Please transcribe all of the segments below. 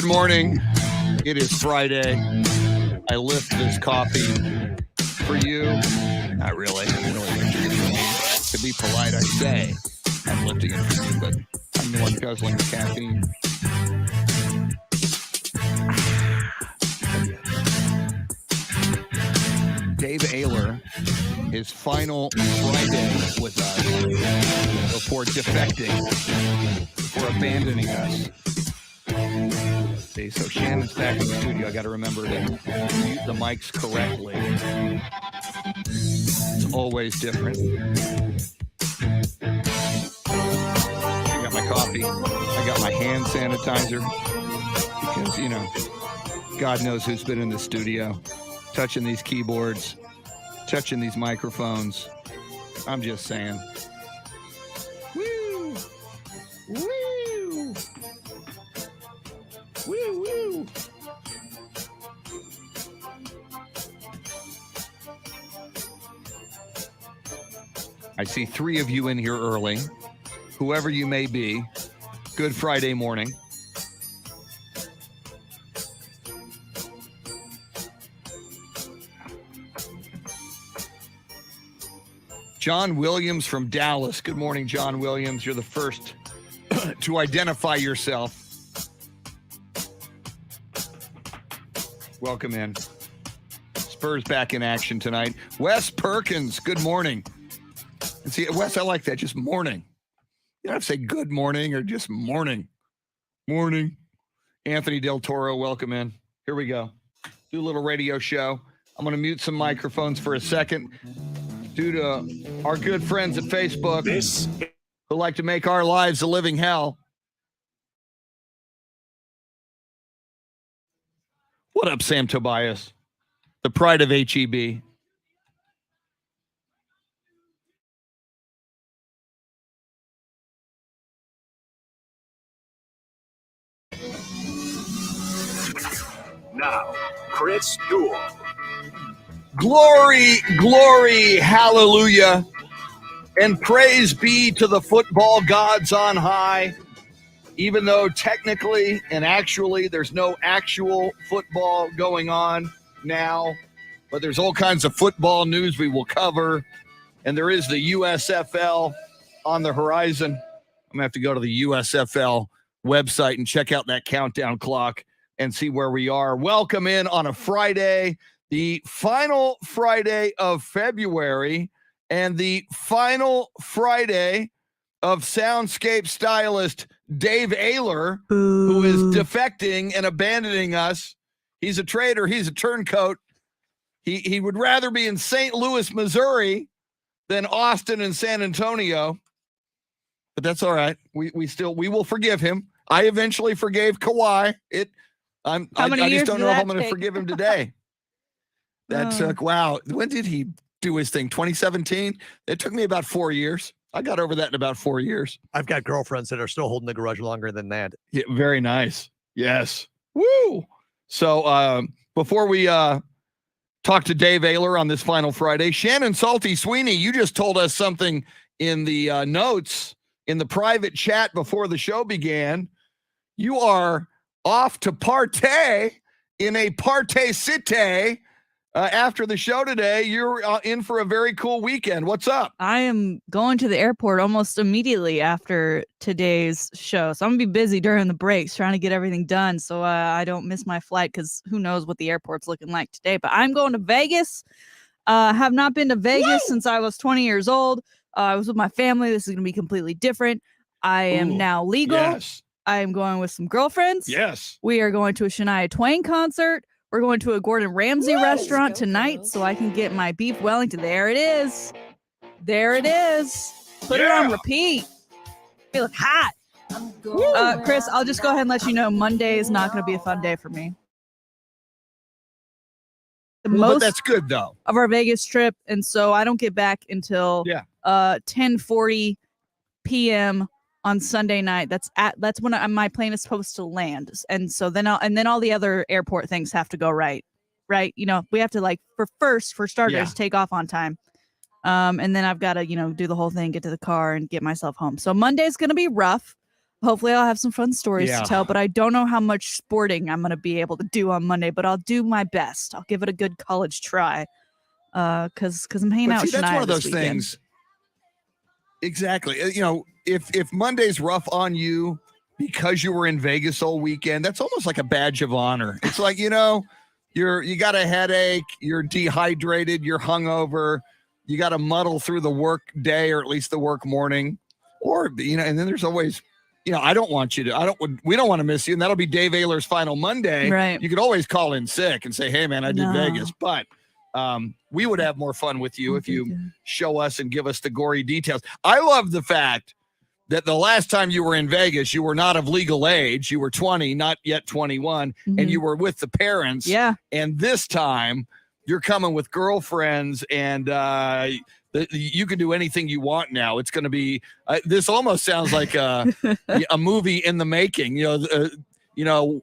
Good morning. It is Friday. I lift this coffee for you. Not really. To be polite, I say I'm lifting it for you, but I'm the one guzzling the caffeine. Dave Oehler, his final Friday with us before defecting, before abandoning us. See, so Shannon's back in the studio. I got to remember to mute the mics correctly. It's always different. I got my coffee. I got my hand sanitizer because, you know, God knows who's been in the studio, touching these keyboards, touching these microphones. I'm just saying. Woo! Woo! Woo, woo. I see 3 of you in here early. Whoever you may be, good Friday morning. John Williams from Dallas. Good morning, John Williams. You're the first to identify yourself. Welcome in. Spurs back in action tonight. Wes Perkins, good morning. And see, Wes, I like that. Just morning. You don't have to say good morning or just morning. Morning. Anthony Del Toro, welcome in. Here we go. Do a little radio show. I'm going to mute some microphones for a second due to our good friends at Facebook who like to make our lives a living hell. What up, Sam Tobias? The pride of HEB. Now, Chris Duel. Glory, glory, hallelujah, and praise be to the football gods on high, even though technically and actually there's no actual football going on now, but there's all kinds of football news we will cover, and there is the USFL on the horizon. I'm going to have to go to the USFL website and check out that countdown clock and see where we are. Welcome in on a Friday, the final Friday of February, and the final Friday of Soundscape Stylist Dave Oehler, who is defecting and abandoning us. He's a traitor. He's a turncoat. He would rather be in St. Louis, Missouri than Austin and San Antonio. But that's all right. We will forgive him. I eventually forgave Kawhi. I just don't know if I'm going to forgive him today. That took, wow. When did he do his thing? 2017? It took me about 4 years. I got over that in about 4 years. I've got girlfriends that are still holding the grudge longer than that. Yeah, very nice. Yes. Woo. So before we talk to Dave Oehler on this final Friday, Shannon Salty Sweeney, you just told us something in the notes in the private chat before the show began. You are off to partay in a partay cité after the show today. You're in for a very cool weekend. What's up? I am going to the airport almost immediately after today's show. So I'm going to be busy during the breaks trying to get everything done so I don't miss my flight, because who knows what the airport's looking like today. But I'm going to Vegas. Have not been to Vegas since I was 20 years old. I was with my family. This is going to be completely different. I am now legal. Yes. I am going with some girlfriends. Yes. We are going to a Shania Twain concert. We're going to a Gordon Ramsay restaurant tonight so I can get my beef Wellington. There it is. There it is. Put it on repeat. Feeling hot. Chris, I'll just go ahead and let you know Monday is not going to be a fun day for me. But that's good, though. Of our Vegas trip, and so I don't get back until 10:40 p.m. on Sunday night. That's when my plane is supposed to land, and so then all the other airport things have to go right. You know, we have to for starters take off on time, and then I've got to do the whole thing, get to the car, and get myself home. So Monday's gonna be rough. Hopefully I'll have some fun stories Yeah. to tell, but I don't know how much sporting I'm going to be able to do on Monday, but I'll do my best. I'll give it a good college try. Cause I'm hanging But out see, with that's Shania one of this those weekend. things. Exactly. If Monday's rough on you because you were in Vegas all weekend, that's almost like a badge of honor. It's like, you got a headache, you're dehydrated, you're hungover, you got to muddle through the work day, or at least the work morning, or and then there's always, we don't want to miss you, and that'll be Dave Oehler's final Monday. Right. You could always call in sick and say, hey man, I did Vegas, but we would have more fun with you if you show us and give us the gory details. I love the fact that the last time you were in Vegas, you were not of legal age. You were 20, not yet 21, and you were with the parents. Yeah. And this time, you're coming with girlfriends, and you can do anything you want now. It's going to be this almost sounds like a movie in the making.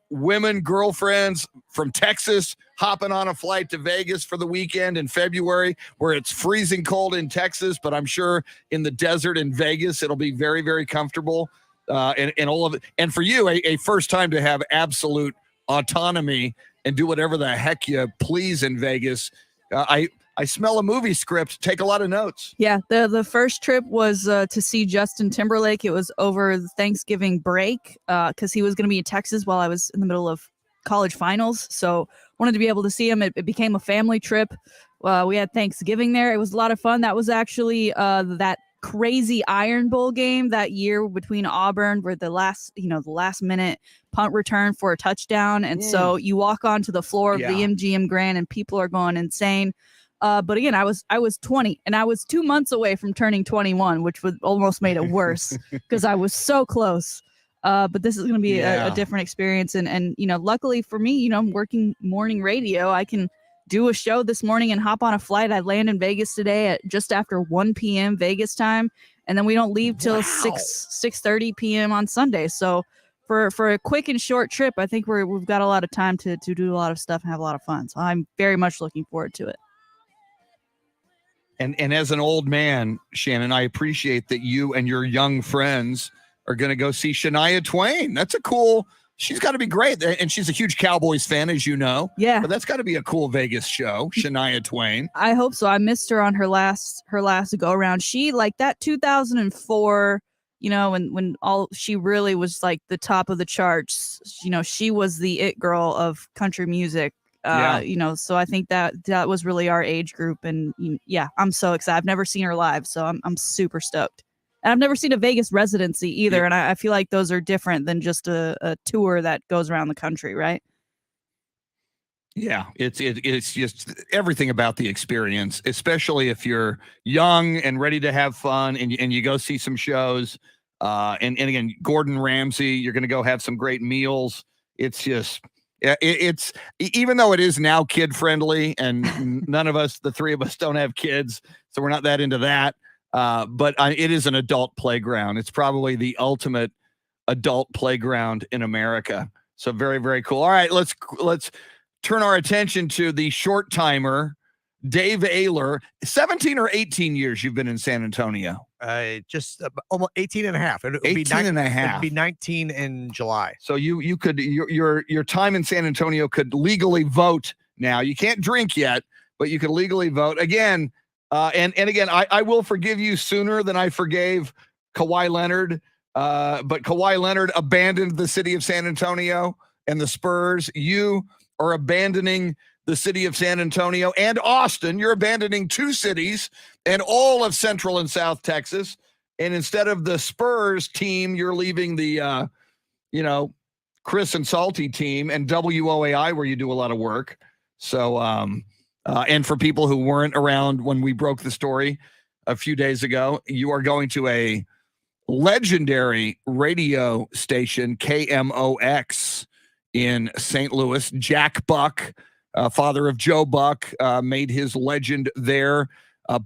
Women, girlfriends from Texas hopping on a flight to Vegas for the weekend in February, where it's freezing cold in Texas, but I'm sure in the desert in Vegas, it'll be very, very comfortable. And all of it. And for you, a first time to have absolute autonomy and do whatever the heck you please in Vegas. I smell a movie script. Take a lot of notes. Yeah, the first trip was to see Justin Timberlake. It was over the Thanksgiving break because he was going to be in Texas while I was in the middle of college finals. So wanted to be able to see him. It became a family trip. We had Thanksgiving there. It was a lot of fun. That was actually that crazy Iron Bowl game that year between Auburn, where the last minute punt return for a touchdown. And so you walk onto the floor of the MGM Grand and people are going insane. But again, I was 20 and I was 2 months away from turning 21, which would almost made it worse because I was so close. But this is going to be a different experience. And luckily for me, I'm working morning radio. I can do a show this morning and hop on a flight. I land in Vegas today at just after 1 p.m. Vegas time. And then we don't leave till 6:30 p.m. on Sunday. So for a quick and short trip, I think we've got a lot of time to do a lot of stuff and have a lot of fun. So I'm very much looking forward to it. And as an old man, Shannon, I appreciate that you and your young friends are going to go see Shania Twain. That's a cool. She's got to be great. And she's a huge Cowboys fan, as you know. Yeah. But that's got to be a cool Vegas show, Shania Twain. I hope so. I missed her on her last go around. She, like that 2004, when she really was like the top of the charts, she was the it girl of country music. So I think that was really our age group. And I'm so excited. I've never seen her live, so I'm super stoked. And I've never seen a Vegas residency either. Yeah. And I feel like those are different than just a tour that goes around the country, right? Yeah, it's just everything about the experience, especially if you're young and ready to have fun and you go see some shows. And again, Gordon Ramsay, you're going to go have some great meals. It's just, it's even though it is now kid friendly and none of us, the three of us, don't have kids, so we're not that into that. But it is an adult playground. It's probably the ultimate adult playground in America. So very, very cool. All right, let's turn our attention to the short timer, Dave Oehler. 17 or 18 years you've been in San Antonio? Just almost 18 and a half. It would 18 be and a half. It'd be 19 in July. So you could your time in San Antonio could legally vote now. You can't drink yet, but you could legally vote again. And again, I will forgive you sooner than I forgave Kawhi Leonard. But Kawhi Leonard abandoned the city of San Antonio and the Spurs. You are abandoning the city of San Antonio and Austin. You're abandoning two cities and all of Central and South Texas. And instead of the Spurs team, you're leaving the, Chris and Salty team and WOAI, where you do a lot of work. So, and for people who weren't around when we broke the story a few days ago, you are going to a legendary radio station, KMOX, in St. Louis. Jack Buck, father of Joe Buck, made his legend there.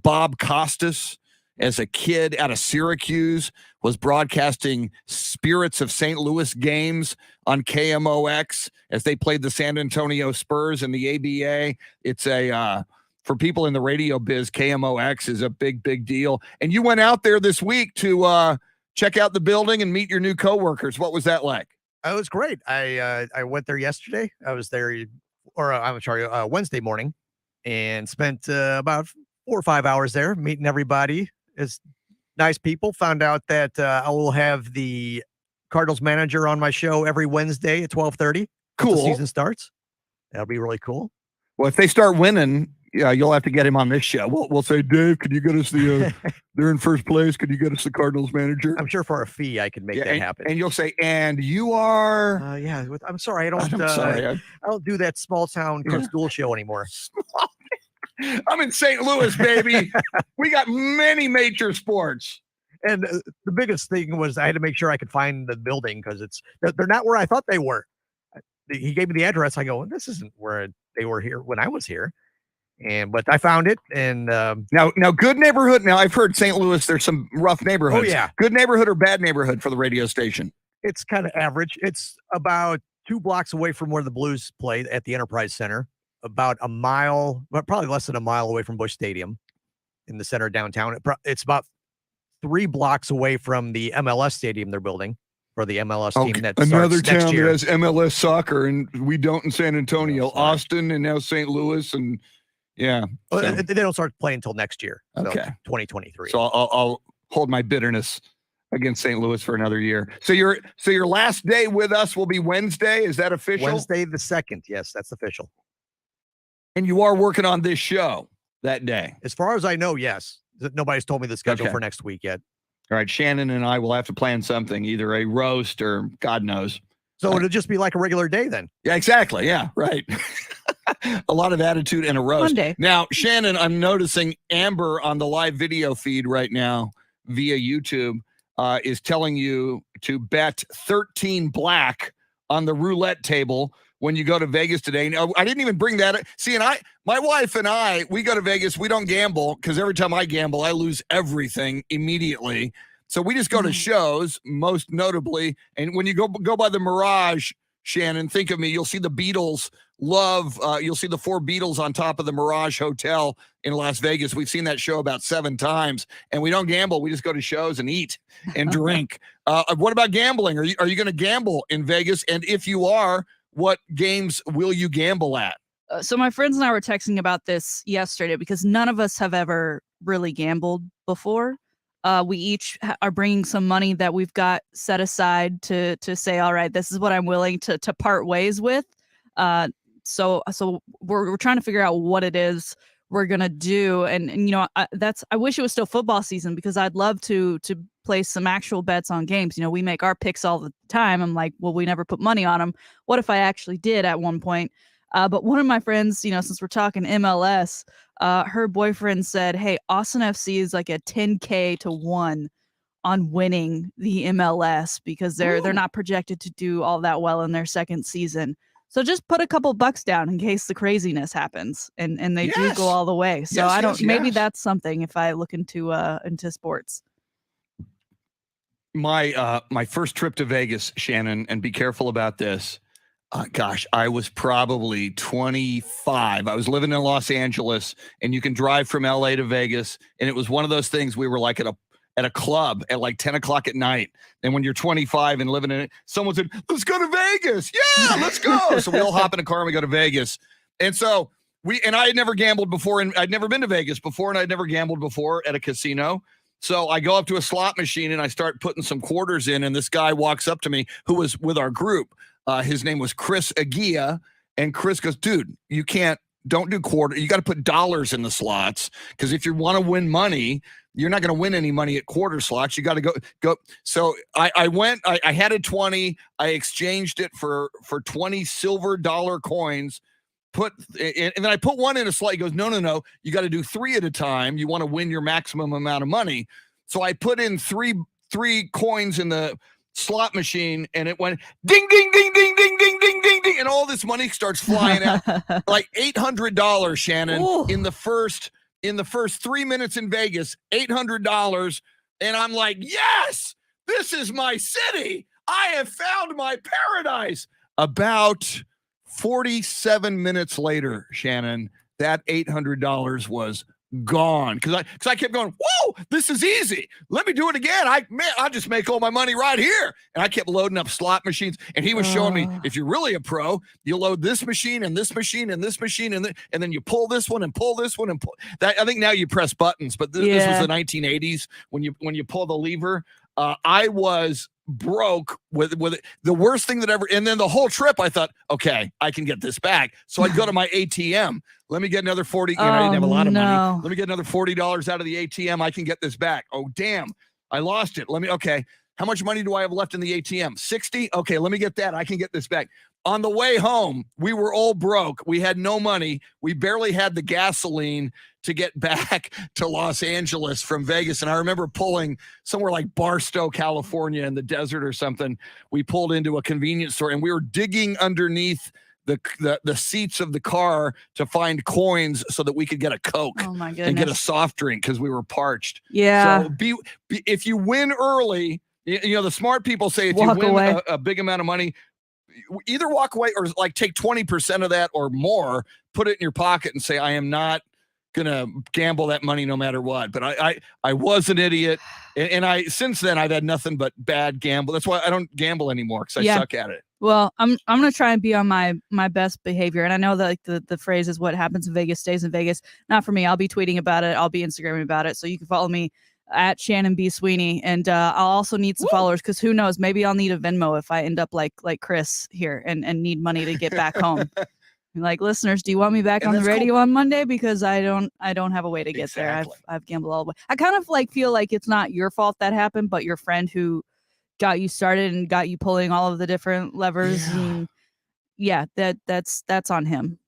Bob Costas, as a kid out of Syracuse, was broadcasting Spirits of St. Louis games on KMOX as they played the San Antonio Spurs in the ABA. It's for people in the radio biz, KMOX is a big, big deal. And you went out there this week to check out the building and meet your new coworkers. What was that like? It was great. I went there yesterday. I was there, I'm sorry, Wednesday morning, and spent about 4 or 5 hours there meeting everybody. It's nice people. Found out that I will have the Cardinals manager on my show every Wednesday at 12:30. Cool. The season starts. That'll be really cool. Well, if they start winning, you'll have to get him on this show. We'll say, Dave, can you get us the? They're in first place. Could you get us the Cardinals manager? I'm sure for a fee I can make that happen. And you'll say, and you are. I'm sorry. I don't do that small town Cook School show anymore. I'm in St. Louis, baby. We got many major sports. And the biggest thing was I had to make sure I could find the building because they're not where I thought they were. He gave me the address. I go, this isn't where they were here when I was here. But I found it. And now good neighborhood. Now I've heard St. Louis, there's some rough neighborhoods. Oh yeah. Good neighborhood or bad neighborhood for the radio station? It's kind of average. It's about 2 blocks away from where the Blues play at the Enterprise Center. About a mile, but probably less than a mile away from Busch Stadium in the center of downtown. It's about 3 blocks away from the MLS stadium they're building for the MLS team. That another starts next town year. that has MLS soccer, and we don't in San Antonio. That's right. Austin, and now St. Louis, and yeah. Well, they don't start playing until next year. So okay. 2023. So I'll hold my bitterness against St. Louis for another year. So your last day with us will be Wednesday. Is that official? Wednesday the 2nd. Yes, that's official. And you are working on this show that day. As far as I know, yes. Nobody's told me the schedule for next week yet. All right, Shannon and I will have to plan something, either a roast or God knows. So it'll just be like a regular day then. Yeah, exactly. Yeah, right. A lot of attitude and a roast. Monday. Now, Shannon, I'm noticing Amber on the live video feed right now via YouTube is telling you to bet 13 black on the roulette table when you go to Vegas today. No, I didn't even bring that up. See, and my wife and I, we go to Vegas. We don't gamble because every time I gamble, I lose everything immediately. So we just go to shows, most notably. And when you go by the Mirage, Shannon, think of me. You'll see the Beatles you'll see the 4 Beatles on top of the Mirage Hotel in Las Vegas. We've seen that show about 7 times, and we don't gamble. We just go to shows and eat and drink. What about gambling? Are you going to gamble in Vegas? And if you are, what games will you gamble at? So my friends and I were texting about this yesterday because none of us have ever really gambled before. We each are bringing some money that we've got set aside to say, all right, this is what I'm willing to part ways with. So we're trying to figure out what it is we're gonna do, and you know, I wish it was still football season because I'd love to place some actual bets on games. You know, we make our picks all the time. I'm like, well, we never put money on them. What if I actually did at one point? But one of my friends, you know, since we're talking MLS, her boyfriend said, hey, Austin FC is like a 10K to 1 on winning the MLS because they're not projected to do all that well in their second season. So just put a couple bucks down in case the craziness happens and they do go all the way. So maybe that's something if I look into sports. My first trip to Vegas, Shannon, and be careful about this. I was probably 25. I was living in Los Angeles, and you can drive from LA to Vegas. And it was one of those things we were like at a club at like 10 o'clock at night. And when you're 25 and living in it, someone said, let's go to Vegas. Yeah, let's go. So we all hop in a car and we go to Vegas. And so I had never gambled before, and I'd never been to Vegas before, and I'd never gambled before at a casino. So I go up to a slot machine and I start putting some quarters in, and this guy walks up to me who was with our group. His name was Chris Aguia, and Chris goes, dude, don't do quarter. You got to put dollars in the slots, because if you want to win money, you're not going to win any money at quarter slots. You got to go. So I went, I had a 20, I exchanged it for 20 silver dollar coins, and then I put one in a slot. He goes, no, you got to do 3 at a time. You want to win your maximum amount of money. So I put in three coins in the slot machine, and it went ding, ding, ding, ding, ding, ding, ding, ding, ding, and all this money starts flying out, like $800, Shannon. Ooh. in the first 3 minutes in Vegas, $800, and I'm like, yes, this is my city. I have found my paradise. About 47 minutes later, Shannon, that $800 was gone because I kept going, whoa, this is easy. Let me do it again. I'll just make all my money right here. And I kept loading up slot machines. And he was showing me, if you're really a pro, you load this machine and this machine and this machine and then you pull this one and pull this one and pull that. I think now you press buttons, but this was the 1980s when you pull the lever. I was broke with it. The worst thing that ever, and then the whole trip I thought, okay, I can get this back. So I'd go to my ATM. Let me get another 40. I didn't have a lot of money. Let me get another $40 out of the ATM. I can get this back. Oh, damn. I lost it. Okay. How much money do I have left in the ATM? 60? Okay, let me get that. I can get this back. On the way home, we were all broke. We had no money. We barely had the gasoline to get back to Los Angeles from Vegas. And I remember pulling somewhere like Barstow, California in the desert or something. We pulled into a convenience store and we were digging underneath the seats of the car to find coins so that we could get a Coke and get a soft drink because we were parched. Yeah. So if you win early, the smart people say if you win a big amount of money, either walk away or like take 20% of that or more, put it in your pocket and say, I am not going to gamble that money no matter what. But I was an idiot. And since then I've had nothing but bad gamble. That's why I don't gamble anymore because I suck at it. Well, I'm going to try and be on my best behavior. And I know that the phrase is what happens in Vegas stays in Vegas. Not for me. I'll be tweeting about it. I'll be Instagramming about it. So you can follow me at Shannon B. Sweeney. And I'll also need some followers because who knows, maybe I'll need a Venmo if I end up like Chris here and need money to get back home. Like, listeners, do you want me back on the radio on Monday? Because I don't have a way to get there. I've gambled all the way. I kind of feel like it's not your fault that happened, but your friend who got you started and got you pulling all of the different levers. And that's on him.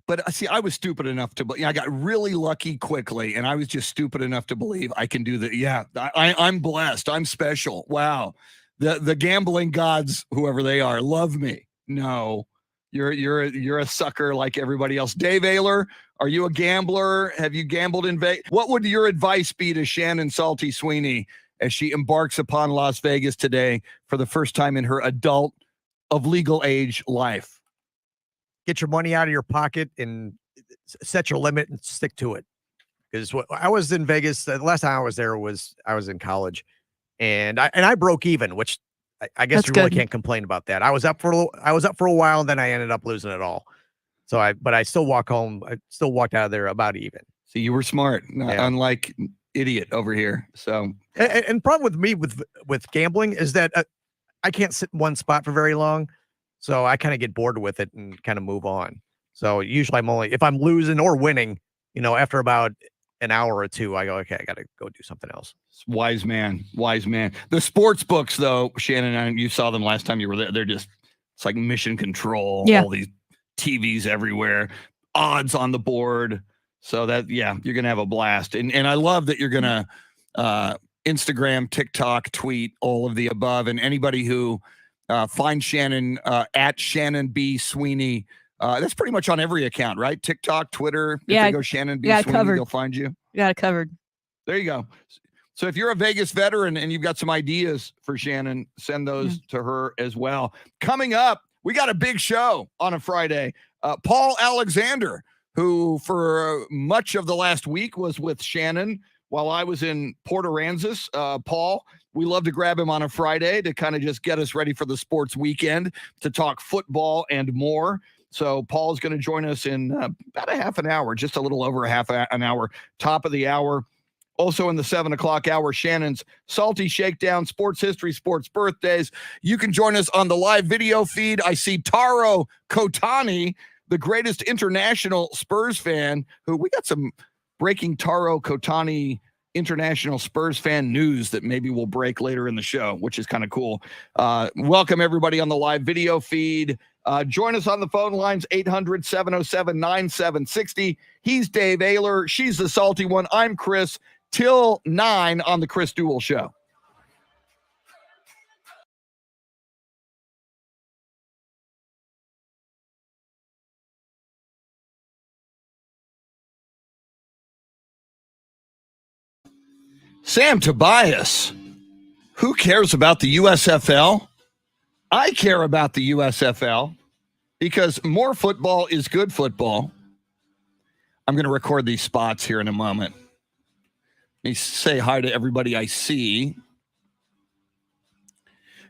But see, I was stupid enough I got really lucky quickly, and I was just stupid enough to believe I can do that. Yeah, I'm blessed. I'm special. Wow. The gambling gods, whoever they are, love me. No, you're a sucker like everybody else. Dave Oehler, are you a gambler? Have you gambled in Vegas? What would your advice be to Shannon Salty Sweeney as she embarks upon Las Vegas today for the first time in her adult of legal age life? Get your money out of your pocket and set your limit and stick to it. Because I was in Vegas, the last time I was there I was in college, and I broke even, which I guess you really can't complain about that. I was up for a while, and then I ended up losing it all. So but I still walk home. I still walked out of there about even. So you were smart, unlike idiot over here. So and problem with me with gambling is that I can't sit in one spot for very long. So I kind of get bored with it and kind of move on. So usually if I'm losing or winning, after about an hour or two, I go, okay, I got to go do something else. Wise man. The sports books, though, Shannon, you saw them last time you were there. They're just, it's like mission control. Yeah. All these TVs everywhere, odds on the board. So you're going to have a blast. And I love that you're going to Instagram, TikTok, tweet, all of the above. And anybody who find Shannon at Shannon B. Sweeney. That's pretty much on every account, right? TikTok, Twitter. If they go Shannon B. Sweeney, they'll find you. You got it covered. There you go. So if you're a Vegas veteran and you've got some ideas for Shannon, send those to her as well. Coming up, we got a big show on a Friday. Paul Alexander, who for much of the last week was with Shannon while I was in Port Aransas. Paul, we love to grab him on a Friday to kind of just get us ready for the sports weekend to talk football and more. So Paul's going to join us in about a half an hour, just a little over an hour, top of the hour. Also in the 7 o'clock hour, Shannon's Salty Shakedown, sports history, sports birthdays. You can join us on the live video feed. I see Taro Kotani, the greatest international Spurs fan, who we got some breaking Taro Kotani international Spurs fan news that maybe we'll break later in the show, which is kind of cool. Welcome everybody on the live video feed. Join us on the phone lines, 800-707-9760. He's Dave Oehler. She's the salty one. I'm Chris. Till 9 on the Chris Duel Show. Sam Tobias, who cares about the USFL? I care about the USFL because more football is good football. I'm going to record these spots here in a moment. Let me say hi to everybody I see.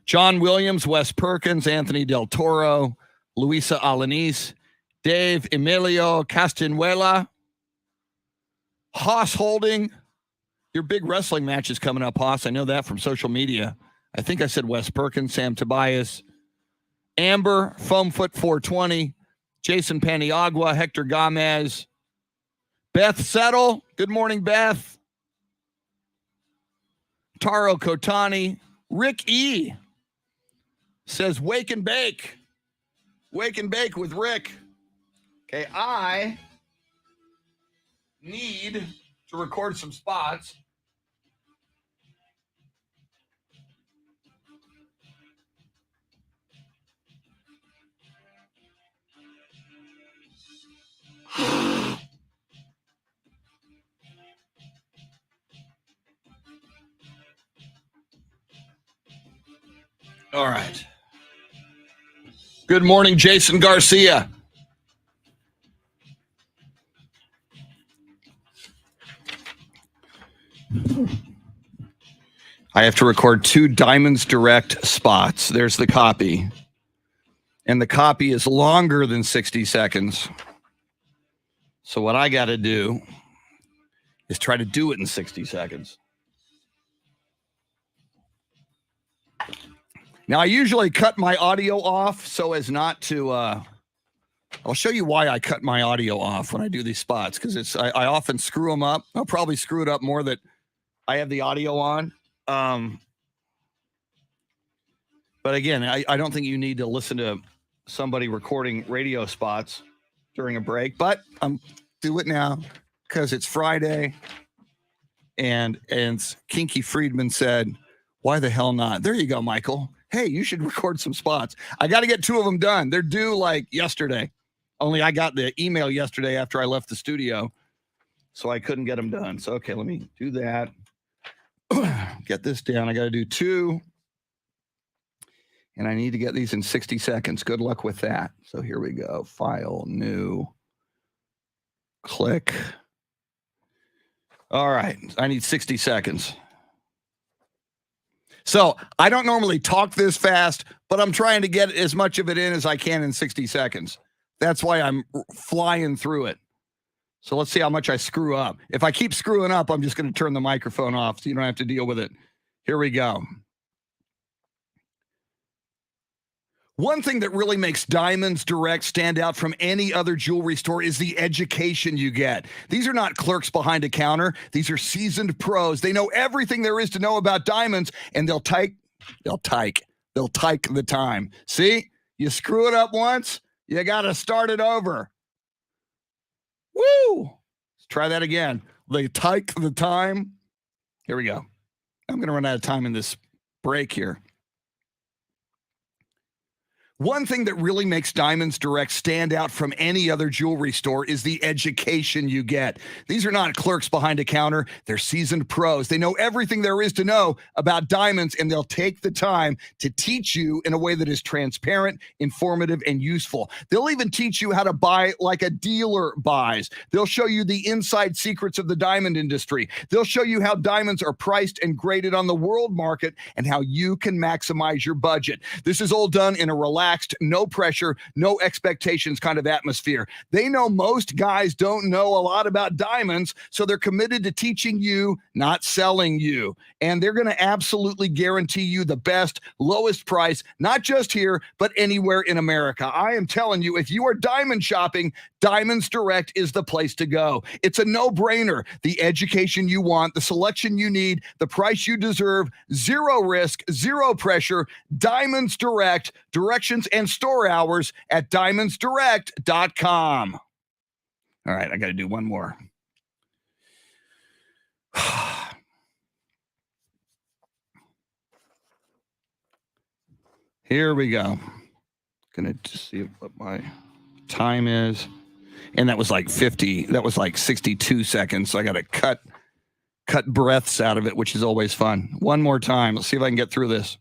John Williams, Wes Perkins, Anthony Del Toro, Luisa Alanis, Dave Emilio Castanuela, Haas Holding. Your big wrestling match is coming up, Haas. I know that from social media. I think I said Wes Perkins, Sam Tobias, Amber, Foamfoot 420, Jason Paniagua, Hector Gomez, Beth Settle. Good morning, Beth. Taro Kotani. Rick E. says, wake and bake. Wake and bake with Rick. Okay, I need to record some spots. All right. Good morning, Jason Garcia. I have to record 2 Diamonds Direct spots. There's the copy. And the copy is longer than 60 seconds. So what I got to do is try to do it in 60 seconds. Now, I usually cut my audio off so as not to, I'll show you why I cut my audio off when I do these spots, because I often screw them up. I'll probably screw it up more that I have the audio on. But again, I don't think you need to listen to somebody recording radio spots during a break, but I'm do it now because it's Friday. And Kinky Friedman said, why the hell not? There you go, Michael. Hey, you should record some spots. I got to get 2 of them done. They're due like yesterday. Only I got the email yesterday after I left the studio, so I couldn't get them done. So, okay, let me do that. Get this down. I got to do 2. And I need to get these in 60 seconds. Good luck with that. So here we go. File, new, click. All right. I need 60 seconds. So I don't normally talk this fast, but I'm trying to get as much of it in as I can in 60 seconds. That's why I'm flying through it. So let's see how much I screw up. If I keep screwing up, I'm just going to turn the microphone off so you don't have to deal with it. Here we go. One thing that really makes Diamonds Direct stand out from any other jewelry store is the education you get. These are not clerks behind a counter. These are seasoned pros. They know everything there is to know about diamonds, and they'll take the time. See, you screw it up once, you got to start it over. Woo! Let's try that again. They take the time. Here we go. I'm going to run out of time in this break here. One thing that really makes Diamonds Direct stand out from any other jewelry store is the education you get. These are not clerks behind a counter. They're seasoned pros. They know everything there is to know about diamonds, and they'll take the time to teach you in a way that is transparent, informative, and useful. They'll even teach you how to buy like a dealer buys. They'll show you the inside secrets of the diamond industry. They'll show you how diamonds are priced and graded on the world market and how you can maximize your budget. This is all done in a relaxed, no pressure, no expectations kind of atmosphere. They know most guys don't know a lot about diamonds, so they're committed to teaching you, not selling you. And they're going to absolutely guarantee you the best, lowest price, not just here, but anywhere in America. I am telling you, if you are diamond shopping, Diamonds Direct is the place to go. It's a no-brainer. The education you want, the selection you need, the price you deserve, zero risk, zero pressure. Diamonds Direct, directions and store hours at diamondsdirect.com. All right, I got to do one more. Here we go. Gonna just see what my time is. And that was like 62 seconds. So I got to cut breaths out of it, which is always fun. One more time. Let's see if I can get through this.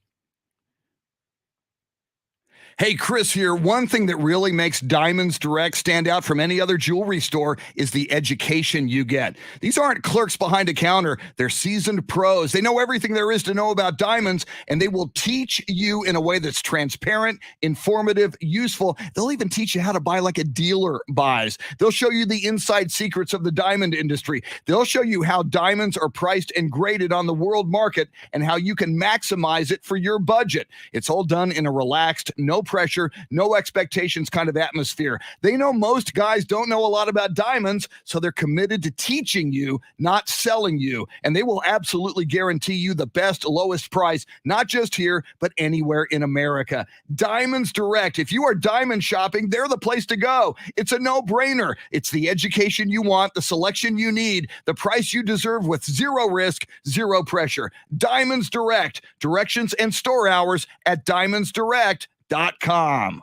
Hey, Chris here. One thing that really makes Diamonds Direct stand out from any other jewelry store is the education you get. These aren't clerks behind a counter. They're seasoned pros. They know everything there is to know about diamonds, and they will teach you in a way that's transparent, informative, useful. They'll even teach you how to buy like a dealer buys. They'll show you the inside secrets of the diamond industry. They'll show you how diamonds are priced and graded on the world market and how you can maximize it for your budget. It's all done in a relaxed, no pressure, no expectations kind of atmosphere. They know most guys don't know a lot about diamonds, so they're committed to teaching you, not selling you. And they will absolutely guarantee you the best, lowest price, not just here, but anywhere in America. Diamonds Direct. If you are diamond shopping, they're the place to go. It's a no-brainer. It's the education you want, the selection you need, the price you deserve with zero risk, zero pressure. Diamonds Direct. Directions and store hours at diamondsdirect.com.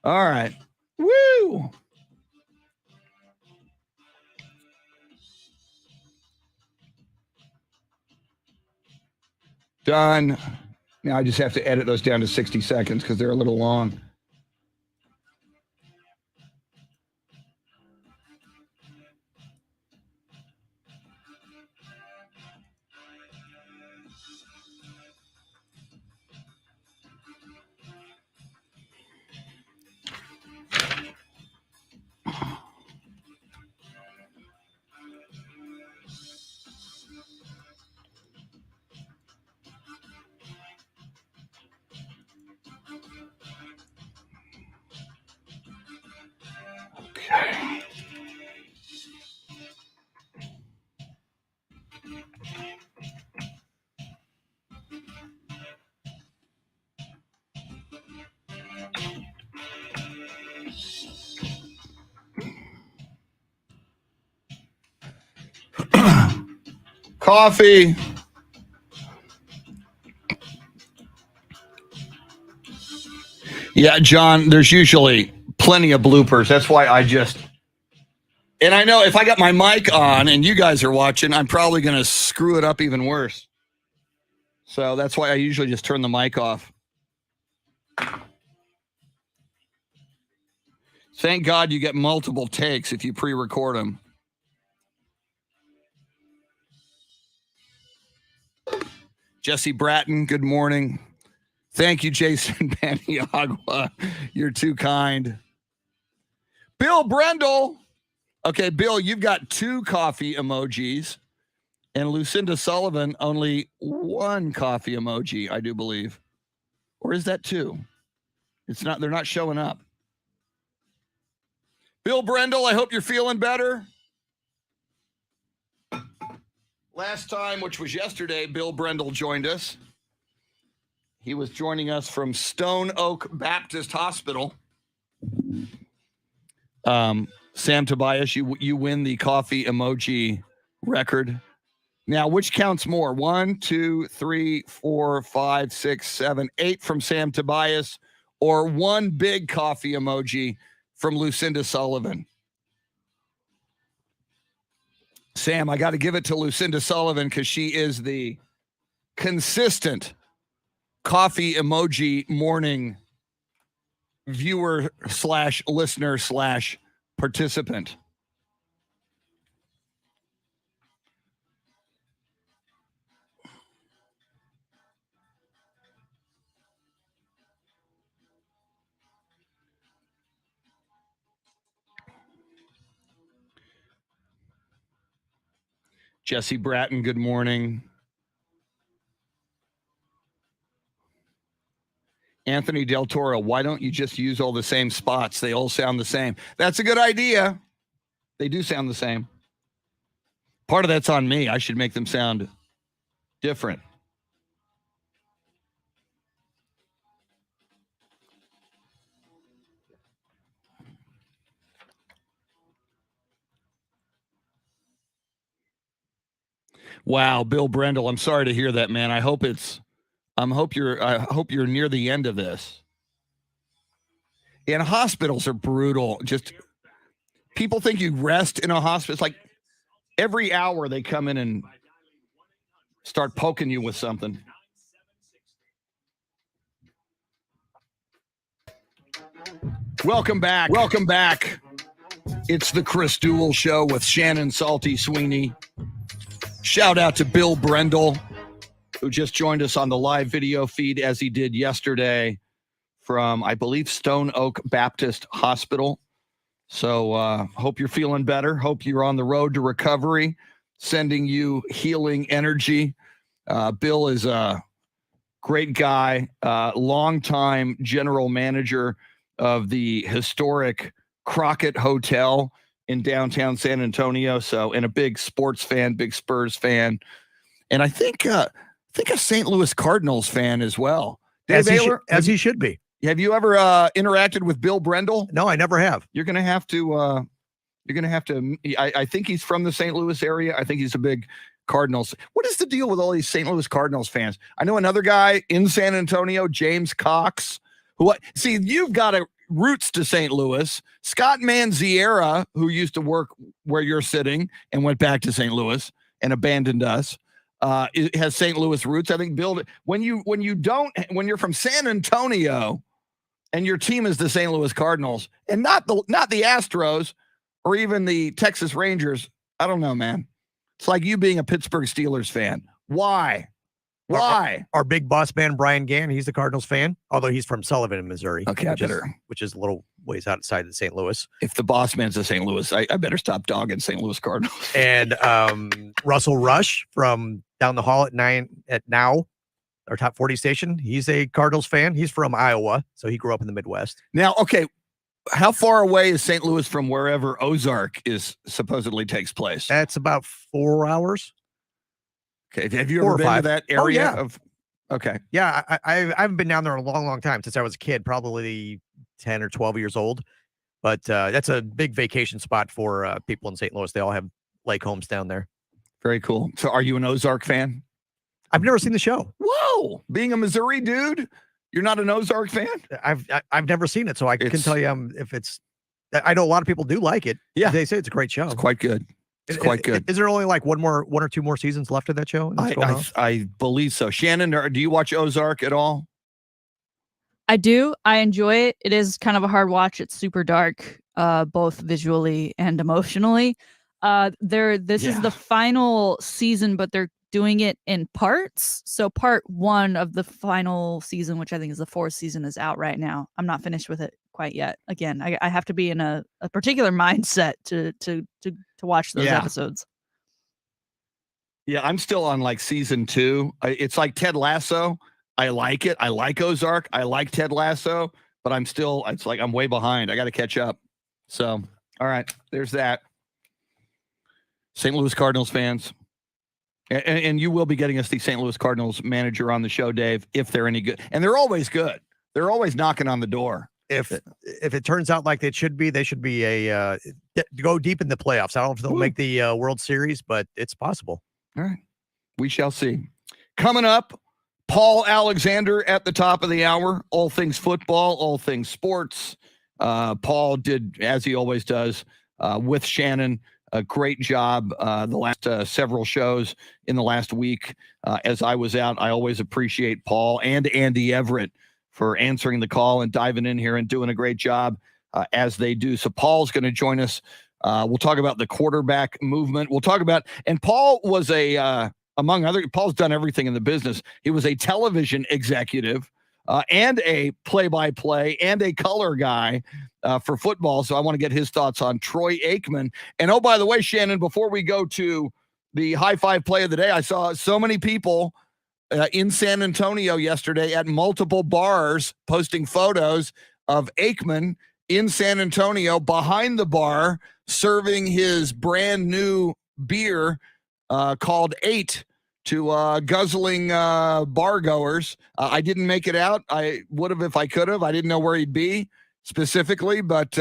All right. Woo! Done. Now I just have to edit those down to 60 seconds because they're a little long. Okay. Coffee. Yeah, John, there's usually plenty of bloopers. That's why and I know if I got my mic on and you guys are watching, I'm probably going to screw it up even worse. So that's why I usually just turn the mic off. Thank God you get multiple takes if you pre-record them. Jesse Bratton, good morning. Thank you, Jason Paniagua. You're too kind. Bill Brendel. Okay, Bill, you've got 2 coffee emojis. And Lucinda Sullivan, only 1 coffee emoji, I do believe. Or is that 2? They're not showing up. Bill Brendel, I hope you're feeling better. Last time, which was yesterday, Bill Brendel joined us. He was joining us from Stone Oak Baptist Hospital. Sam Tobias, you win the coffee emoji record. Now, which counts more? 1, 2, 3, 4, 5, 6, 7, 8 from Sam Tobias, or 1 big coffee emoji from Lucinda Sullivan? Sam, I got to give it to Lucinda Sullivan because she is the consistent coffee emoji morning viewer / listener / participant. Jesse Bratton, good morning. Anthony Del Toro, why don't you just use all the same spots? They all sound the same. That's a good idea. They do sound the same. Part of that's on me. I should make them sound different. Wow, Bill Brendel, I'm sorry to hear that, man. I hope you're near the end of this. And hospitals are brutal. Just people think you rest in a hospital. It's like every hour they come in and start poking you with something. Welcome back. Welcome back. It's the Chris Duel Show with Shannon, Salty, Sweeney. Shout out to Bill Brendel, who just joined us on the live video feed as he did yesterday from, I believe, Stone Oak Baptist Hospital. So hope you're feeling better. Hope you're on the road to recovery, sending you healing energy. Bill is a great guy, longtime general manager of the historic Crockett Hotel in downtown San Antonio. So, and a big sports fan, big Spurs fan. And I think a St. Louis Cardinals fan as well. Dave Oehler, as he should be. Have you ever interacted with Bill Brendel? No, I never have. You're going to have to, I think he's from the St. Louis area. I think he's a big Cardinals. What is the deal with all these St. Louis Cardinals fans? I know another guy in San Antonio, James Cox, see, you've got roots to St. Louis. Scott Manziera, who used to work where you're sitting and went back to St. Louis and abandoned us, has St. Louis roots. I think Bill, when you're from San Antonio and your team is the St. Louis Cardinals and not the Astros or even the Texas Rangers, I don't know, man. It's like you being a Pittsburgh Steelers fan. Why? Our big boss man, Brian Gann, he's the Cardinals fan, although he's from Sullivan, Missouri. Okay, which is a little ways outside of St. Louis. If the boss man's of St. Louis, I better stop dogging St. Louis Cardinals. And Russell Rush from down the hall at Now, our top 40 station, he's a Cardinals fan. He's from Iowa, so he grew up in the Midwest. Now, okay, how far away is St. Louis from wherever Ozark is supposedly takes place? That's about 4 hours. Okay, have you ever been to that area of? Okay, yeah, I haven't been down there in a long time since I was a kid, probably 10 or 12 years old. But that's a big vacation spot for people in St. Louis. They all have lake homes down there. Very cool. So, are you an Ozark fan? I've never seen the show. Whoa, being a Missouri dude, you're not an Ozark fan? I've never seen it, so I can tell you if it's. I know a lot of people do like it. Yeah, they say it's a great show. It's quite good. It's quite good. Is there only like one or two more seasons left of that show? I believe so. Shannon, do you watch Ozark at all? I do. I enjoy it. It is kind of a hard watch. It's super dark, both visually and emotionally. This is the final season, but they're doing it in parts. So part one of the final season, which I think is the 4th season, is out right now. I'm not finished with it quite yet. Again, I have to be in a particular mindset to watch those episodes. Yeah, I'm still on like season 2. It's like Ted Lasso. I like it. I like Ozark. I like Ted Lasso, but it's like I'm way behind. I got to catch up. So, all right, there's that. St. Louis Cardinals fans. And you will be getting us the St. Louis Cardinals manager on the show, Dave, if they're any good. And they're always good. They're always knocking on the door. If it turns out like they should be go deep in the playoffs. I don't know if they'll make the World Series, but it's possible. All right. We shall see. Coming up, Paul Alexander at the top of the hour. All things football, all things sports. Paul did, as he always does, with Shannon, a great job the last several shows in the last week. As I was out, I always appreciate Paul and Andy Everett for answering the call and diving in here and doing a great job as they do. So Paul's going to join us. We'll talk about the quarterback movement. We'll talk about, and Paul was among other, Paul's done everything in the business. He was a television executive and a play-by-play and a color guy for football. So I want to get his thoughts on Troy Aikman. And oh, by the way, Shannon, before we go to the high five play of the day, I saw so many people in San Antonio yesterday at multiple bars posting photos of Aikman in San Antonio behind the bar serving his brand new beer called 8 to guzzling bar goers. I didn't make it out. I would have if I could have. I didn't know where he'd be specifically, but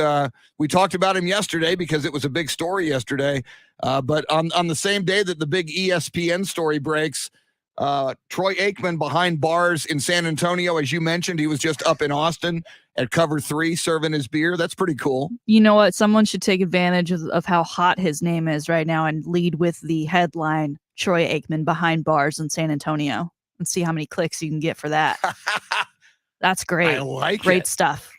we talked about him yesterday because it was a big story yesterday. But on the same day that the big ESPN story breaks, Troy Aikman behind bars in San Antonio, as you mentioned, he was just up in Austin at Cover 3 serving his beer. That's pretty cool. You know what? Someone should take advantage of how hot his name is right now and lead with the headline, Troy Aikman behind bars in San Antonio, and see how many clicks you can get for that. That's great. I like great it. Stuff.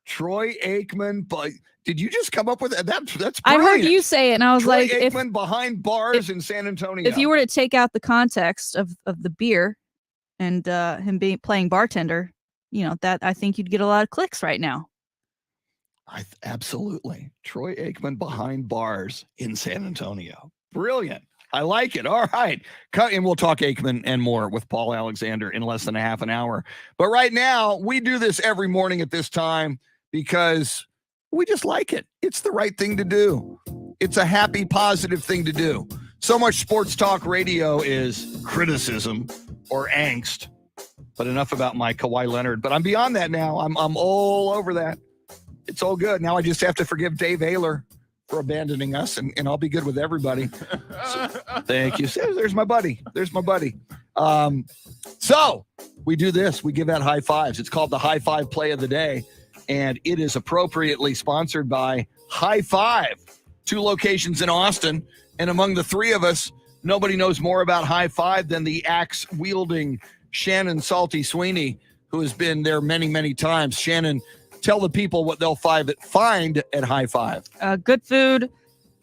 Troy Aikman, but did you just come up with that? That's brilliant. I heard you say it, and I was Troy like, Aikman behind bars in San Antonio. if you were to take out the context of the beer and him playing bartender, that I think you'd get a lot of clicks right now. Absolutely. Troy Aikman behind bars in San Antonio. Brilliant. I like it. All right. And we'll talk Aikman and more with Paul Alexander in less than a half an hour. But right now, we do this every morning at this time because we just like it. It's the right thing to do. It's a happy, positive thing to do. So much sports talk radio is criticism or angst. But enough about my Kawhi Leonard. But I'm beyond that now. I'm all over that. It's all good. Now I just have to forgive Dave Oehler for abandoning us, and I'll be good with everybody. So, thank you. There's my buddy. So we do this. We give out high fives. It's called the High Five Play of the Day, and it is appropriately sponsored by High Five, 2 locations in Austin. And among the 3 of us, nobody knows more about High Five than the axe-wielding Shannon Salty Sweeney, who has been there many, many times. Shannon, tell the people what they'll find at High Five. Good food,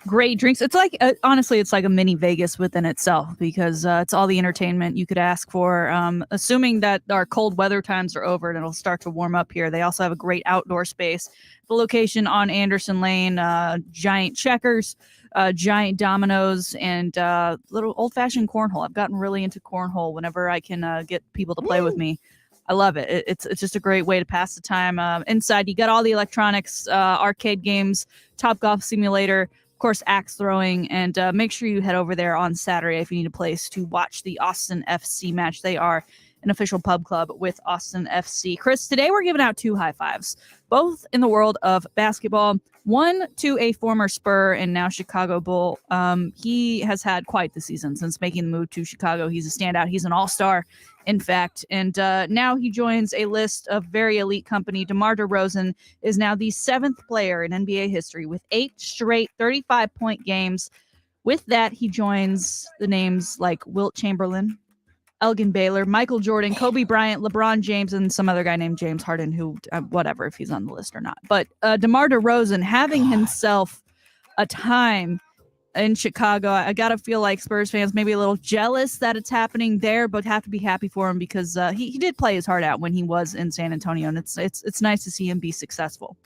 great drinks. It's like, honestly, it's like a mini Vegas within itself because it's all the entertainment you could ask for. Assuming that our cold weather times are over and it'll start to warm up here. They also have a great outdoor space. The location on Anderson Lane, giant checkers, giant dominoes, and little old-fashioned cornhole. I've gotten really into cornhole whenever I can get people to play with me. I love it. It's just a great way to pass the time. Inside, you got all the electronics, arcade games, Top Golf Simulator, of course, axe throwing, and make sure you head over there on Saturday if you need a place to watch the Austin FC match. They are an official pub club with Austin FC. Chris, today we're giving out 2 high fives, both in the world of basketball. One to a former Spur and now Chicago Bull. He has had quite the season since making the move to Chicago. He's a standout. He's an all-star, in fact. And now he joins a list of very elite company. DeMar DeRozan is now the 7th player in NBA history with 8 straight 35-point games. With that, he joins the names like Wilt Chamberlain, Elgin Baylor, Michael Jordan, Kobe Bryant, LeBron James, and some other guy named James Harden, who, whatever, if he's on the list or not. But DeMar DeRozan having himself a time in Chicago, I got to feel like Spurs fans maybe a little jealous that it's happening there, but have to be happy for him because he did play his heart out when he was in San Antonio, and it's nice to see him be successful.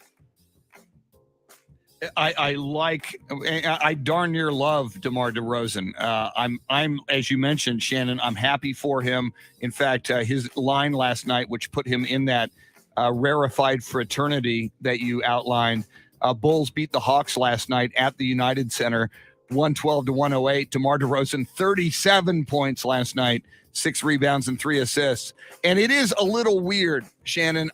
I darn near love DeMar DeRozan. I'm as you mentioned, Shannon, I'm happy for him. In fact, his line last night, which put him in that rarefied fraternity that you outlined, Bulls beat the Hawks last night at the United Center, 112-108. DeMar DeRozan, 37 points last night, 6 rebounds and 3 assists. And it is a little weird, Shannon.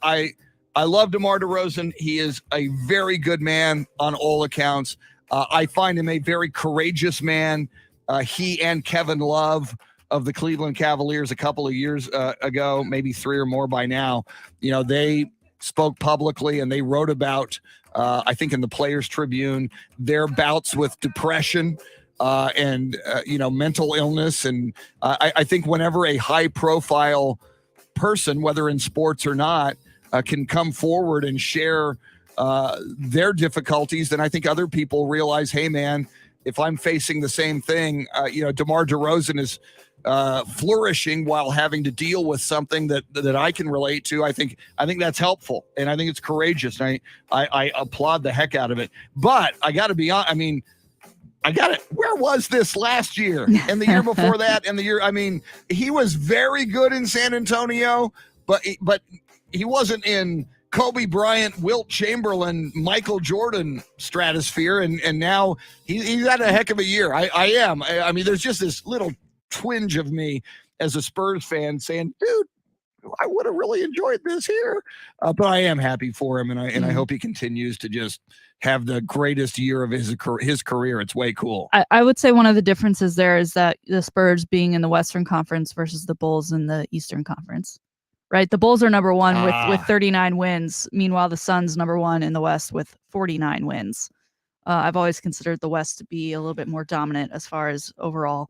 I love DeMar DeRozan. He is a very good man on all accounts. I find him a very courageous man. He and Kevin Love of the Cleveland Cavaliers a couple of years ago, maybe 3 or more by now, they spoke publicly and they wrote about, I think in the Players Tribune, their bouts with depression and mental illness. And I think whenever a high-profile person, whether in sports or not, can come forward and share their difficulties, then I think other people realize, hey, man, if I'm facing the same thing, DeMar DeRozan is flourishing while having to deal with something that I can relate to. I think that's helpful, and I think it's courageous. And I applaud the heck out of it. But I got to be honest. Where was this last year and the year before that and the year? He was very good in San Antonio, but he wasn't in Kobe Bryant, Wilt Chamberlain, Michael Jordan stratosphere, and now he's had a heck of a year. I am. There's just this little twinge of me as a Spurs fan saying, dude, I would have really enjoyed this here. But I am happy for him, and I hope he continues to just have the greatest year of his career. It's way cool. I would say one of the differences there is that the Spurs being in the Western Conference versus the Bulls in the Eastern Conference. Right, the Bulls are number 1 with 39 wins. Meanwhile, the Suns number 1 in the West with 49 wins. I've always considered the West to be a little bit more dominant as far as overall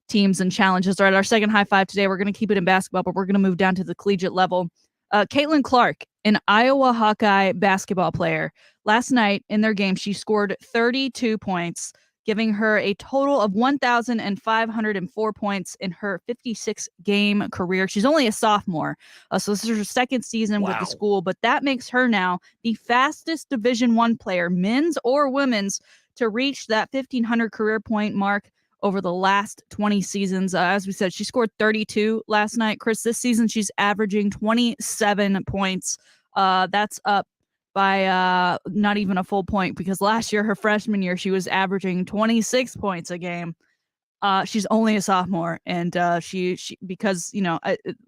teams and challenges. All right, our second high five today, we're going to keep it in basketball, but we're going to move down to the collegiate level. Caitlin Clark, an Iowa Hawkeye basketball player. Last night in their game, she scored 32 points, giving her a total of 1,504 points in her 56-game career. She's only a sophomore, so this is her second season with the school, but that makes her now the fastest Division I player, men's or women's, to reach that 1,500 career point mark over the last 20 seasons. As we said, she scored 32 last night. Chris, this season she's averaging 27 points. That's up by not even a full point, because last year, her freshman year, she was averaging 26 points a game. She's only a sophomore, and she because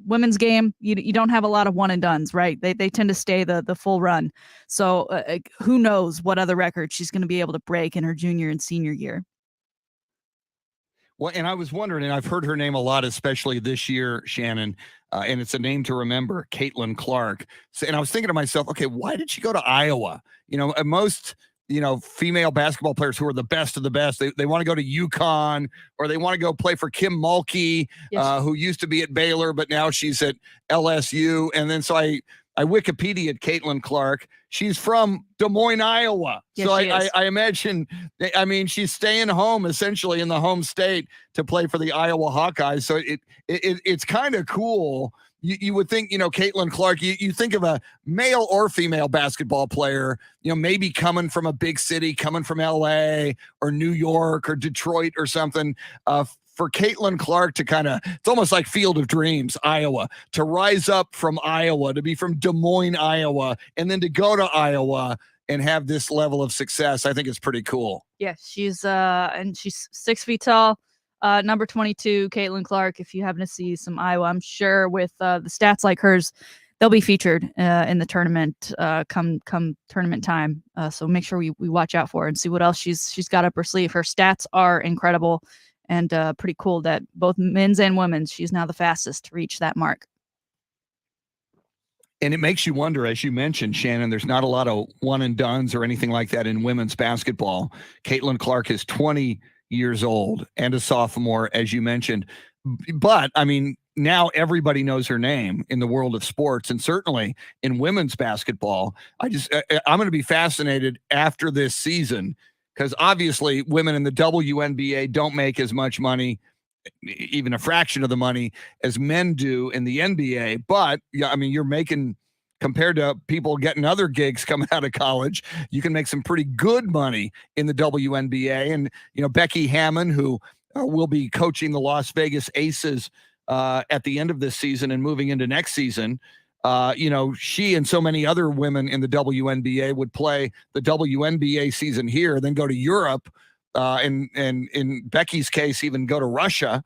women's game, you don't have a lot of one and dones, right? They tend to stay the full run. So who knows what other records she's going to be able to break in her junior and senior year. Well, and I was wondering, and I've heard her name a lot, especially this year, Shannon, and it's a name to remember, Caitlin Clark. So, and I was thinking to myself, okay, why did she go to Iowa? Most female basketball players who are the best of the best, they want to go to UConn, or they want to go play for Kim Mulkey, yes, who used to be at Baylor, but now she's at LSU. And then so I Wikipedia'd Caitlin Clark. She's from Des Moines, Iowa. Yes, so I imagine, she's staying home essentially in the home state to play for the Iowa Hawkeyes. So it's kind of cool. You would think, Caitlin Clark, you think of a male or female basketball player, maybe coming from a big city, coming from LA or New York or Detroit or something. For Caitlin Clark to it's almost like Field of Dreams, Iowa, to rise up from Iowa, to be from Des Moines, Iowa, and then to go to Iowa and have this level of success, I think it's pretty cool. Yeah, she's 6 feet tall. Number 22, Caitlin Clark. If you happen to see some Iowa, I'm sure with the stats like hers, they'll be featured in the tournament come tournament time. So make sure we watch out for her and see what else she's got up her sleeve. Her stats are incredible. And pretty cool that both men's and women's, she's now the fastest to reach that mark. And it makes you wonder, as you mentioned, Shannon, there's not a lot of one and dones or anything like that in women's basketball. Caitlin Clark is 20 years old and a sophomore, as you mentioned. But, now everybody knows her name in the world of sports, and certainly in women's basketball. I'm going to be fascinated after this season, because obviously women in the WNBA don't make as much money, even a fraction of the money, as men do in the NBA. But you're making, compared to people getting other gigs coming out of college, you can make some pretty good money in the WNBA. And, Becky Hammon, who will be coaching the Las Vegas Aces at the end of this season and moving into next season, she and so many other women in the WNBA would play the WNBA season here, then go to Europe, and in Becky's case, even go to Russia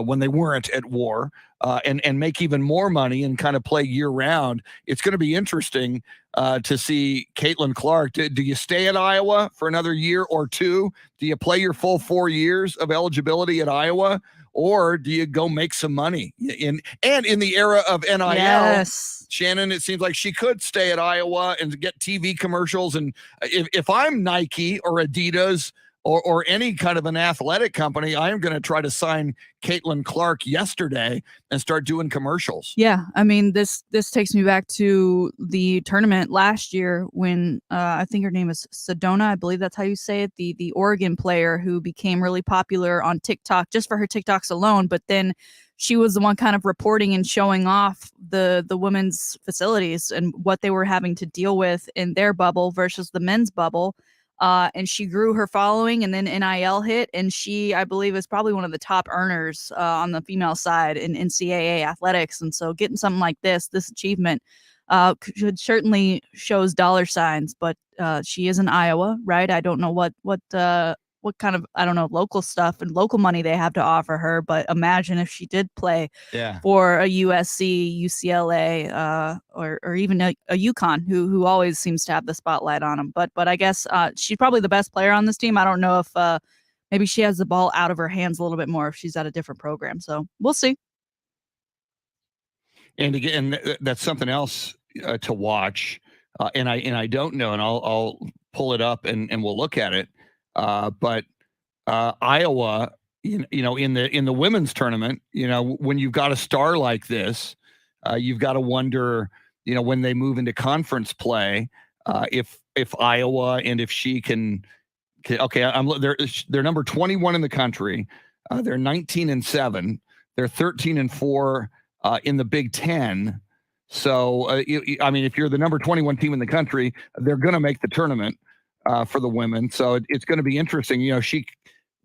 when they weren't at war, and make even more money and kind of play year round. It's going to be interesting to see Caitlin Clark. Do you stay at Iowa for another year or two? Do you play your full 4 years of eligibility at Iowa? Or do you go make some money? In the era of NIL, yes, Shannon, it seems like she could stay at Iowa and get TV commercials. And if I'm Nike or Adidas or any kind of an athletic company, I am going to try to sign Caitlin Clark yesterday and start doing commercials. Yeah, this takes me back to the tournament last year when I think her name is Sedona, I believe that's how you say it, the Oregon player who became really popular on TikTok just for her TikToks alone, but then she was the one kind of reporting and showing off the women's facilities and what they were having to deal with in their bubble versus the men's bubble. And she grew her following, and then NIL hit, and she, I believe, is probably one of the top earners on the female side in NCAA athletics. And so getting something like this achievement certainly shows dollar signs, but she is in Iowa, right? I don't know what kind of, local stuff and local money they have to offer her, but imagine if she did play for a USC, UCLA, or even a UConn, who always seems to have the spotlight on them. But I guess she's probably the best player on this team. I don't know if maybe she has the ball out of her hands a little bit more if she's at a different program. So we'll see. And again, that's something else to watch. And I don't know, and I'll pull it up and we'll look at it. But Iowa, in the women's tournament, when you've got a star like this, you've got to wonder, when they move into conference play, if Iowa and if she can okay, they're number 21 in the country. They're 19-7. They're 13-4 in the Big Ten. So, if you're the number 21 team in the country, they're going to make the tournament for the women. So it's going to be interesting. She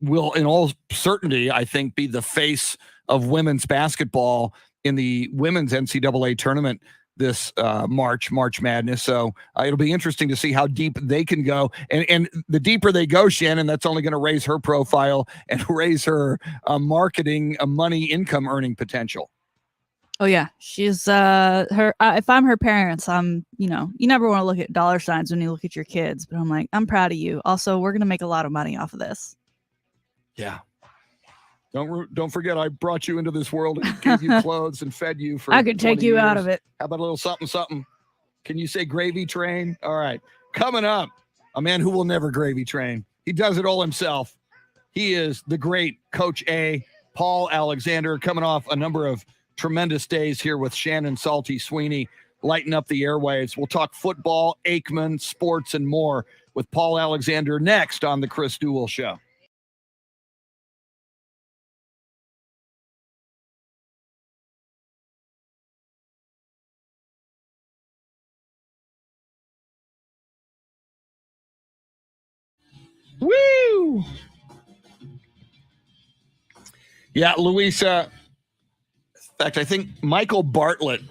will, in all certainty, I think, be the face of women's basketball in the women's NCAA tournament this March Madness. So it'll be interesting to see how deep they can go. And the deeper they go, Shannon, that's only going to raise her profile and raise her marketing, money, income earning potential. Oh yeah, she's her. If I'm her parents, you never want to look at dollar signs when you look at your kids, but I'm like, I'm proud of you. Also, we're gonna make a lot of money off of this. Yeah. Don't forget, I brought you into this world and gave you clothes and fed you for. I could take you out of it. How about a little something? Can you say gravy train? All right. Coming up, a man who will never gravy train. He does it all himself. He is the great Coach A, Paul Alexander, coming off a number of tremendous days here with Shannon Salty Sweeney, lighting up the airwaves. We'll talk football, Aikman, sports, and more with Paul Alexander next on the Chris Duel Show. Woo! Yeah, Louisa. In fact, I think Michael Bartlett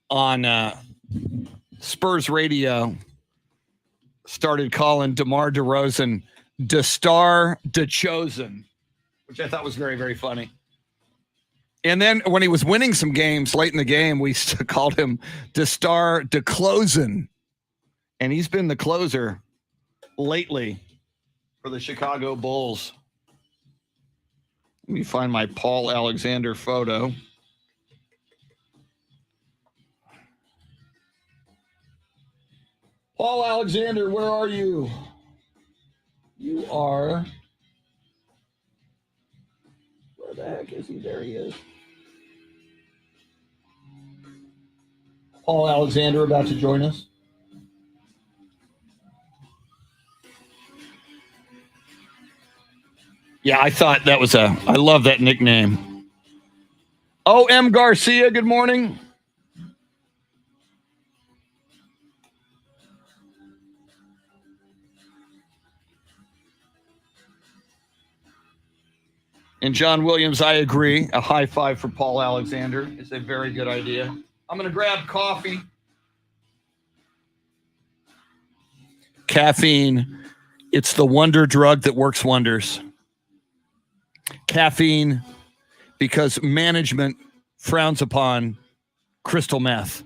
on Spurs Radio started calling DeMar DeRozan the star, the chosen, which I thought was very, very funny. And then when he was winning some games late in the game, we called him the star, the closin'. And he's been the closer lately for the Chicago Bulls. Let me find my Paul Alexander photo. Paul Alexander, where are you? You are. Where the heck is he? There he is. Paul Alexander about to join us. Yeah, I thought that was I love that nickname. O.M. Garcia, good morning. And John Williams, I agree. A high five for Paul Alexander is a very good idea. I'm going to grab coffee. Caffeine, it's the wonder drug that works wonders. Caffeine, because management frowns upon crystal meth.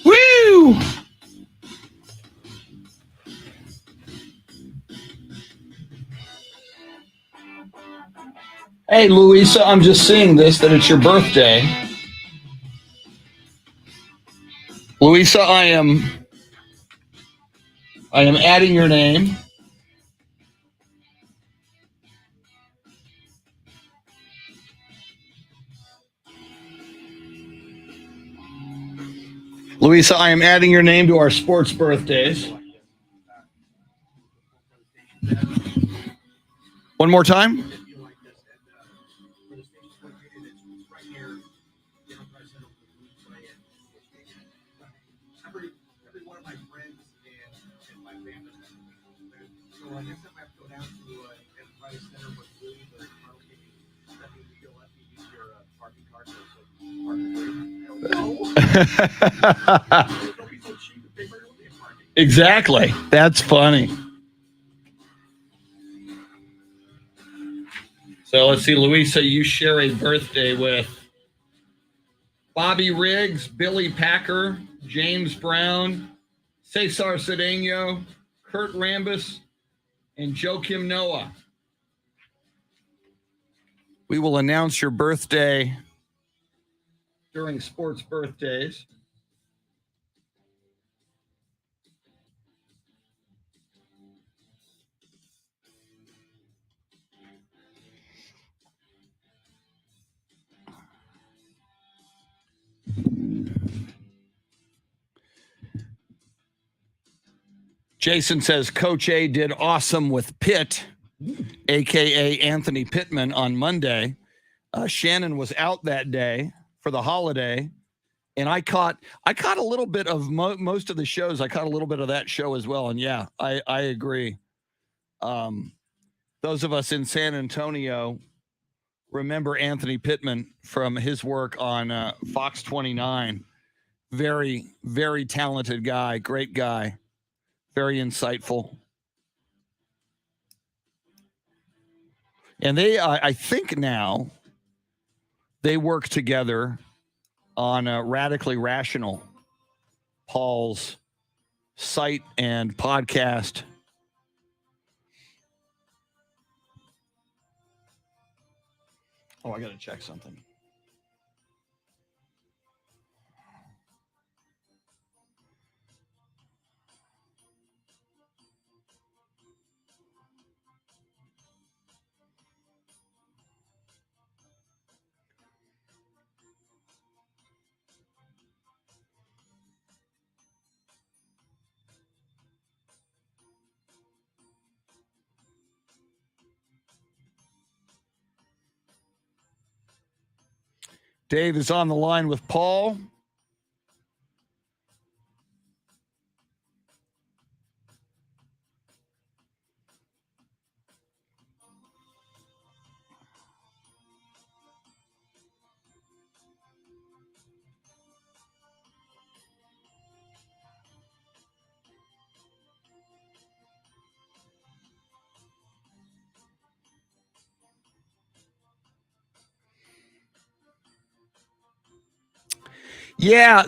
Woo! Hey, Louisa, I'm just seeing this, that it's your birthday. Louisa, I am adding your name. Louisa, I am adding your name to our sports birthdays. One more time. Exactly. That's funny. So let's see, Louisa, you share a birthday with Bobby Riggs, Billy Packer, James Brown, Cesar Cedeno, Kurt Rambis, and Joakim Noah. We will announce your birthday during sports birthdays. Jason says Coach A did awesome with Pitt, a.k.a. Anthony Pittman, on Monday. Shannon was out that day for the holiday, and I caught a little bit of most of the shows. I caught a little bit of that show as well, and yeah, I agree. Those of us in San Antonio remember Anthony Pittman from his work on Fox 29. Very, very talented guy, great guy, very insightful. And they, I think now, they work together on Radically Rational, Paul's site and podcast. Oh, I got to check something. Dave is on the line with Paul. Yeah,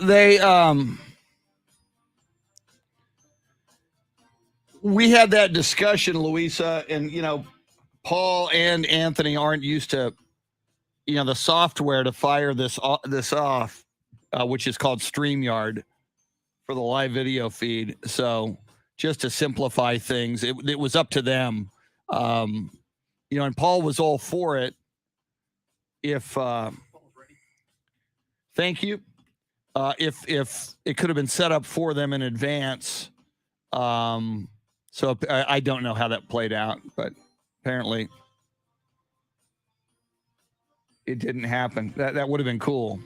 we had that discussion, Louisa, and Paul and Anthony aren't used to the software to fire this off, which is called StreamYard for the live video feed. So just to simplify things, it was up to them. And Paul was all for it. Thank you. If it could have been set up for them in advance. So I don't know how that played out, but apparently it didn't happen. That would have been cool.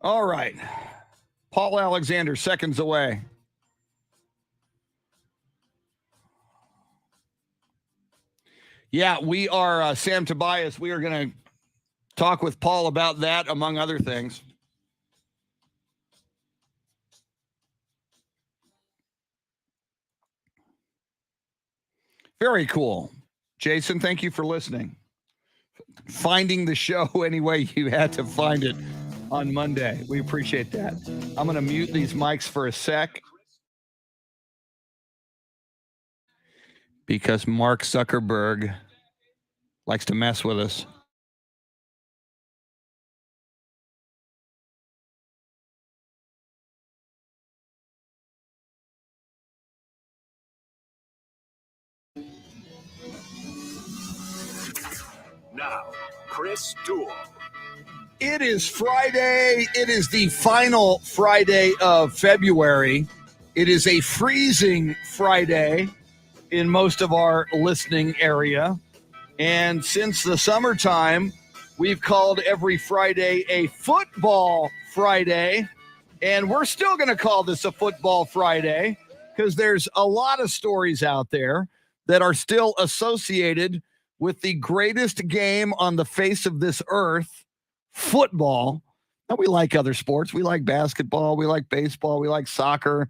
All right. Paul Alexander, seconds away. Yeah, we are, Sam Tobias. We are going to talk with Paul about that, among other things. Very cool. Jason, thank you for listening. Finding the show any way you had to find it on Monday. We appreciate that. I'm going to mute these mics for a sec because Mark Zuckerberg likes to mess with us. Now, Chris Duel. It is Friday. It is the final Friday of February. It is a freezing Friday in most of our listening area. And since the summertime, we've called every Friday a football Friday. And we're still going to call this a football Friday because there's a lot of stories out there that are still associated with the greatest game on the face of this earth, football. Now, we like other sports. We like basketball. We like baseball. We like soccer.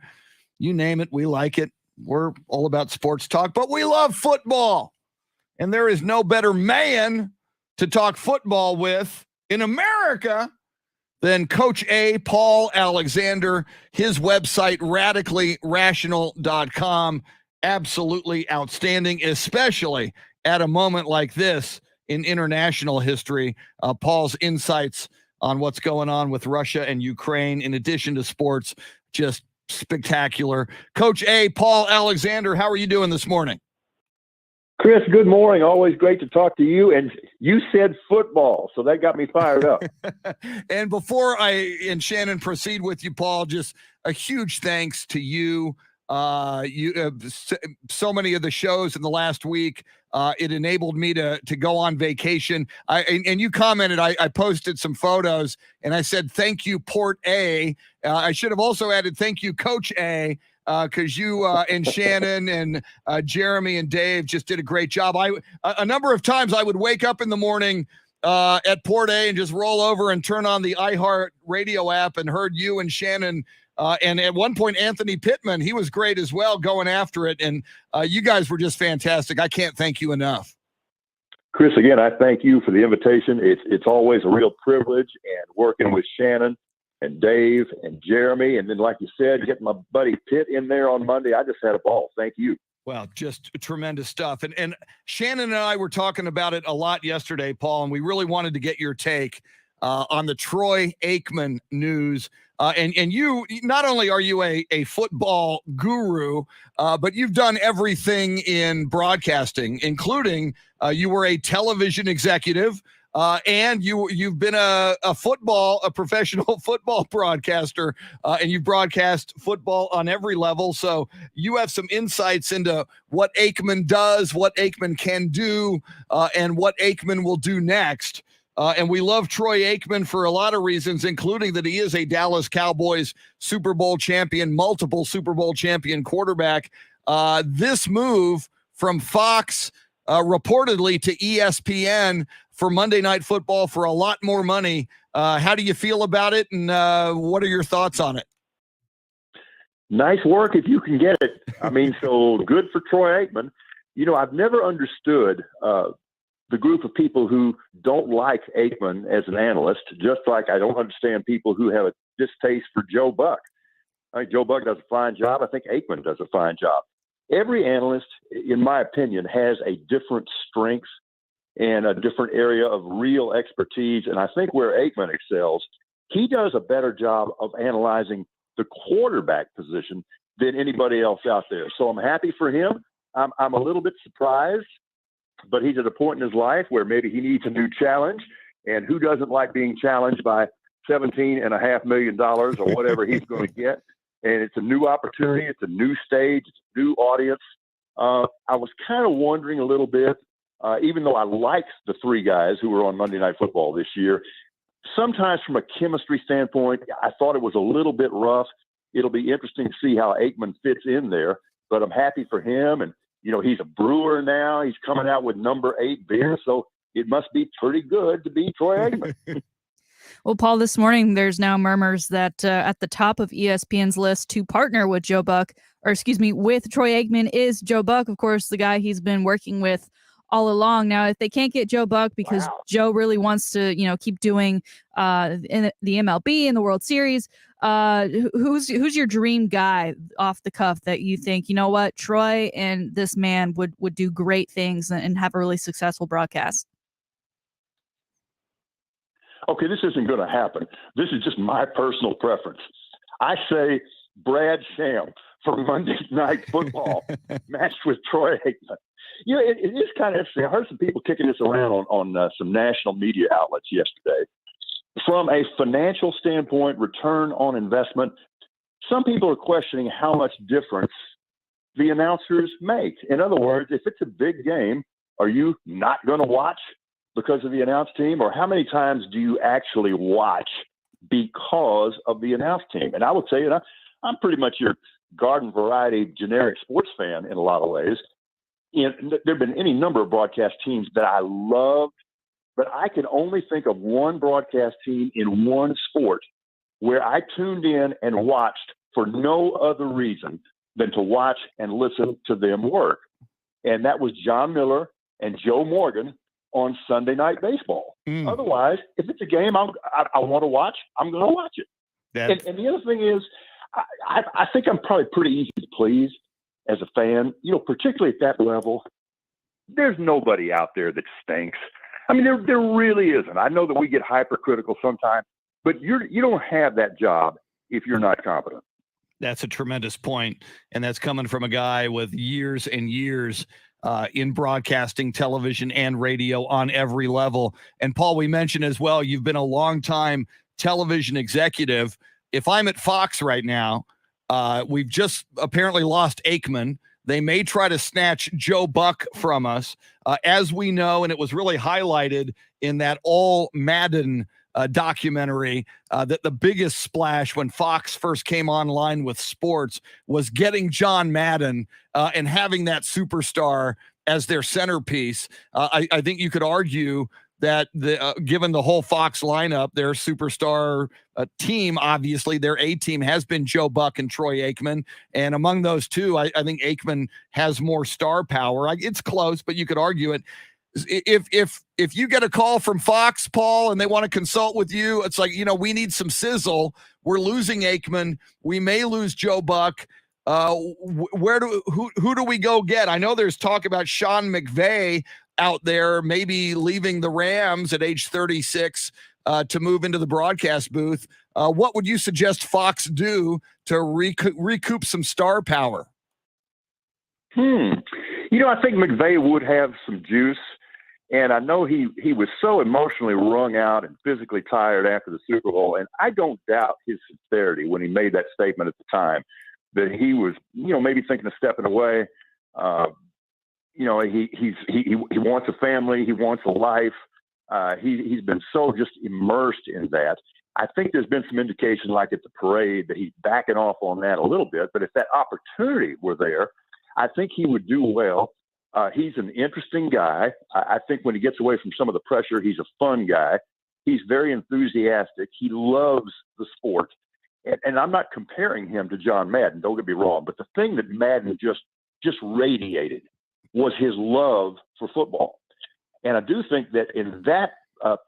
You name it, we like it. We're all about sports talk, but we love football. And there is no better man to talk football with in America than Coach A, Paul Alexander. His website, radicallyrational.com. Absolutely outstanding, especially at a moment like this in international history. Paul's insights on what's going on with Russia and Ukraine, in addition to sports, just spectacular. Coach A, Paul Alexander, how are you doing this morning? Chris, good morning. Always great to talk to you. And you said football, so that got me fired up. And before I and Shannon proceed with you, Paul, just a huge thanks to you. So many of the shows in the last week, it enabled me to go on vacation. And you commented, I posted some photos and I said, thank you, Port A. I should have also added, thank you, Coach A, because you and Shannon and Jeremy and Dave just did a great job. A number of times I would wake up in the morning at Port A and just roll over and turn on the iHeart radio app and heard you and Shannon. And at one point, Anthony Pittman, he was great as well, going after it. And you guys were just fantastic. I can't thank you enough. Chris, again, I thank you for the invitation. It's always a real privilege, and working with Shannon and Dave and Jeremy. And then, like you said, getting my buddy Pitt in there on Monday, I just had a ball. Thank you. Well, just tremendous stuff. And Shannon and I were talking about it a lot yesterday, Paul, and we really wanted to get your take on the Troy Aikman news. And you, not only are you a football guru, but you've done everything in broadcasting, including you were a television executive. And you've been a professional football broadcaster, and you've broadcast football on every level. So you have some insights into what Aikman does, what Aikman can do, and what Aikman will do next. And we love Troy Aikman for a lot of reasons, including that he is a Dallas Cowboys Super Bowl champion, multiple Super Bowl champion quarterback. This move from Fox reportedly to ESPN for Monday Night Football for a lot more money. How do you feel about it, and what are your thoughts on it? Nice work if you can get it. I mean, so good for Troy Aikman. You know, I've never understood the group of people who don't like Aikman as an analyst, just like I don't understand people who have a distaste for Joe Buck. I think Joe Buck does a fine job. I think Aikman does a fine job. Every analyst, in my opinion, has a different strength and a different area of real expertise. And I think where Aikman excels, he does a better job of analyzing the quarterback position than anybody else out there. So I'm happy for him. I'm a little bit surprised, but he's at a point in his life where maybe he needs a new challenge. And who doesn't like being challenged by $17.5 million or whatever he's going to get? And it's a new opportunity. It's a new stage. It's a new audience. I was kind of wondering a little bit, even though I liked the three guys who were on Monday Night Football this year, sometimes from a chemistry standpoint, I thought it was a little bit rough. It'll be interesting to see how Aikman fits in there, but I'm happy for him. And, you know, he's a brewer now. He's coming out with number 8 beer, so it must be pretty good to be Troy Aikman. Well, Paul, this morning there's now murmurs that at the top of ESPN's list to partner with with Troy Aikman is Joe Buck, of course, the guy he's been working with all along. Now, if they can't get Joe Buck because Joe really wants to, keep doing in the MLB and the World Series, who's your dream guy off the cuff that you think, you know what, Troy and this man would do great things and have a really successful broadcast? Okay, this isn't going to happen. This is just my personal preference. I say Brad Sham for Monday Night Football matched with Troy Aikman. You know, it is kind of interesting. I heard some people kicking this around on some national media outlets yesterday. From a financial standpoint, return on investment, some people are questioning how much difference the announcers make. In other words, if it's a big game, are you not going to watch because of the announce team? Or how many times do you actually watch because of the announce team? And I would say, I'm pretty much your garden variety generic sports fan in a lot of ways. There have been any number of broadcast teams that I loved, but I can only think of one broadcast team in one sport where I tuned in and watched for no other reason than to watch and listen to them work. And that was John Miller and Joe Morgan on Sunday Night Baseball. Otherwise, if it's a game I want to watch, I'm going to watch it. And the other thing is, I think I'm probably pretty easy to please as a fan, particularly at that level. There's nobody out there that stinks. I mean, there really isn't. I know that we get hypercritical sometimes, but you don't have that job if you're not competent. That's a tremendous point, and that's coming from a guy with years and years in broadcasting, television, and radio on every level. And Paul, we mentioned as well, you've been a longtime television executive. If I'm at Fox right now, we've just apparently lost Aikman. They may try to snatch Joe Buck from us. As we know, and it was really highlighted in that All Madden documentary, that the biggest splash when Fox first came online with sports was getting John Madden and having that superstar as their centerpiece. I think you could argue that given the whole Fox lineup, their superstar team, obviously their A team has been Joe Buck and Troy Aikman. And among those two, I think Aikman has more star power. It's close, but you could argue it. If you get a call from Fox, Paul, and they want to consult with you, it's like, we need some sizzle. We're losing Aikman. We may lose Joe Buck. Who do we go get? I know there's talk about Sean McVay out there, maybe leaving the Rams at age 36 to move into the broadcast booth. What would you suggest Fox do to recoup some star power? I think McVay would have some juice. And I know he was so emotionally wrung out and physically tired after the Super Bowl. And I don't doubt his sincerity when he made that statement at the time that he was, maybe thinking of stepping away. He wants a family. He wants a life. He's been so just immersed in that. I think there's been some indication, like at the parade, that he's backing off on that a little bit. But if that opportunity were there, I think he would do well. He's an interesting guy. I think when he gets away from some of the pressure, he's a fun guy. He's very enthusiastic. He loves the sport. And I'm not comparing him to John Madden, don't get me wrong. But the thing that Madden just radiated was his love for football. And I do think that in that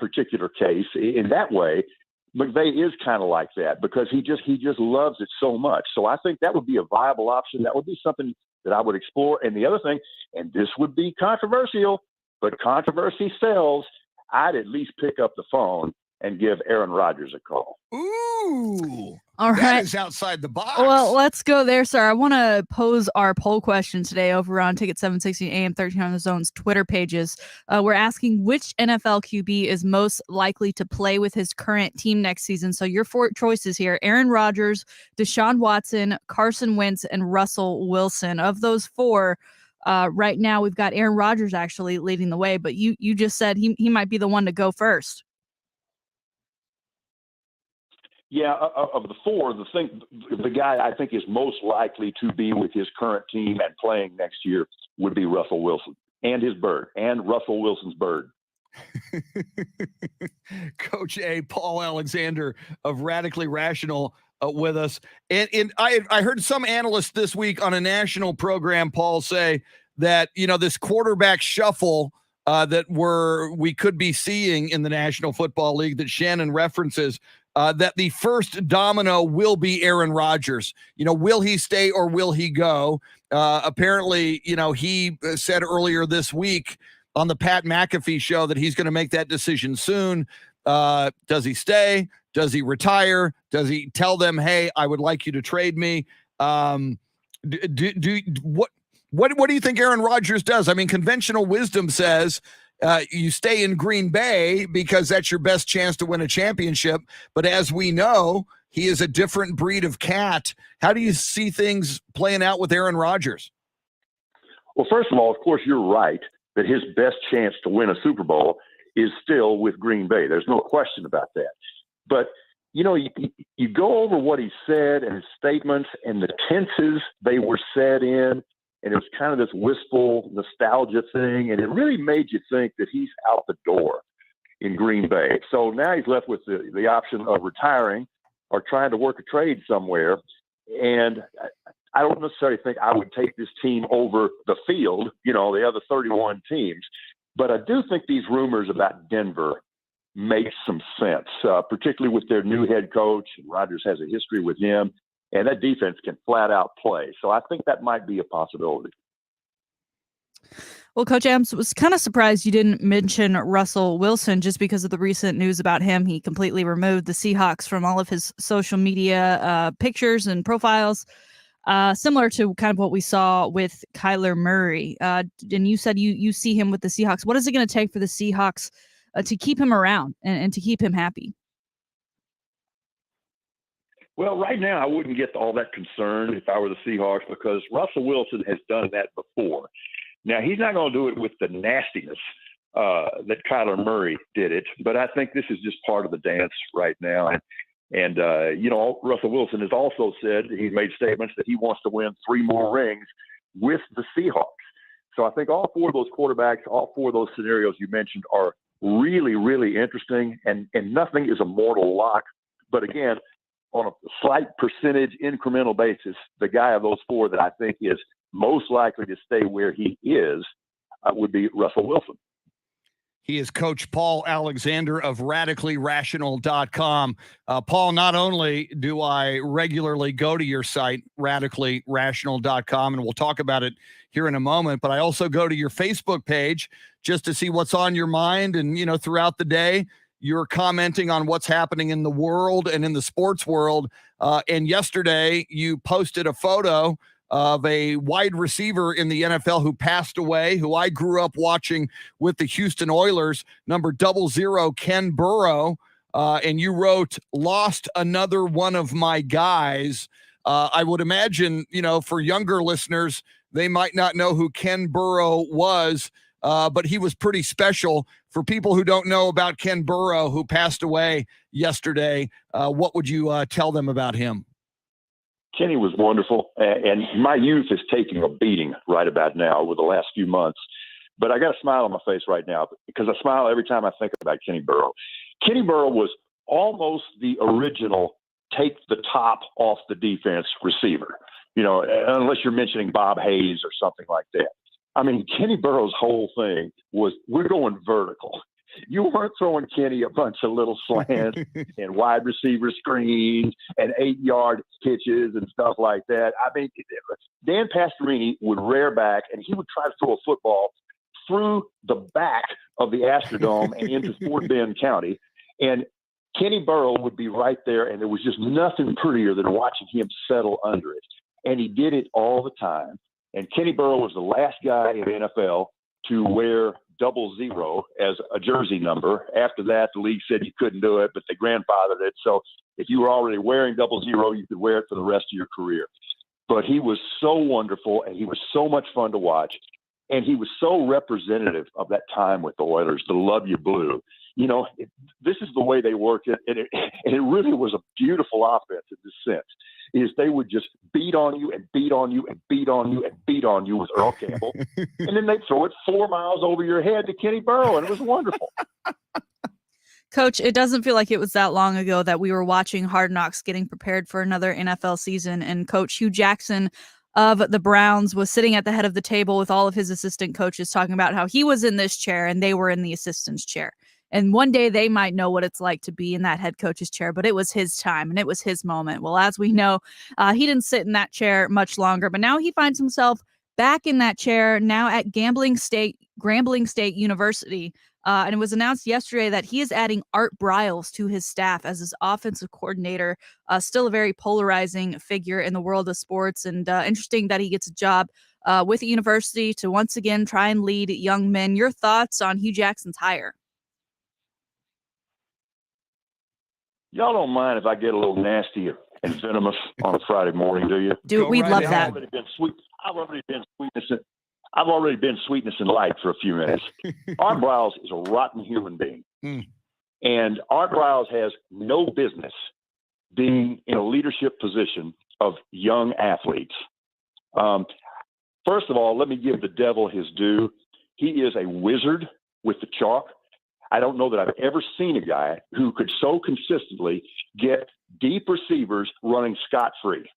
particular case, in that way, McVay is kind of like that because he just loves it so much. So I think that would be a viable option. That would be something that I would explore. And the other thing, and this would be controversial, but controversy sells, I'd at least pick up the phone and give Aaron Rodgers a call. Ooh. All right. That is outside the box. Well, let's go there, sir. I want to pose our poll question today over on Ticket 760 AM 1300 Zone's Twitter pages. We're asking which NFL QB is most likely to play with his current team next season. So your four choices here: Aaron Rodgers, Deshaun Watson, Carson Wentz, and Russell Wilson. Of those four, right now we've got Aaron Rodgers actually leading the way, but you just said he might be the one to go first. Yeah, of the four, the guy I think is most likely to be with his current team and playing next year would be Russell Wilson and his bird, and Russell Wilson's bird. Coach A, Paul Alexander of Radically Rational with us. And I heard some analysts this week on a national program, Paul, say that, this quarterback shuffle that we could be seeing in the National Football League that Shannon references, that the first domino will be Aaron Rodgers. Will he stay or will he go? Apparently, he said earlier this week on the Pat McAfee show that he's going to make that decision soon. Does he stay? Does he retire? Does he tell them, hey, I would like you to trade me? What do you think Aaron Rodgers does? I mean, conventional wisdom says you stay in Green Bay because that's your best chance to win a championship. But as we know, he is a different breed of cat. How do you see things playing out with Aaron Rodgers? Well, first of all, of course, you're right that his best chance to win a Super Bowl is still with Green Bay. There's no question about that. But, you go over what he said and his statements and the tenses they were said in, and it was kind of this wistful nostalgia thing, and it really made you think that he's out the door in Green Bay. So now he's left with the option of retiring or trying to work a trade somewhere. And I don't necessarily think I would take this team over the field, the other 31 teams. But I do think these rumors about Denver make some sense, particularly with their new head coach. Rodgers has a history with him. And that defense can flat out play. So I think that might be a possibility. Well, Coach Adams, was kind of surprised you didn't mention Russell Wilson just because of the recent news about him. He completely removed the Seahawks from all of his social media pictures and profiles, similar to kind of what we saw with Kyler Murray. And you said you see him with the Seahawks. What is it going to take for the Seahawks to keep him around and to keep him happy? Well, right now, I wouldn't get all that concerned if I were the Seahawks because Russell Wilson has done that before. Now, he's not going to do it with the nastiness that Kyler Murray did it, but I think this is just part of the dance right now. And Russell Wilson has also said, he's made statements that he wants to win 3 more rings with the Seahawks. So I think all 4 of those quarterbacks, all 4 of those scenarios you mentioned are really, really interesting, and nothing is a mortal lock. But again, on a slight percentage incremental basis, the guy of those 4 that I think is most likely to stay where he is would be Russell Wilson. He is Coach Paul Alexander of RadicallyRational.com. Paul, not only do I regularly go to your site, RadicallyRational.com, and we'll talk about it here in a moment, but I also go to your Facebook page just to see what's on your mind. And, throughout the day, you're commenting on what's happening in the world and in the sports world. And yesterday, you posted a photo of a wide receiver in the NFL who passed away, who I grew up watching with the Houston Oilers, number 00, Ken Burrow. And you wrote, "Lost another one of my guys." I would imagine, for younger listeners, they might not know who Ken Burrow was, but he was pretty special. For people who don't know about Ken Burrow, who passed away yesterday, what would you tell them about him? Kenny was wonderful, and my youth is taking a beating right about now over the last few months. But I got a smile on my face right now because I smile every time I think about Kenny Burrow. Kenny Burrow was almost the original take the top off the defense receiver, unless you're mentioning Bob Hayes or something like that. I mean, Kenny Burrow's whole thing was, we're going vertical. You weren't throwing Kenny a bunch of little slants and wide receiver screens and 8-yard pitches and stuff like that. I mean, Dan Pastorini would rear back and he would try to throw a football through the back of the Astrodome and into Fort Bend County. And Kenny Burrow would be right there, and there was just nothing prettier than watching him settle under it. And he did it all the time. And Kenny Burrow was the last guy in the NFL to wear 00 as a jersey number. After that, the league said you couldn't do it, but they grandfathered it. So if you were already wearing 00, you could wear it for the rest of your career. But he was so wonderful, and he was so much fun to watch. And he was so representative of that time with the Oilers, the Love You Blue. This is the way they worked it. And it really was a beautiful offense in this sense, is they would just beat on you and beat on you and beat on you and beat on you with Earl Campbell. And then they'd throw it 4 miles over your head to Kenny Burrow, and it was wonderful. Coach, it doesn't feel like it was that long ago that we were watching Hard Knocks getting prepared for another NFL season, and Coach Hugh Jackson of the Browns was sitting at the head of the table with all of his assistant coaches talking about how he was in this chair and they were in the assistant's chair. And one day they might know what it's like to be in that head coach's chair, but it was his time and it was his moment. Well, as we know, he didn't sit in that chair much longer, but now he finds himself back in that chair now at Grambling State University. And it was announced yesterday that he is adding Art Briles to his staff as his offensive coordinator, still a very polarizing figure in the world of sports. And interesting that he gets a job with the university to once again try and lead young men. Your thoughts on Hugh Jackson's hire? Y'all don't mind if I get a little nasty and venomous on a Friday morning, do you? We'd love that. I've already been sweetness and light for a few minutes. Art Briles is a rotten human being. And Art Briles has no business being in a leadership position of young athletes. First of all, let me give the devil his due. He is a wizard with the chalk. I don't know that I've ever seen a guy who could so consistently get deep receivers running scot-free.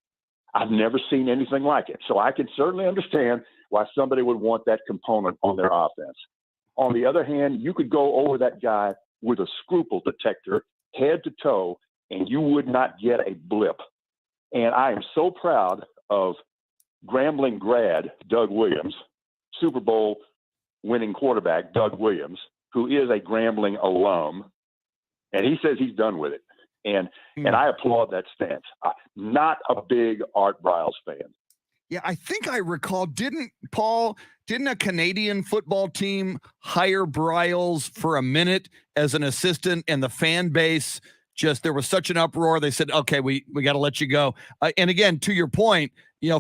I've never seen anything like it. So I can certainly understand why somebody would want that component on their offense. On the other hand, you could go over that guy with a scruple detector head to toe, and you would not get a blip. And I am so proud of Grambling grad Doug Williams, Super Bowl winning quarterback Doug Williams, who is a Grambling alum, and he says he's done with it. And I applaud that stance. I'm not a big Art Briles fan. Yeah, I think I recall, didn't a Canadian football team hire Briles for a minute as an assistant, and the fan base there was such an uproar. They said, okay, we got to let you go. And again, to your point,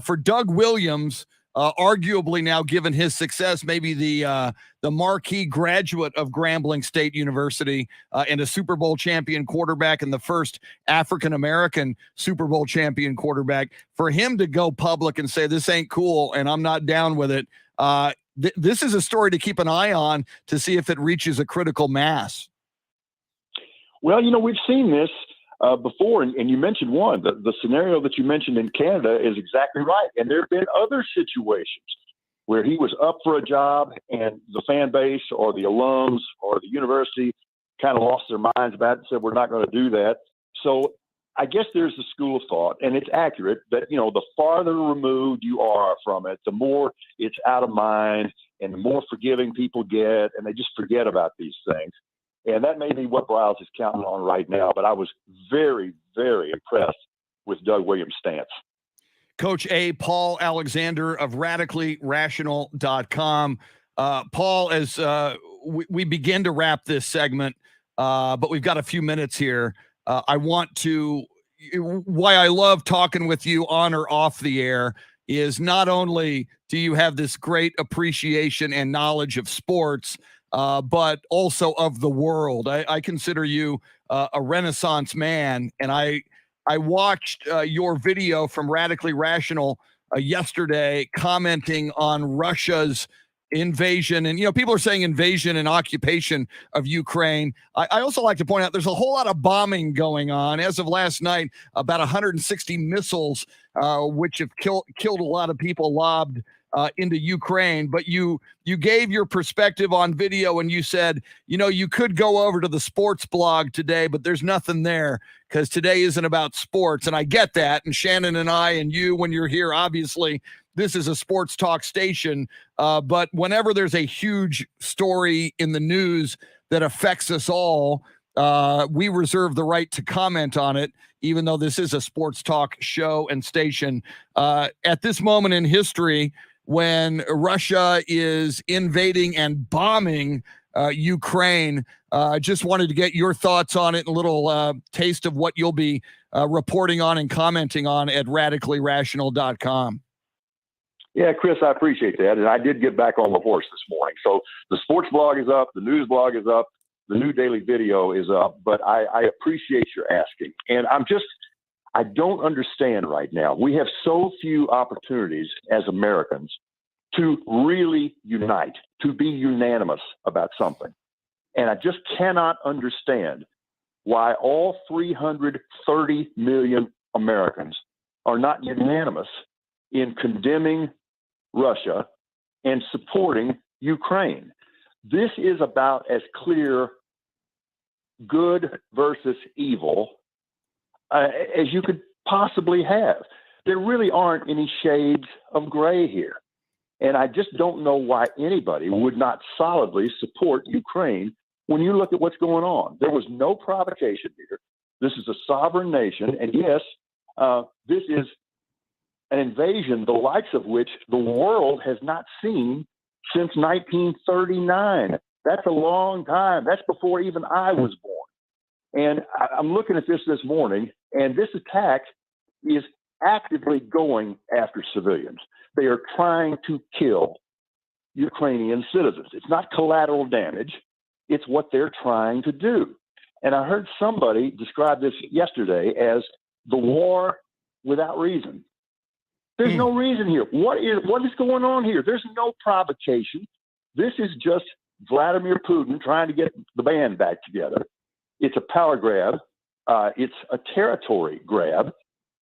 for Doug Williams, arguably now, given his success, maybe the marquee graduate of Grambling State University and a Super Bowl champion quarterback and the first African-American Super Bowl champion quarterback, for him to go public and say, this ain't cool and I'm not down with it. This is a story to keep an eye on to see if it reaches a critical mass. Well, we've seen this before, and you mentioned one. The scenario that you mentioned in Canada is exactly right. And there have been other situations where he was up for a job and the fan base or the alums or the university kind of lost their minds about it and said, we're not going to do that. So I guess there's a school of thought, and it's accurate, that, the farther removed you are from it, the more it's out of mind and the more forgiving people get, and they just forget about these things. And that may be what Bryles is counting on right now, but I was very, very impressed with Doug Williams' stance. Coach A, Paul Alexander of RadicallyRational.com. Paul, as we begin to wrap this segment, but we've got a few minutes here. I want to, why I love talking with you on or off the air is not only do you have this great appreciation and knowledge of sports, but also of the world. I consider you a Renaissance man, and I watched your video from Radically Rational yesterday commenting on Russia's invasion. And, people are saying invasion and occupation of Ukraine. I also like to point out there's a whole lot of bombing going on. As of last night, about 160 missiles, which have killed a lot of people, lobbed into Ukraine. But you gave your perspective on video, and you said, you could go over to the sports blog today, but there's nothing there because today isn't about sports. And I get that. And Shannon and I and you, when you're here, obviously, this is a sports talk station. But whenever there's a huge story in the news that affects us all, we reserve the right to comment on it, even though this is a sports talk show and station. At this moment in history, when Russia is invading and bombing Ukraine, just wanted to get your thoughts on it, and a little taste of what you'll be reporting on and commenting on at RadicallyRational.com. Yeah, Chris, I appreciate that. And I did get back on the horse this morning. So the sports blog is up, the news blog is up, the new daily video is up, but I appreciate your asking. And I don't understand right now. We have so few opportunities as Americans to really unite, to be unanimous about something. And I just cannot understand why all 330 million Americans are not unanimous in condemning Russia and supporting Ukraine. This is about as clear good versus evil as you could possibly have. There really aren't any shades of gray here. And I just don't know why anybody would not solidly support Ukraine when you look at what's going on. There was no provocation here. This is a sovereign nation. And yes, this is an invasion, the likes of which the world has not seen since 1939. That's a long time. That's before even I was born. And I'm looking at this morning, and this attack is actively going after civilians. They are trying to kill Ukrainian citizens. It's not collateral damage. It's what they're trying to do. And I heard somebody describe this yesterday as the war without reason. There's no reason here. What is going on here? There's no provocation. This is just Vladimir Putin trying to get the band back together. It's a power grab. It's a territory grab.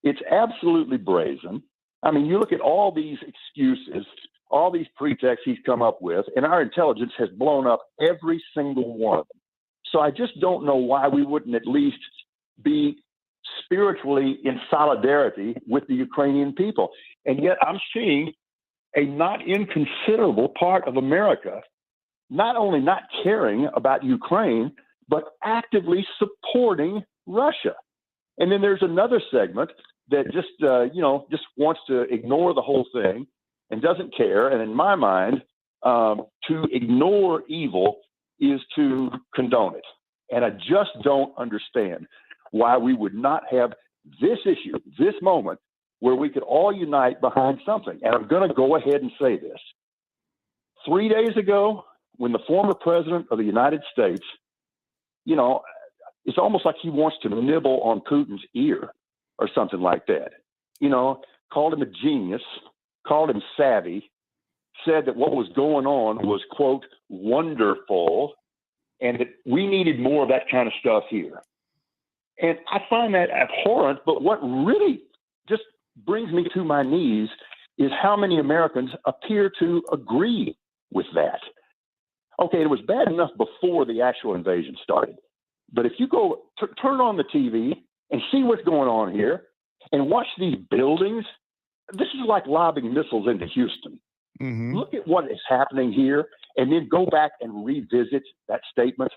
It's absolutely brazen. I mean, you look at all these excuses, all these pretexts he's come up with, and our intelligence has blown up every single one of them. So I just don't know why we wouldn't at least be spiritually in solidarity with the Ukrainian people. And yet I'm seeing a not inconsiderable part of America not only not caring about Ukraine, but actively supporting Russia. And then there's another segment that just wants to ignore the whole thing and doesn't care. And in my mind, to ignore evil is to condone it. And I just don't understand why we would not have this issue, this moment, where we could all unite behind something. And I'm going to go ahead and say this. 3 days ago, when the former president of the United States, it's almost like he wants to nibble on Putin's ear or something like that, called him a genius, called him savvy, said that what was going on was, quote, wonderful, and that we needed more of that kind of stuff here. And I find that abhorrent, but what really just brings me to my knees is how many Americans appear to agree with that. Okay, it was bad enough before the actual invasion started. But if you go turn on the TV and see what's going on here and watch these buildings, this is like lobbing missiles into Houston. Mm-hmm. Look at what is happening here and then go back and revisit that statement.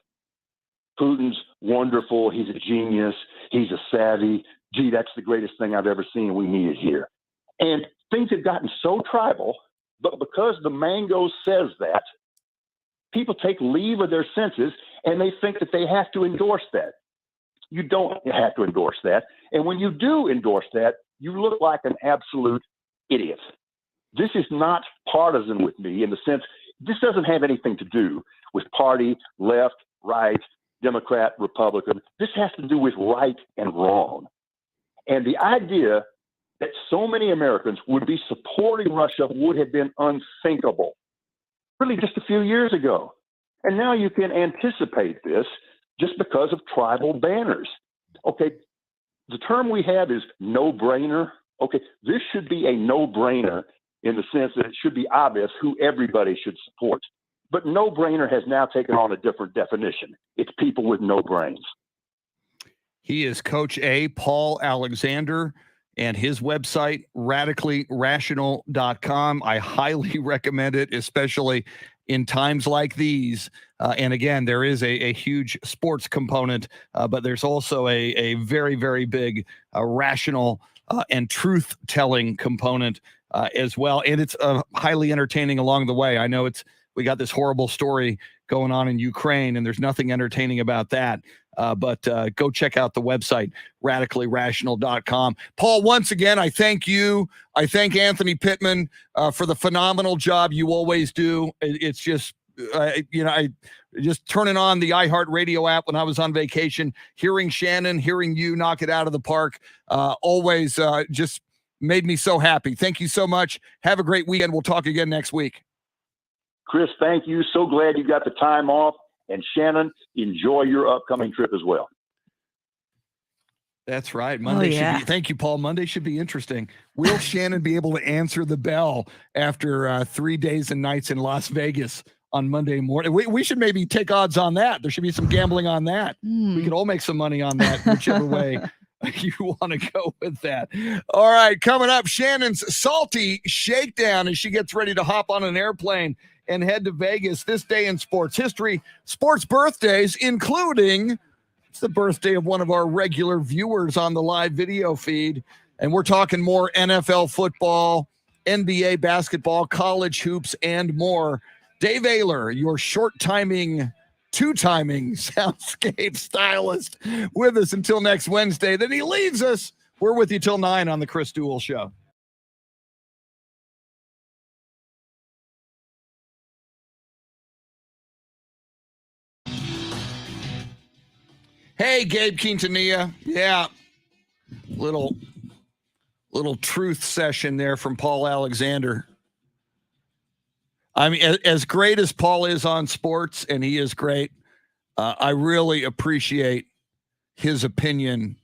Putin's wonderful. He's a genius. He's a savvy. Gee, that's the greatest thing I've ever seen. We need it here. And things have gotten so tribal, but because the mango says that, people take leave of their senses and they think that they have to endorse that. You don't have to endorse that. And when you do endorse that, you look like an absolute idiot. This is not partisan with me in the sense, this doesn't have anything to do with party, left, right, Democrat, Republican. This has to do with right and wrong. And the idea that so many Americans would be supporting Russia would have been unthinkable, really just a few years ago. And now you can anticipate this just because of tribal banners. Okay, the term we have is no-brainer. Okay, this should be a no-brainer in the sense that it should be obvious who everybody should support. But no-brainer has now taken on a different definition. It's people with no brains. He is Coach A, Paul Alexander, and his website, radicallyrational.com. I highly recommend it, especially in times like these. And again, there is a huge sports component, but there's also a very, very big rational and truth-telling component as well. And it's highly entertaining along the way. I know we got this horrible story going on in Ukraine, and there's nothing entertaining about that. But go check out the website, radicallyrational.com. Paul, once again, I thank you. I thank Anthony Pittman for the phenomenal job you always do. It's just, I just turning on the iHeartRadio app when I was on vacation, hearing Shannon, hearing you knock it out of the park, always just made me so happy. Thank you so much. Have a great weekend. We'll talk again next week. Chris, thank you. So glad you got the time off. And Shannon, enjoy your upcoming trip as well. That's right. Monday should be. Thank you, Paul. Monday should be interesting. Will Shannon be able to answer the bell after 3 days and nights in Las Vegas on Monday morning? We should maybe take odds on that. There should be some gambling on that. We could all make some money on that, whichever way you want to go with that. All right, coming up, Shannon's salty shakedown as she gets ready to hop on an airplane and head to Vegas. This day in sports history, sports birthdays, including it's the birthday of one of our regular viewers on the live video feed. And we're talking more NFL football, NBA basketball, college hoops, and more. Dave Oehler, your two-timing Soundscape stylist, with us until next Wednesday. Then he leaves us. We're with you till 9 on the Chris Duel Show. Hey, Gabe Quintanilla. Yeah. Little truth session there from Paul Alexander. I mean, as great as Paul is on sports, and he is great, I really appreciate his opinion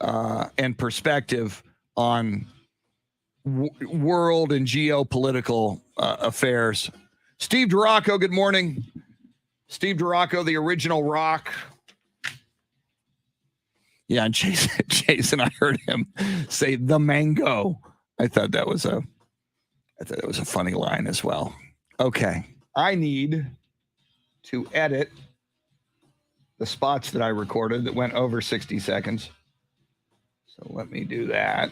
and perspective on world and geopolitical affairs. Steve Duraco, good morning. Steve Duraco, the original Rock. Yeah, and Jason, I heard him say the mango. I thought that was a funny line as well. Okay, I need to edit the spots that I recorded that went over 60 seconds. So let me do that.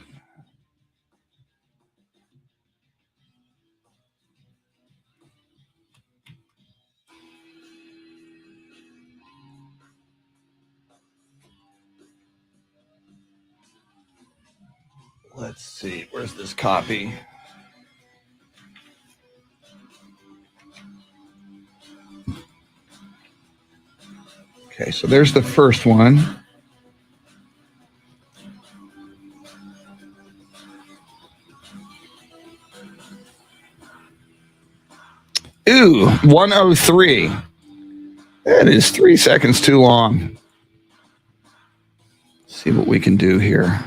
Let's see, where's this copy? Okay, so there's the first one. Ooh, 103. That is 3 seconds too long. Let's see what we can do here.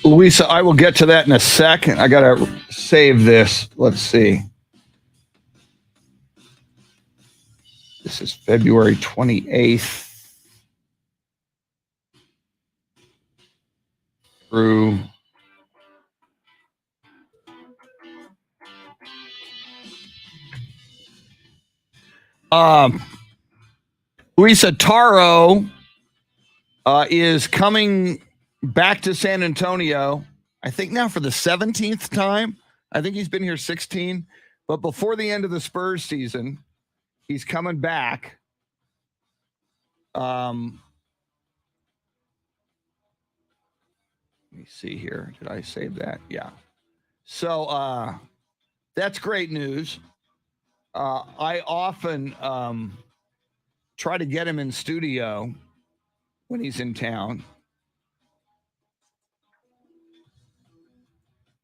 Louisa, I will get to that in a second. I got to save this. Let's see. This is February 28th through Luisa Taro is coming back to San Antonio, I think now for the 17th time. I think he's been here 16. But before the end of the Spurs season, he's coming back. Let me see here. Did I save that? Yeah. So that's great news. I often try to get him in studio when he's in town.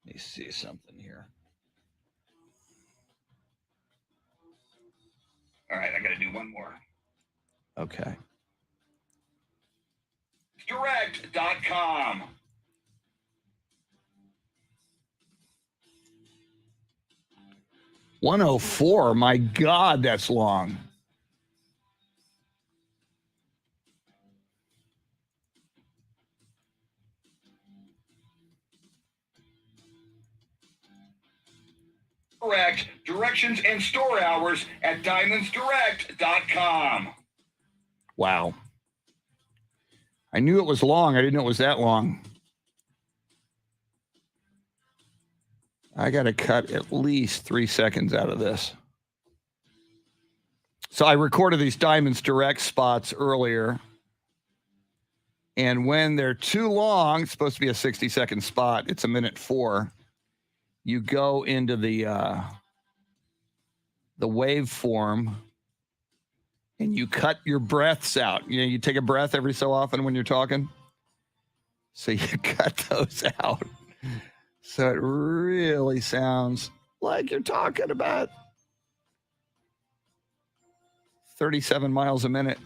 Let me see something here. All right, I got to do one more. Okay. Direct.com. $104. My God, that's long. Correct. Directions and store hours at diamondsdirect.com. Wow. I knew it was long. I didn't know it was that long. I got to cut at least 3 seconds out of this. So I recorded these Diamonds Direct spots earlier. And when they're too long, it's supposed to be a 60-second spot. It's 1:04. You go into the waveform and you cut your breaths out. You know, you take a breath every so often when you're talking. So you cut those out. So it really sounds like you're talking about 37 miles a minute.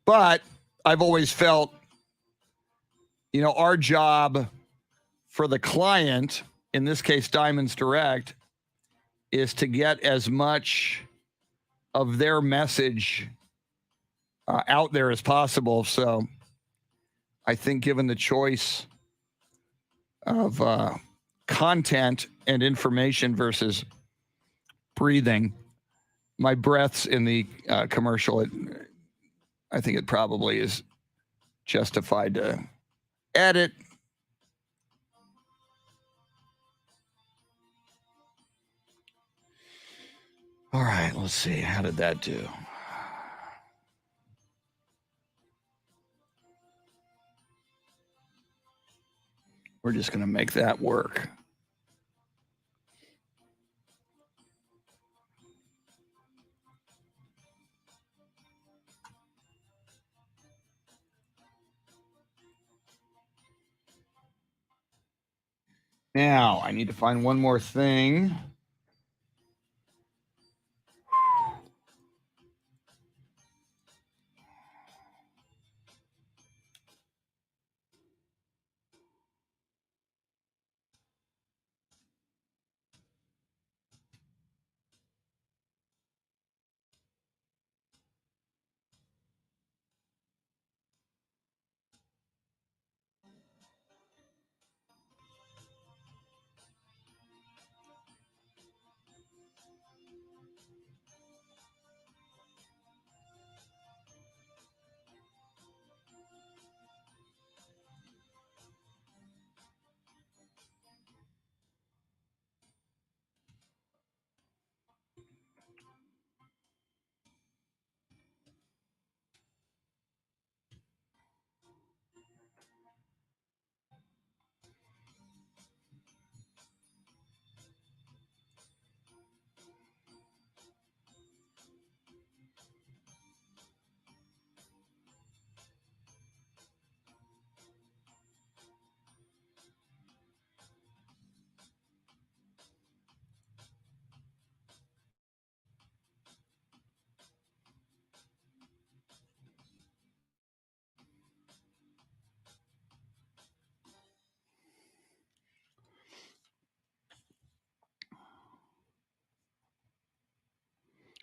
But I've always felt, you know, our job for the client, in this case, Diamonds Direct, is to get as much of their message out there as possible. So I think given the choice of content and information versus breathing, my breaths in the commercial, I think it probably is justified to edit. All right, let's see. How did that do? We're just going to make that work. Now, I need to find one more thing.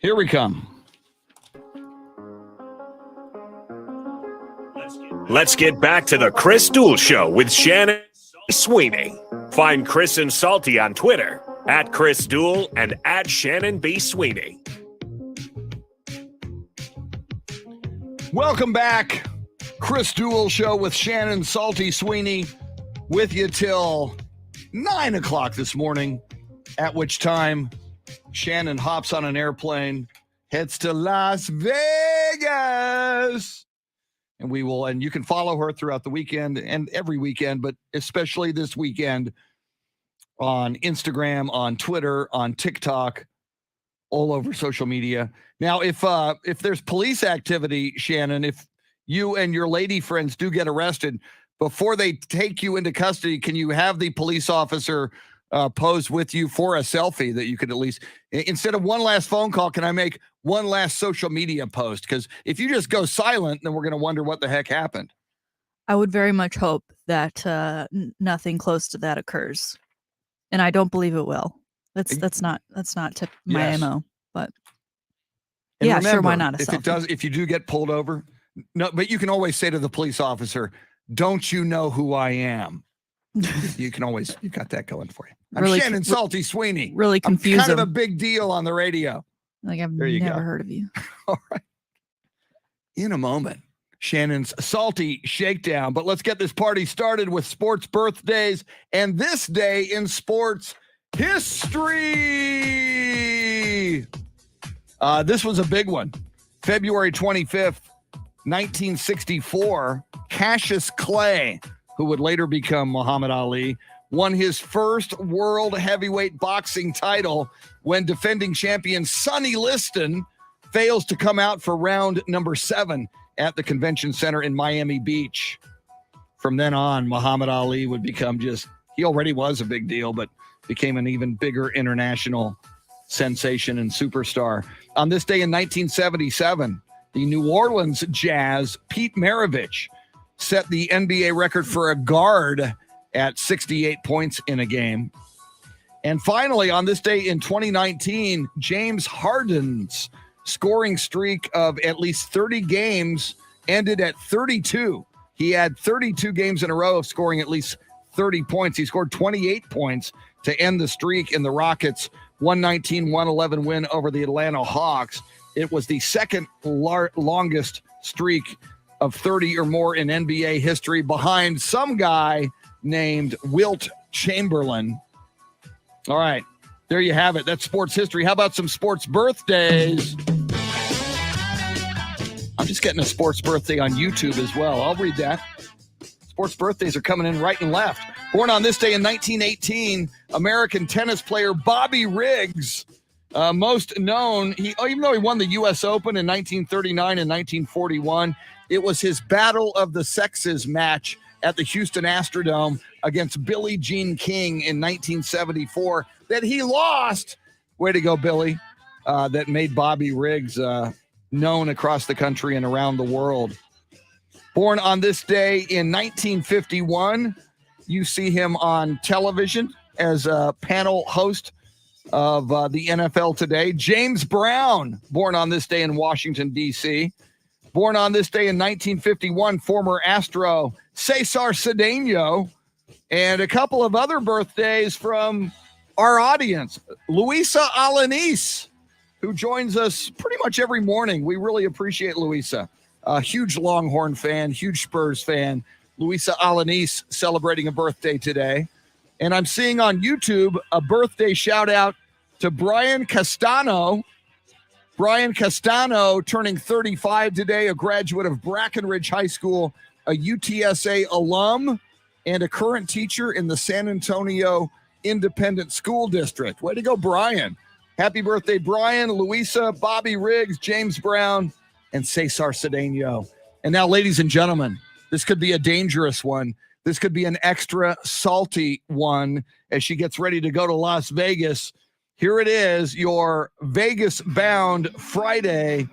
Here we come. Let's get back to the Chris Duel Show with Shannon and Sweeney. Find Chris and Salty on Twitter at Chris Duel and at Shannon B. Sweeney. Welcome back. Chris Duel Show with Shannon, Salty, Sweeney with you till 9 o'clock this morning, at which time Shannon hops on an airplane, heads to Las Vegas. And you can follow her throughout the weekend and every weekend, but especially this weekend on Instagram, on Twitter, on TikTok, all over social media. Now, if there's police activity, Shannon, if you and your lady friends do get arrested, before they take you into custody, can you have the police officer pose with you for a selfie that you could at least, instead of one last phone call, can I make one last social media post? Because if you just go silent, then we're going to wonder what the heck happened. I would very much hope that nothing close to that occurs, and I don't believe it will. That's not my MO. But and yeah, remember, sure, why not? If you do get pulled over, no, but you can always say to the police officer, "Don't you know who I am?" You got that going for you. I'm really, Shannon Salty Sweeney. Really confusing. I'm kind of a big deal on the radio. Like I've never heard of you. All right. In a moment, Shannon's Salty Shakedown. But let's get this party started with sports birthdays and this day in sports history. This was a big one. February 25th, 1964, Cassius Clay, who would later become Muhammad Ali, won his first world heavyweight boxing title when defending champion Sonny Liston fails to come out for round number 7 at the convention center in Miami Beach. From then on, Muhammad Ali would become he already was a big deal, but became an even bigger international sensation and superstar. On this day in 1977, the New Orleans Jazz, Pete Maravich, set the NBA record for a guard at 68 points in a game. And finally, on this day in 2019, James Harden's scoring streak of at least 30 games ended at 32. He had 32 games in a row of scoring at least 30 points. He scored 28 points to end the streak in the Rockets' 119-111 win over the Atlanta Hawks. It was the second longest streak of 30 or more in NBA history, behind some guy named Wilt Chamberlain. All right, there you have it. That's sports history. How about some sports birthdays? I'm just getting a sports birthday on YouTube as well. I'll read that. Sports birthdays are coming in right and left. Born on this day in 1918, American tennis player Bobby Riggs, most known, even though he won the U.S. Open in 1939 and 1941, it was his Battle of the Sexes match at the Houston Astrodome against Billie Jean King in 1974 that he lost. Way to go, Billy. That made Bobby Riggs known across the country and around the world. Born on this day in 1951, you see him on television as a panel host of the NFL Today. James Brown, born on this day in Washington, D.C. Born on this day in 1951, former Astro Cesar Cedeno, and a couple of other birthdays from our audience. Luisa Alanis, who joins us pretty much every morning. We really appreciate Luisa. A huge Longhorn fan, huge Spurs fan. Luisa Alanis celebrating a birthday today. And I'm seeing on YouTube a birthday shout out to Brian Castano. Brian Castano turning 35 today, a graduate of Brackenridge High School, a UTSA alum, and a current teacher in the San Antonio Independent School District. Way to go, Brian. Happy birthday, Brian, Luisa, Bobby Riggs, James Brown, and Cesar Cedeno. And now, ladies and gentlemen, this could be a dangerous one. This could be an extra salty one as she gets ready to go to Las Vegas. Here it is, your Vegas-bound Friday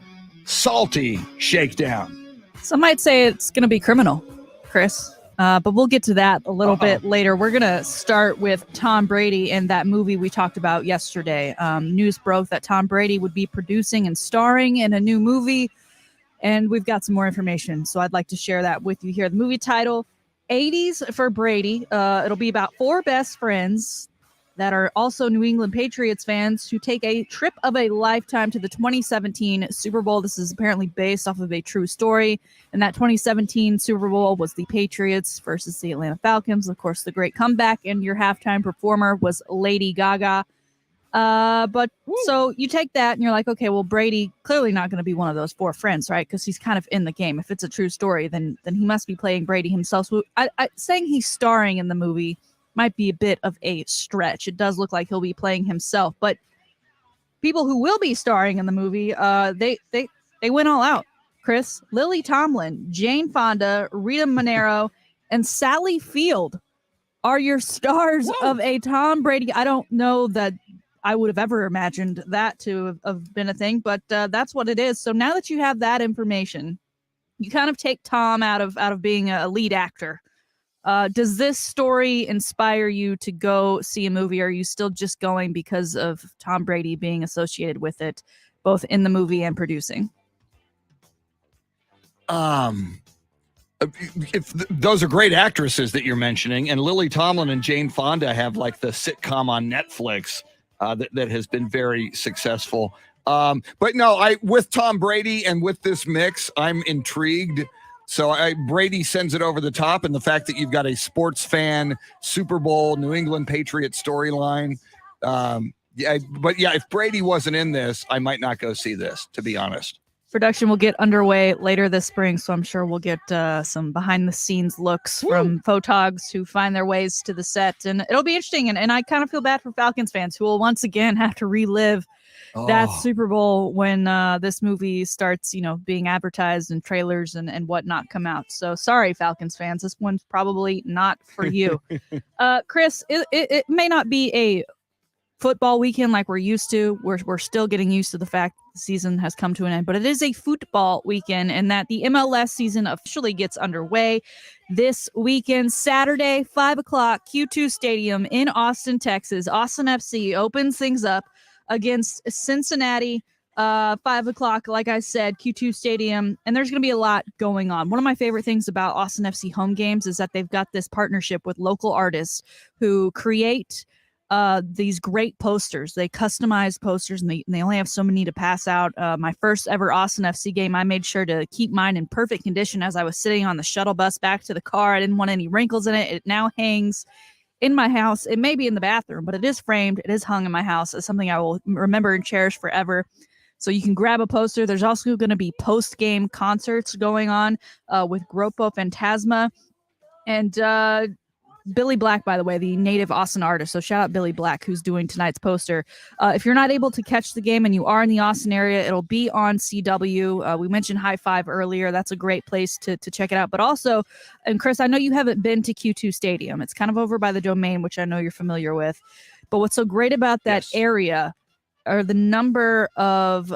salty shakedown. Some might say it's going to be criminal, Chris. But we'll get to that a little bit later. We're going to start with Tom Brady and that movie we talked about yesterday. News broke that Tom Brady would be producing and starring in a new movie, and we've got some more information. So I'd like to share that with you here. The movie title, 80s for Brady. It'll be about 4 best friends that are also New England Patriots fans who take a trip of a lifetime to the 2017 Super Bowl. This is apparently based off of a true story. And that 2017 Super Bowl was the Patriots versus the Atlanta Falcons. Of course, the great comeback, and your halftime performer was Lady Gaga. So you take that and you're like, okay, well, Brady clearly not going to be one of those 4 friends, right? Because he's kind of in the game. If it's a true story, then he must be playing Brady himself. So saying he's starring in the movie might be a bit of a stretch. It does look like he'll be playing himself, but people who will be starring in the movie, they went all out. Chris, Lily Tomlin, Jane Fonda, Rita Monero, and Sally Field are your stars of a Tom Brady. I don't know that I would have ever imagined that to have been a thing, but that's what it is. So now that you have that information, you kind of take Tom out of being a lead actor. Does this story inspire you to go see a movie? Or are you still just going because of Tom Brady being associated with it, both in the movie and producing? Those are great actresses that you're mentioning, and Lily Tomlin and Jane Fonda have like the sitcom on Netflix that has been very successful. But no, with Tom Brady and with this mix, I'm intrigued. So Brady sends it over the top, and the fact that you've got a sports fan, Super Bowl, New England Patriots storyline. If Brady wasn't in this, I might not go see this, to be honest. Production will get underway later this spring, so I'm sure we'll get some behind-the-scenes looks from photogs who find their ways to the set, and it'll be interesting. And I kind of feel bad for Falcons fans who will once again have to relive that Super Bowl when this movie starts, being advertised and trailers and whatnot come out. So sorry, Falcons fans, this one's probably not for you. Chris, it may not be a football weekend like we're used to. We're still getting used to the fact the season has come to an end, but it is a football weekend, and that the MLS season officially gets underway this weekend. Saturday, 5:00, Q2 Stadium in Austin, Texas. Austin FC opens things up against Cincinnati, 5:00, like I said, Q2 Stadium, and there's going to be a lot going on. One of my favorite things about Austin FC home games is that they've got this partnership with local artists who create these great posters. They customize posters, and they only have so many to pass out. My first ever Austin FC game, I made sure to keep mine in perfect condition as I was sitting on the shuttle bus back to the car. I didn't want any wrinkles in it. It now hangs in my house. It may be in the bathroom, but it is framed. It is hung in my house. It's something I will remember and cherish forever. So you can grab a poster. There's also going to be post-game concerts going on with Grupo Fantasma and Billy Black, by the way, the native Austin artist. So shout out Billy Black, who's doing tonight's poster. If you're not able to catch the game and you are in the Austin area, it'll be on CW. We mentioned High Five earlier. That's a great place to check it out. But also, and Chris, I know you haven't been to Q2 Stadium. It's kind of over by the Domain, which I know you're familiar with. But what's so great about that area are the number of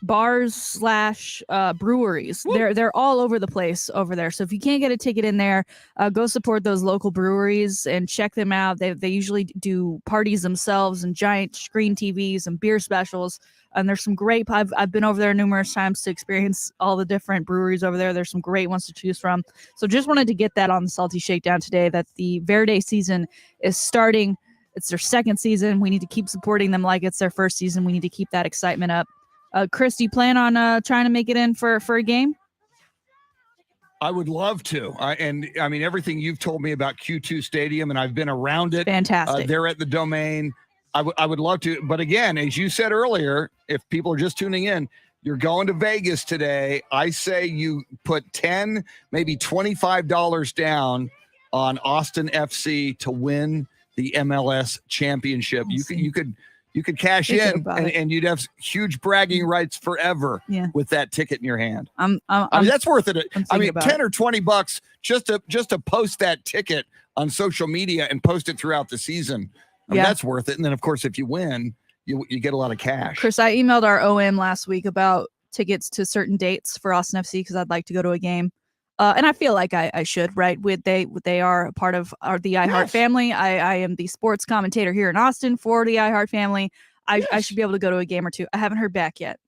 bars / breweries. They're all over the place over there. So if you can't get a ticket in there, go support those local breweries and check them out. They usually do parties themselves and giant screen TVs and beer specials. And there's some great. I've been over there numerous times to experience all the different breweries over there. There's some great ones to choose from. So just wanted to get that on the Salty Shakedown today, that the Verde season is starting. It's their second season. We need to keep supporting them like it's their first season. We need to keep that excitement up. Chris, do you plan on trying to make it in for a game? I would love to. Everything you've told me about Q2 Stadium, and I've been around it. Fantastic. They're at the Domain. I would love to. But again, as you said earlier, if people are just tuning in, you're going to Vegas today. I say you put $10, maybe $25 down on Austin FC to win the MLS championship. You could cash in and you'd have huge bragging rights forever with that ticket in your hand. That's worth it. $10 or $20 just to post that ticket on social media and post it throughout the season. That's worth it. And then of course, if you win, you get a lot of cash. Chris, I emailed our OM last week about tickets to certain dates for Austin FC because I'd like to go to a game. And I feel like I should, right? They are a part of the iHeart family. I am the sports commentator here in Austin for the iHeart family. I should be able to go to a game or two. I haven't heard back yet.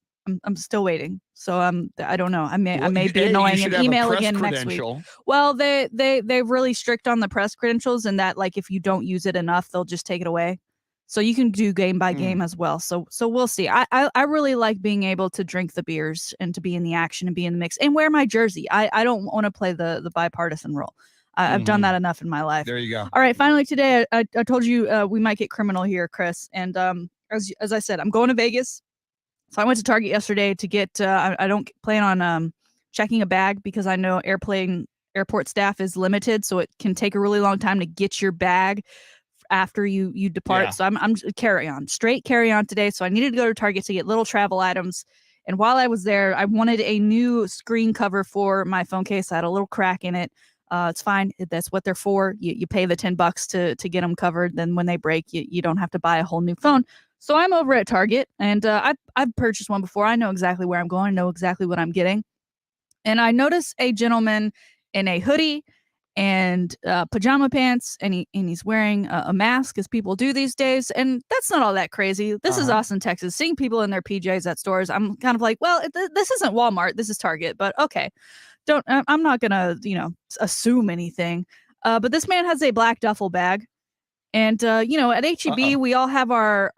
I'm still waiting. So I don't know. I may be annoying and email again next week. Well, they're really strict on the press credentials, and that like if you don't use it enough, they'll just take it away. So you can do game by game as well. So we'll see. I really like being able to drink the beers and to be in the action and be in the mix and wear my jersey. I don't want to play the bipartisan role. I've done that enough in my life. There you go. All right. Finally, today I told you we might get criminal here, Chris. And as I said, I'm going to Vegas. So I went to Target yesterday to get. I don't plan on checking a bag because I know airport staff is limited, so it can take a really long time to get your bag after you depart. Yeah. So I'm straight carry on today. So I needed to go to Target to get little travel items. And while I was there, I wanted a new screen cover for my phone case. I had a little crack in it. It's fine. That's what they're for. You pay the $10 to get them covered. Then when they break, you don't have to buy a whole new phone. So I'm over at Target, and I've purchased one before. I know exactly where I'm going. I know exactly what I'm getting. And I noticed a gentleman in a hoodie and pajama pants, and he's wearing a mask, as people do these days. And that's not all that crazy. This is Austin, Texas. Seeing people in their PJs at stores, I'm kind of like, well, this isn't Walmart. This is Target. But okay, I'm not gonna assume anything. But this man has a black duffel bag. And at HEB, we all have our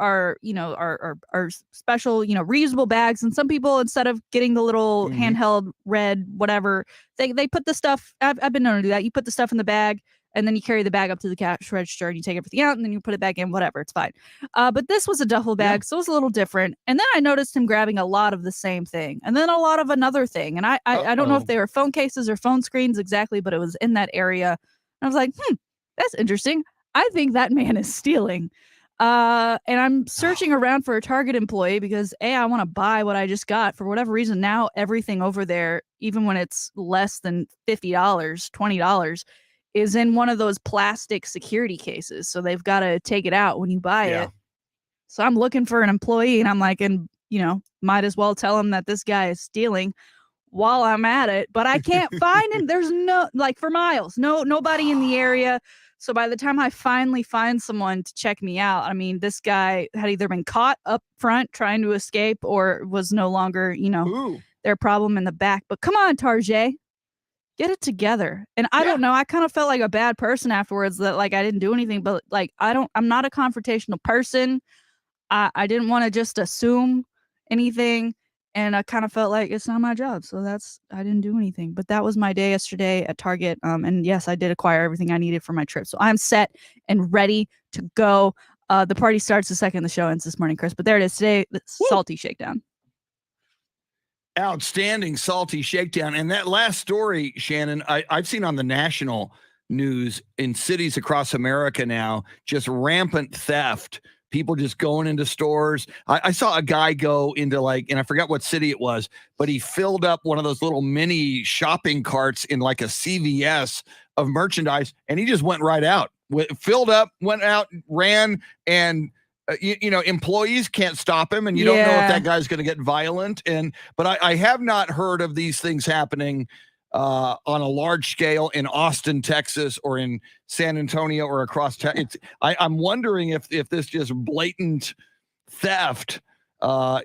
special, reusable bags. And some people, instead of getting the little handheld red whatever, they put the stuff. I've been known to do that. You put the stuff in the bag, and then you carry the bag up to the cash register, and you take everything out, and then you put it back in. Whatever, it's fine. But this was a duffel bag, so it was a little different. And then I noticed him grabbing a lot of the same thing, and then a lot of another thing. And I don't know if they were phone cases or phone screens exactly, but it was in that area. And I was like, that's interesting. I think that man is stealing. And I'm searching around for a Target employee because I want to buy what I just got. For whatever reason, now everything over there, even when it's less than $50, $20, is in one of those plastic security cases. So they've got to take it out when you buy it. So I'm looking for an employee, and I'm like, might as well tell him that this guy is stealing while I'm at it. But I can't find him. There's for miles, nobody in the area. So by the time I finally find someone to check me out, I mean, this guy had either been caught up front trying to escape or was no longer, their problem in the back. But come on, Target, get it together. And I don't know. I kind of felt like a bad person afterwards that I didn't do anything, but I'm not a confrontational person. I didn't want to just assume anything. And I kind of felt like it's not my job. So I didn't do anything. But that was my day yesterday at Target. And yes, I did acquire everything I needed for my trip. So I'm set and ready to go. The party starts the second the show ends this morning, Chris. But there it is today. The Salty Shakedown. Outstanding Salty Shakedown. And that last story, Shannon, I've seen on the national news in cities across America now, just rampant theft. People just going into stores. I saw a guy go into and I forgot what city it was, but he filled up one of those little mini shopping carts in a CVS of merchandise, and he just went right out. Filled up, went out, ran, and employees can't stop him, and you don't know if that guy's going to get violent. But I have not heard of these things happening on a large scale in Austin, Texas, or in San Antonio, or across Texas. I'm wondering if this just blatant theft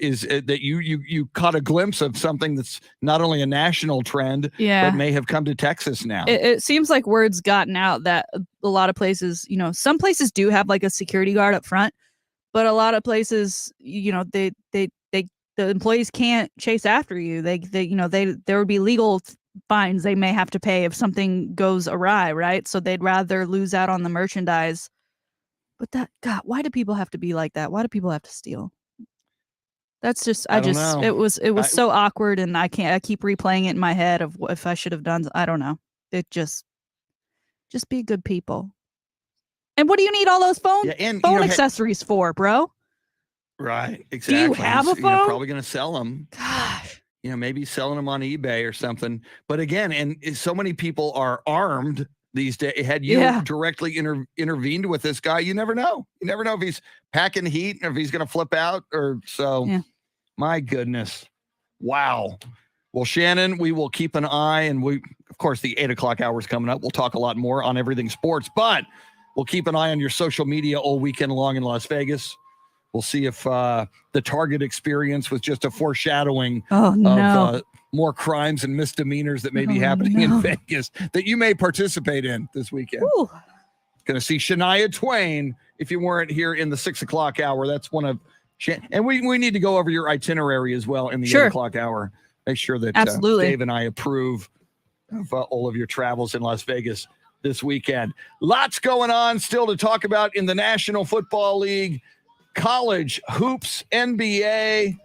is that you caught a glimpse of something that's not only a national trend, but may have come to Texas now. It seems like word's gotten out that a lot of places, some places do have a security guard up front, but a lot of places, the employees can't chase after you. There would be legal fines they may have to pay if something goes awry, right? So they'd rather lose out on the merchandise. But why do people have to be like that? Why do people have to steal? That's just, it was so awkward, and I keep replaying it in my head of if I should have done, I don't know. It just be good people. And what do you need all those phone accessories for, bro? Right, exactly. Do you have a phone? You're probably going to sell them. Gosh. Maybe selling them on eBay or something. But again, and so many people are armed these days. Had you directly intervened with this guy, you never know. You never know if he's packing heat or if he's going to flip out or so. Yeah. My goodness. Wow. Well, Shannon, we will keep an eye, and we Of course, the 8 o'clock hour is coming up. We'll talk a lot more on everything sports, but we'll keep an eye on your social media all weekend long in Las Vegas. We'll see if the Target experience was just a foreshadowing of more crimes and misdemeanors that may be happening in Vegas that you may participate in this weekend. Going to see Shania Twain if you weren't here in the 6 o'clock hour. That's one of and we need to go over your itinerary as well in the 8 o'clock hour. Make sure that Dave and I approve of all of your travels in Las Vegas this weekend. Lots going on still to talk about in the National Football League, college hoops, NBA,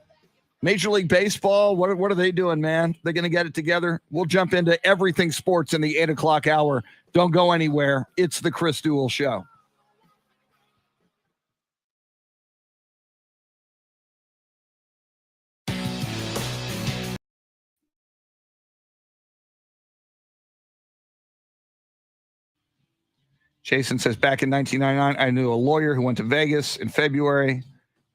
Major League Baseball. What are they doing, man? They're going to get it together. We'll jump into everything sports in the 8 o'clock hour. Don't go anywhere. It's the Chris Duel Show. Jason says, back in 1999, I knew a lawyer who went to Vegas in February.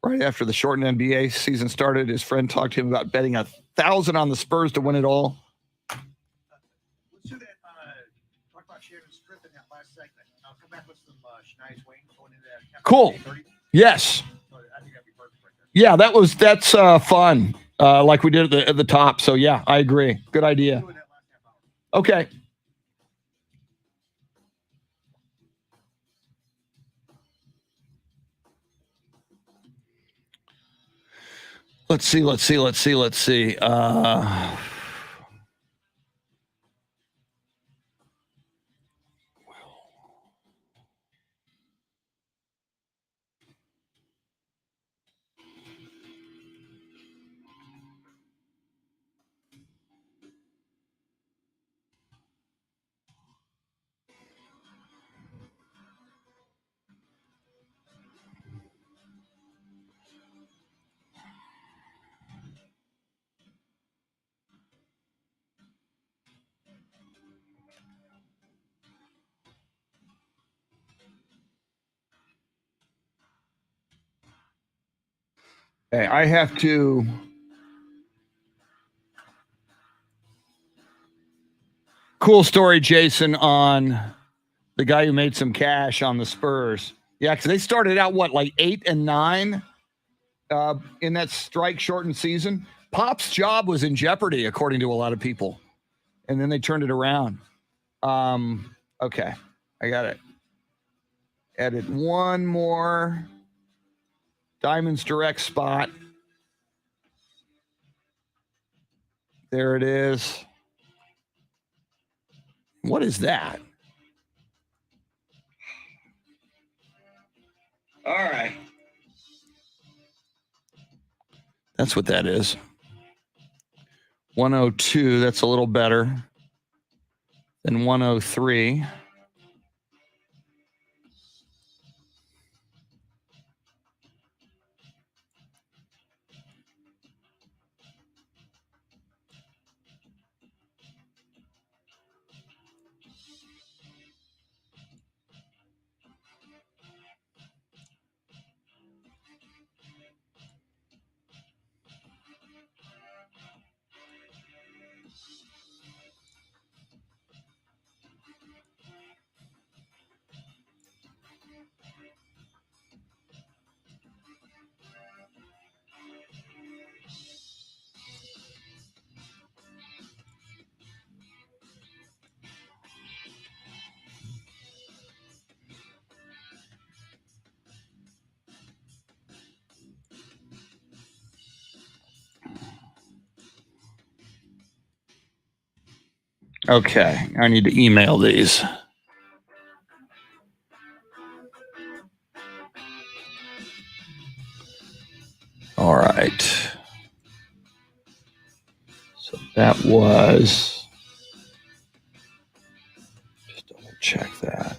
Right after the shortened NBA season started, his friend talked to him about betting $1,000 on the Spurs to win it all. Let's do that. Talk about Shannon's trip in that last segment. I'll come back with some Shania Twain going into that. Cool. Yes. So I think that'd be perfect right there. Yeah, that's fun. Like we did at the top. So yeah, I agree. Good idea. Okay. Let's see. Okay, I have to. Cool story, Jason, on the guy who made some cash on the Spurs. Yeah, because they started out, like 8 and 9 in that strike-shortened season. Pop's job was in jeopardy, according to a lot of people. And then they turned it around. Okay, I got it. Edit one more. Diamond's direct spot. There it is. What is that? All right. That's what that is. 102, that's a little better than 103. Okay, I need to email these. All right. So that was, just double check that.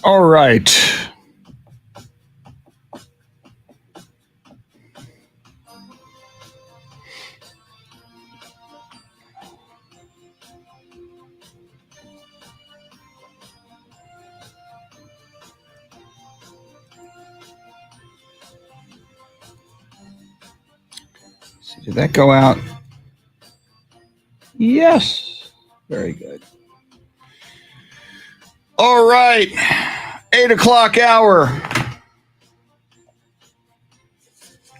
All right. Did that go out? Yes. Very good. All right. 8 o'clock hour.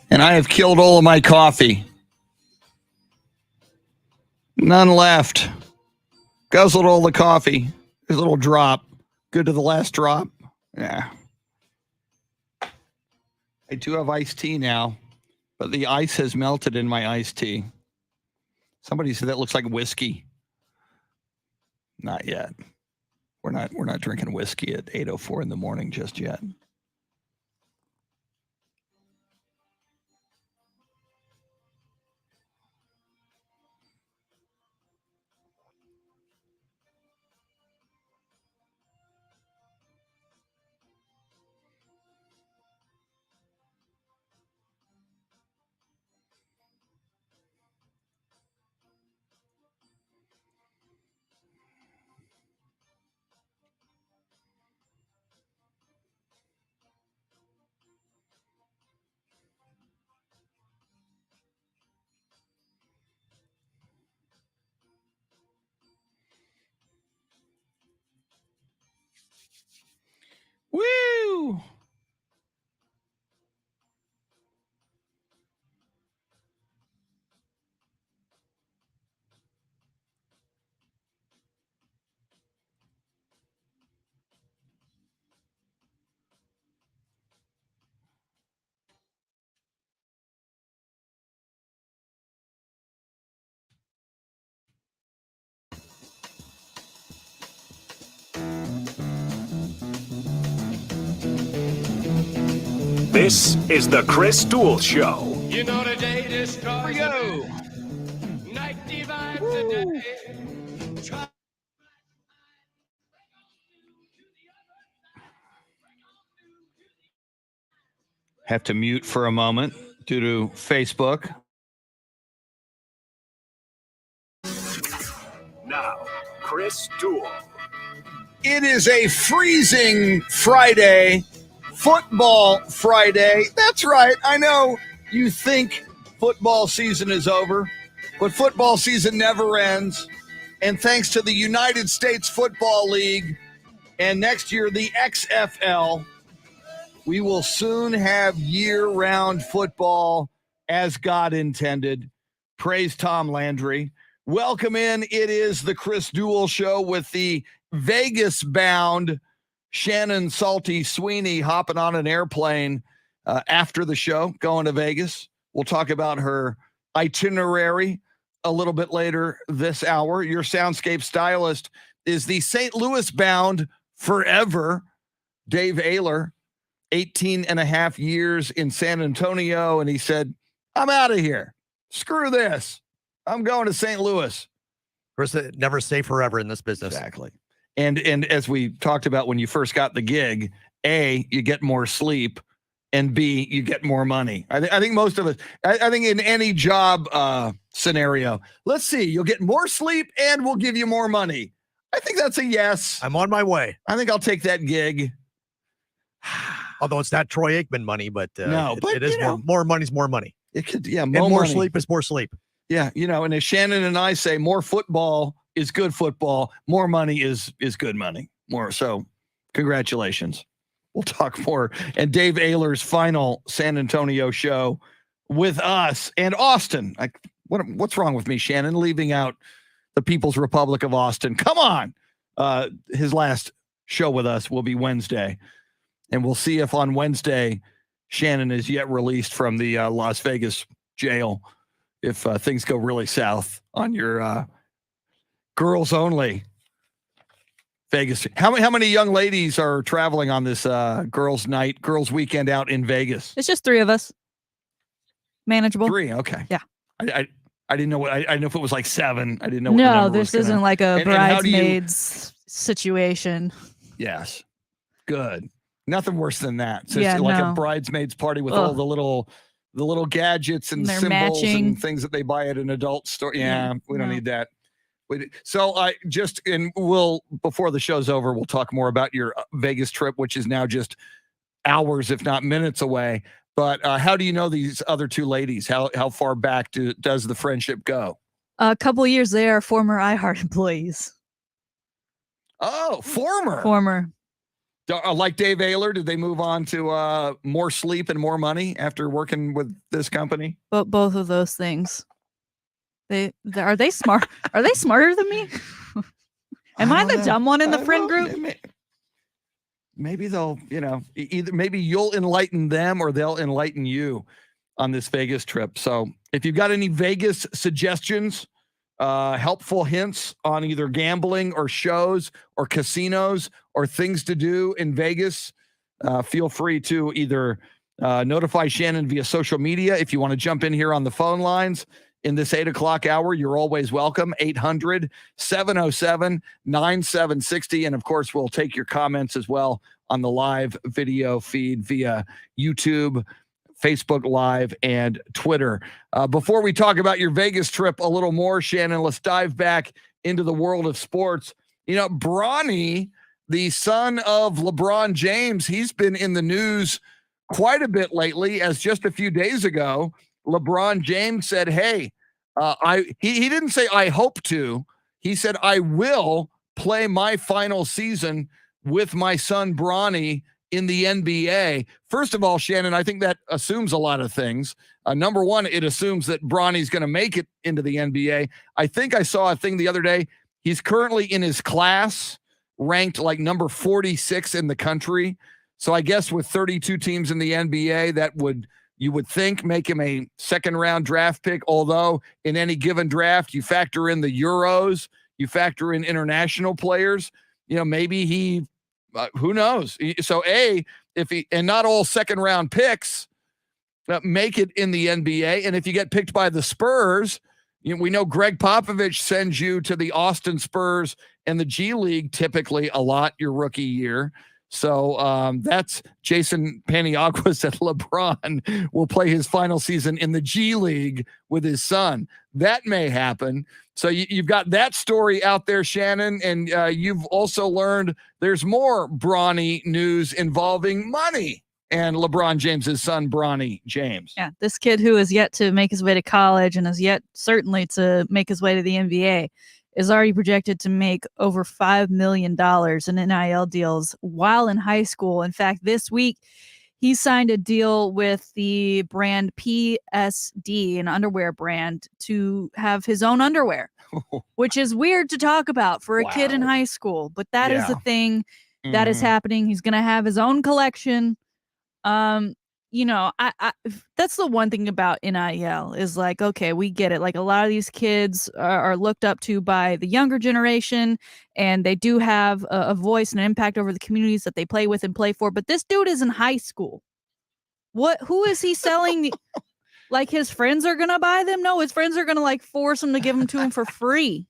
And I have killed all of my coffee. None left. Guzzled all the coffee. There's a little drop. Good to the last drop. Yeah. I do have iced tea now, but the ice has melted in my iced tea. Somebody said that looks like whiskey. Not yet. We're not drinking whiskey at 8:04 in the morning just yet. Woo! This is the Chris Duel Show. You know the day destroys Here we go. Have to mute for a moment due to Facebook. Now, Chris Duel. It is a freezing Friday, football Friday. That's right. I know you think football season is over, but football season never ends. And thanks to the United States Football League and next year the XFL, we will soon have year-round football as God intended. Praise Tom Landry. Welcome in. It is the Chris Duel Show with the Vegas-bound Shannon Salty Sweeney hopping on an airplane after the show, going to Vegas. We'll talk about her itinerary a little bit later this hour. Your Soundscape Stylist is the St. Louis-bound forever Dave OEHLER. 18 and a half years in San Antonio, and he said, I'm out of here. Screw this. I'm going to St. Louis. Chris, never say forever in this business. Exactly. And as we talked about when you first got the gig, A, you get more sleep, and B, you get more money. I think most of us, I think in any job scenario, let's see, you'll get more sleep and we'll give you more money. I think that's a yes. I'm on my way. I think I'll take that gig. Although it's not Troy Aikman money, but no, but it is more money's more money. It could, yeah, more money. Sleep is more sleep. Yeah, and as Shannon and I say, more football is good football. More money is good money. More so, congratulations. We'll talk more. And Dave OEHLER's final San Antonio show with us and Austin. What's wrong with me, Shannon? Leaving out the People's Republic of Austin. Come on. His last show with us will be Wednesday. And we'll see if on Wednesday Shannon is yet released from the Las Vegas jail if things go really south on your girls only Vegas. How many young ladies are traveling on this girls weekend out in Vegas? It's just 3 of us. Manageable. 3, okay. Yeah. I didn't know what I didn't know if it was like 7. I didn't know. No, this isn't like a bridesmaids situation. Yes. Good. Nothing worse than that. So yeah, it's like a bridesmaids party with all the little gadgets and symbols matching. And things that they buy at an adult store. Yeah, we don't need that. So we'll before the show's over, we'll talk more about your Vegas trip, which is now just hours, if not minutes away. But how do you know these other 2 ladies? How far back does the friendship go? A couple years. They are former iHeart employees. Oh, former. Like Dave OEHLER, did they move on to more sleep and more money after working with this company? But both of those things. Are they smart? Are they smarter than me? Am I the dumb one in the friend group? Maybe they'll, either maybe you'll enlighten them or they'll enlighten you on this Vegas trip. So if you've got any Vegas suggestions, helpful hints on either gambling or shows or casinos or things to do in Vegas, feel free to either notify Shannon via social media. If you want to jump in here on the phone lines in this 8 o'clock hour, you're always welcome. 800-707-9760. And of course, we'll take your comments as well on the live video feed via YouTube, Facebook Live, and Twitter. Before we talk about your Vegas trip a little more, Shannon, let's dive back into the world of sports. Bronny, the son of LeBron James, he's been in the news quite a bit lately, as just a few days ago, LeBron James said, hey, he didn't say I hope to. He said, I will play my final season with my son Bronny in the NBA. First of all, Shannon, I think that assumes a lot of things. Number one, it assumes that Bronny's going to make it into the NBA. I think I saw a thing the other day. He's currently in his class, ranked like number 46 in the country. So I guess with 32 teams in the NBA, you would think make him a second round draft pick. Although in any given draft, you factor in the Euros, you factor in international players, maybe he, who knows? So and not all second round picks make it in the NBA. And if you get picked by the Spurs, We know Greg Popovich sends you to the Austin Spurs and the G League typically a lot your rookie year. So that's Jason Paniagua said LeBron will play his final season in the G League with his son. That may happen. So you've got that story out there, Shannon, and you've also learned there's more Bronny news involving money and LeBron James's son, Bronny James. Yeah, this kid who is yet to make his way to college and is yet certainly to make his way to the NBA is already projected to make over $5 million in NIL deals while in high school. In fact, this week, he signed a deal with the brand PSD, an underwear brand, to have his own underwear, which is weird to talk about for a kid in high school. But that is the thing that is happening. He's going to have his own collection. I that's the one thing about NIL is like, okay, we get it. Like a lot of these kids are looked up to by the younger generation, and they do have a voice and an impact over the communities that they play with and play for. But this dude is in high school. Who is he selling? Like his friends are going to buy them? No, his friends are going to like force him to give them to him for free.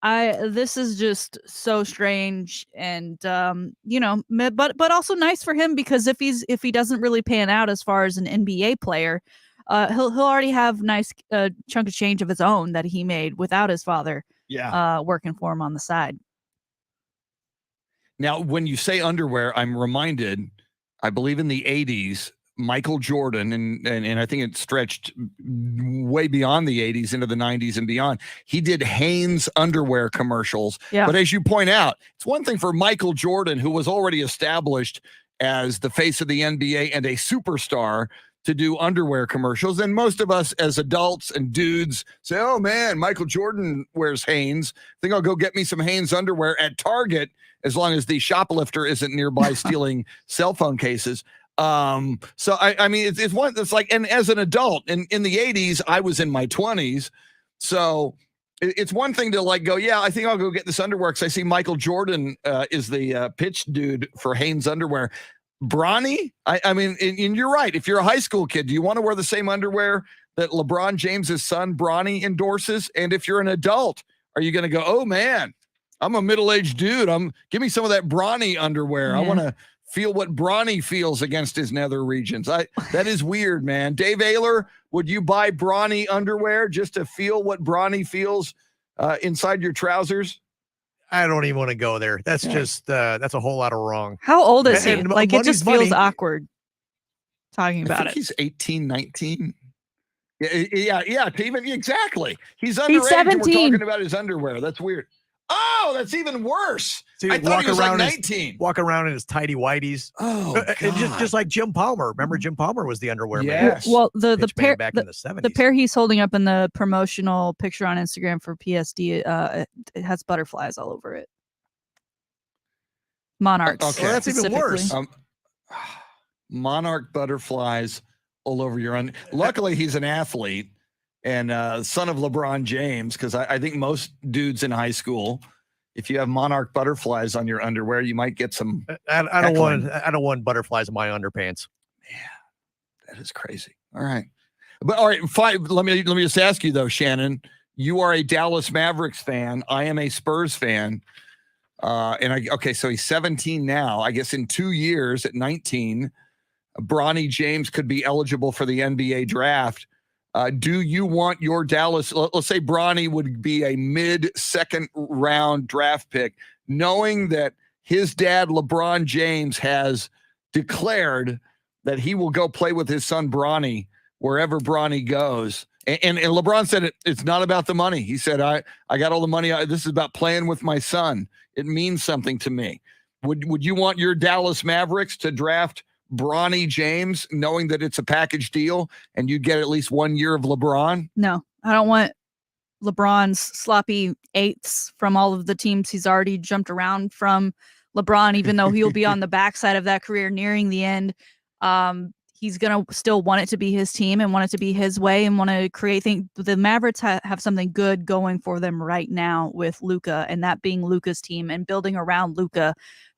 This is just so strange, and but also nice for him, because if he doesn't really pan out as far as an NBA player, he'll already have nice chunk of change of his own that he made without his father working for him on the side. Now, when you say underwear, I'm reminded, I believe in the 80s, Michael Jordan, and I think it stretched way beyond the 80s into the 90s and beyond. He did Hanes underwear commercials. Yeah. But as you point out, it's one thing for Michael Jordan, who was already established as the face of the NBA and a superstar, to do underwear commercials. And most of us as adults and dudes say, oh man, Michael Jordan wears Hanes. I think I'll go get me some Hanes underwear at Target, as long as the shoplifter isn't nearby stealing cell phone cases. So I mean, it's one that's like, and as an adult in the 80s, I was in my 20s. So it's one thing to like go, yeah, I think I'll go get this underwear, because I see Michael Jordan is the pitch dude for Hanes underwear. Bronny, I mean, and you're right. If you're a high school kid, do you want to wear the same underwear that LeBron James's son, Bronny, endorses? And if you're an adult, are you going to go, oh man, I'm a middle-aged dude. Give me some of that Bronny underwear. Yeah. I want to feel what Bronny feels against his nether regions. That is weird, man. Dave Oehler, would you buy Bronny underwear just to feel what Bronny feels inside your trousers? I don't even want to go there. That's just that's a whole lot of wrong. How old is he? Like, it just feels awkward talking about it. He's 18, 19. Yeah. Even exactly. He's underage. He's 17. And we're talking about his underwear. That's weird. Oh, that's even worse. So I thought he was like 19. Walk around in his tidy whities. Oh, God. Just like Jim Palmer. Remember, Jim Palmer was the underwear yes. man. Well, the pair back in the 70s. The pair he's holding up in the promotional picture on Instagram for PSD, it has butterflies all over it. Monarchs. Okay, well, that's even worse. Monarch butterflies all over your Luckily, he's an athlete and son of LeBron James, because I think most dudes in high school, if you have monarch butterflies on your underwear, you might get some. I don't want butterflies in my underpants. Man, that is crazy. All right, but all right, fine. Let me just ask you though, Shannon. You are a Dallas Mavericks fan. I am a Spurs fan. So he's 17 now. I guess in 2 years, at 19, Bronny James could be eligible for the NBA draft. Do you want your Dallas, let's say Bronny would be a mid-second round draft pick, knowing that his dad, LeBron James, has declared that he will go play with his son, Bronny, wherever Bronny goes. And LeBron said it's not about the money. He said, I got all the money. This is about playing with my son. It means something to me. Would you want your Dallas Mavericks to draft Bronny James, knowing that it's a package deal and you get at least 1 year of LeBron? No, I don't want LeBron's sloppy eighths from all of the teams he's already jumped around from. LeBron, even though he'll be on the backside of that career nearing the end, he's going to still want it to be his team and want it to be his way and want to create things. The Mavericks have something good going for them right now with Luka, and that being Luka's team and building around Luka.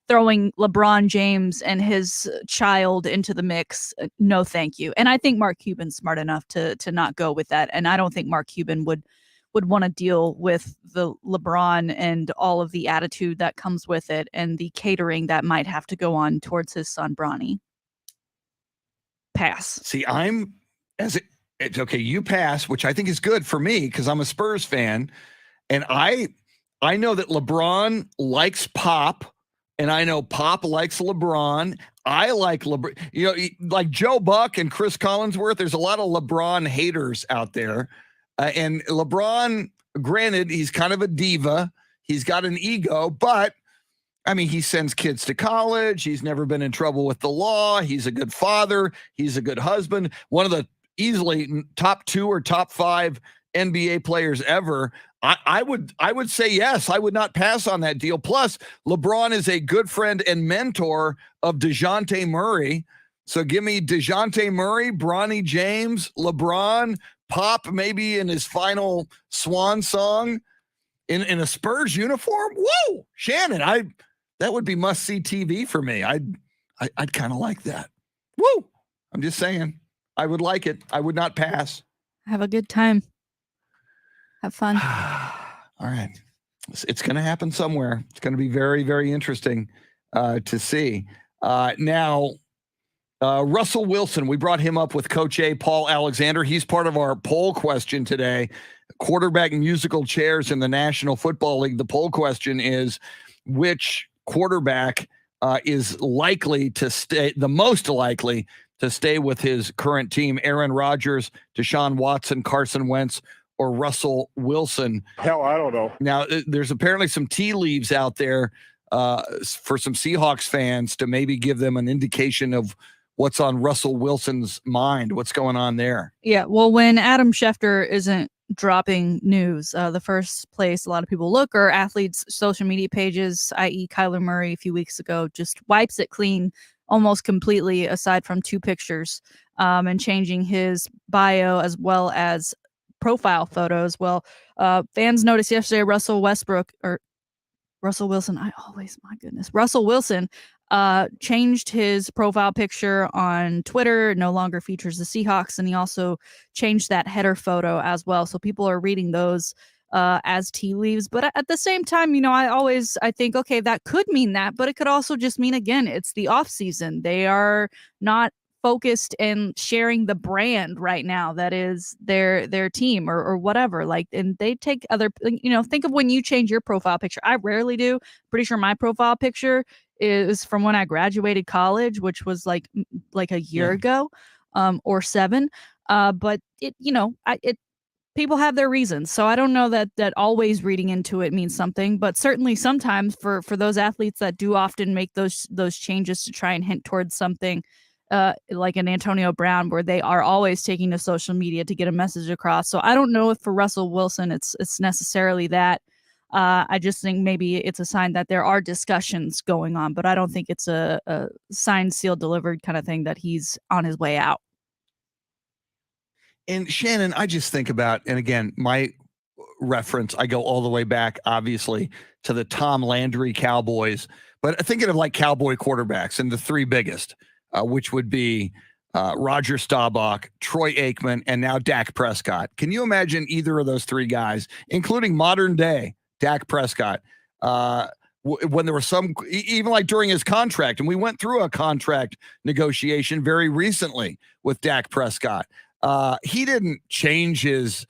Throwing LeBron James and his child into the mix, no thank you. And I think Mark Cuban's smart enough to not go with that. And I don't think Mark Cuban would would want to deal with the LeBron and all of the attitude that comes with it and the catering that might have to go on towards his son Bronny. Pass. See, it's okay. You pass, which I think is good for me because I'm a Spurs fan, and I know that LeBron likes Pop, and I know Pop likes LeBron. I like LeBron. You know, like Joe Buck and Chris Collinsworth. There's a lot of LeBron haters out there, and LeBron. Granted, he's kind of a diva. He's got an ego, but I mean, he sends kids to college. He's never been in trouble with the law. He's a good father. He's a good husband. One of the easily top 2 or top 5 NBA players ever. I would say yes. I would not pass on that deal. Plus, LeBron is a good friend and mentor of DeJounte Murray. So give me DeJounte Murray, Bronny James, LeBron, Pop maybe in his final swan song in a Spurs uniform. Whoa, Shannon, that would be must-see TV for me. I'd kind of like that. Woo! I'm just saying. I would like it. I would not pass. Have a good time. Have fun. All right. It's going to happen somewhere. It's going to be very, very interesting to see. Now, Russell Wilson, we brought him up with Coach A, Paul Alexander. He's part of our poll question today. Quarterback musical chairs in the National Football League. The poll question is, which quarterback is likely to stay, the most likely to stay with his current team? Aaron Rodgers, Deshaun Watson, Carson Wentz, or Russell Wilson? Hell, I don't know. Now, there's apparently some tea leaves out there for some Seahawks fans to maybe give them an indication of what's on Russell Wilson's mind. What's going on there? Yeah, well, when Adam Schefter isn't dropping news, the first place a lot of people look are athletes' social media pages, i.e. Kyler Murray a few weeks ago just wipes it clean almost completely aside from 2 pictures and changing his bio as well as profile photos. Well, fans noticed yesterday Russell Wilson, Russell Wilson changed his profile picture on Twitter, no longer features the Seahawks, and he also changed that header photo as well. So people are reading those as tea leaves. But at the same time, you know, I think, okay, that could mean that, but it could also just mean, again, it's the off season. They are not focused and sharing the brand right now that is their team or whatever, like, and they take other, you know, think of when you change your profile picture. I rarely do. Pretty sure my profile picture is from when I graduated college, which was like a year ago or 7, but it, you know, people have their reasons, so I don't know that always reading into it means something, but certainly sometimes for those athletes that do often make those changes to try and hint towards something, like an Antonio Brown, where they are always taking to social media to get a message across. So I don't know if for Russell Wilson it's necessarily that. I just think maybe it's a sign that there are discussions going on, but I don't think it's a signed, sealed, delivered kind of thing that he's on his way out. And Shannon, I just think about, and again, my reference, I go all the way back, obviously, to the Tom Landry Cowboys, but thinking of like Cowboy quarterbacks and the 3 biggest, which would be Roger Staubach, Troy Aikman, and now Dak Prescott. Can you imagine either of those 3 guys, including modern day Dak Prescott, when there was some, even like during his contract, and we went through a contract negotiation very recently with Dak Prescott. He didn't change his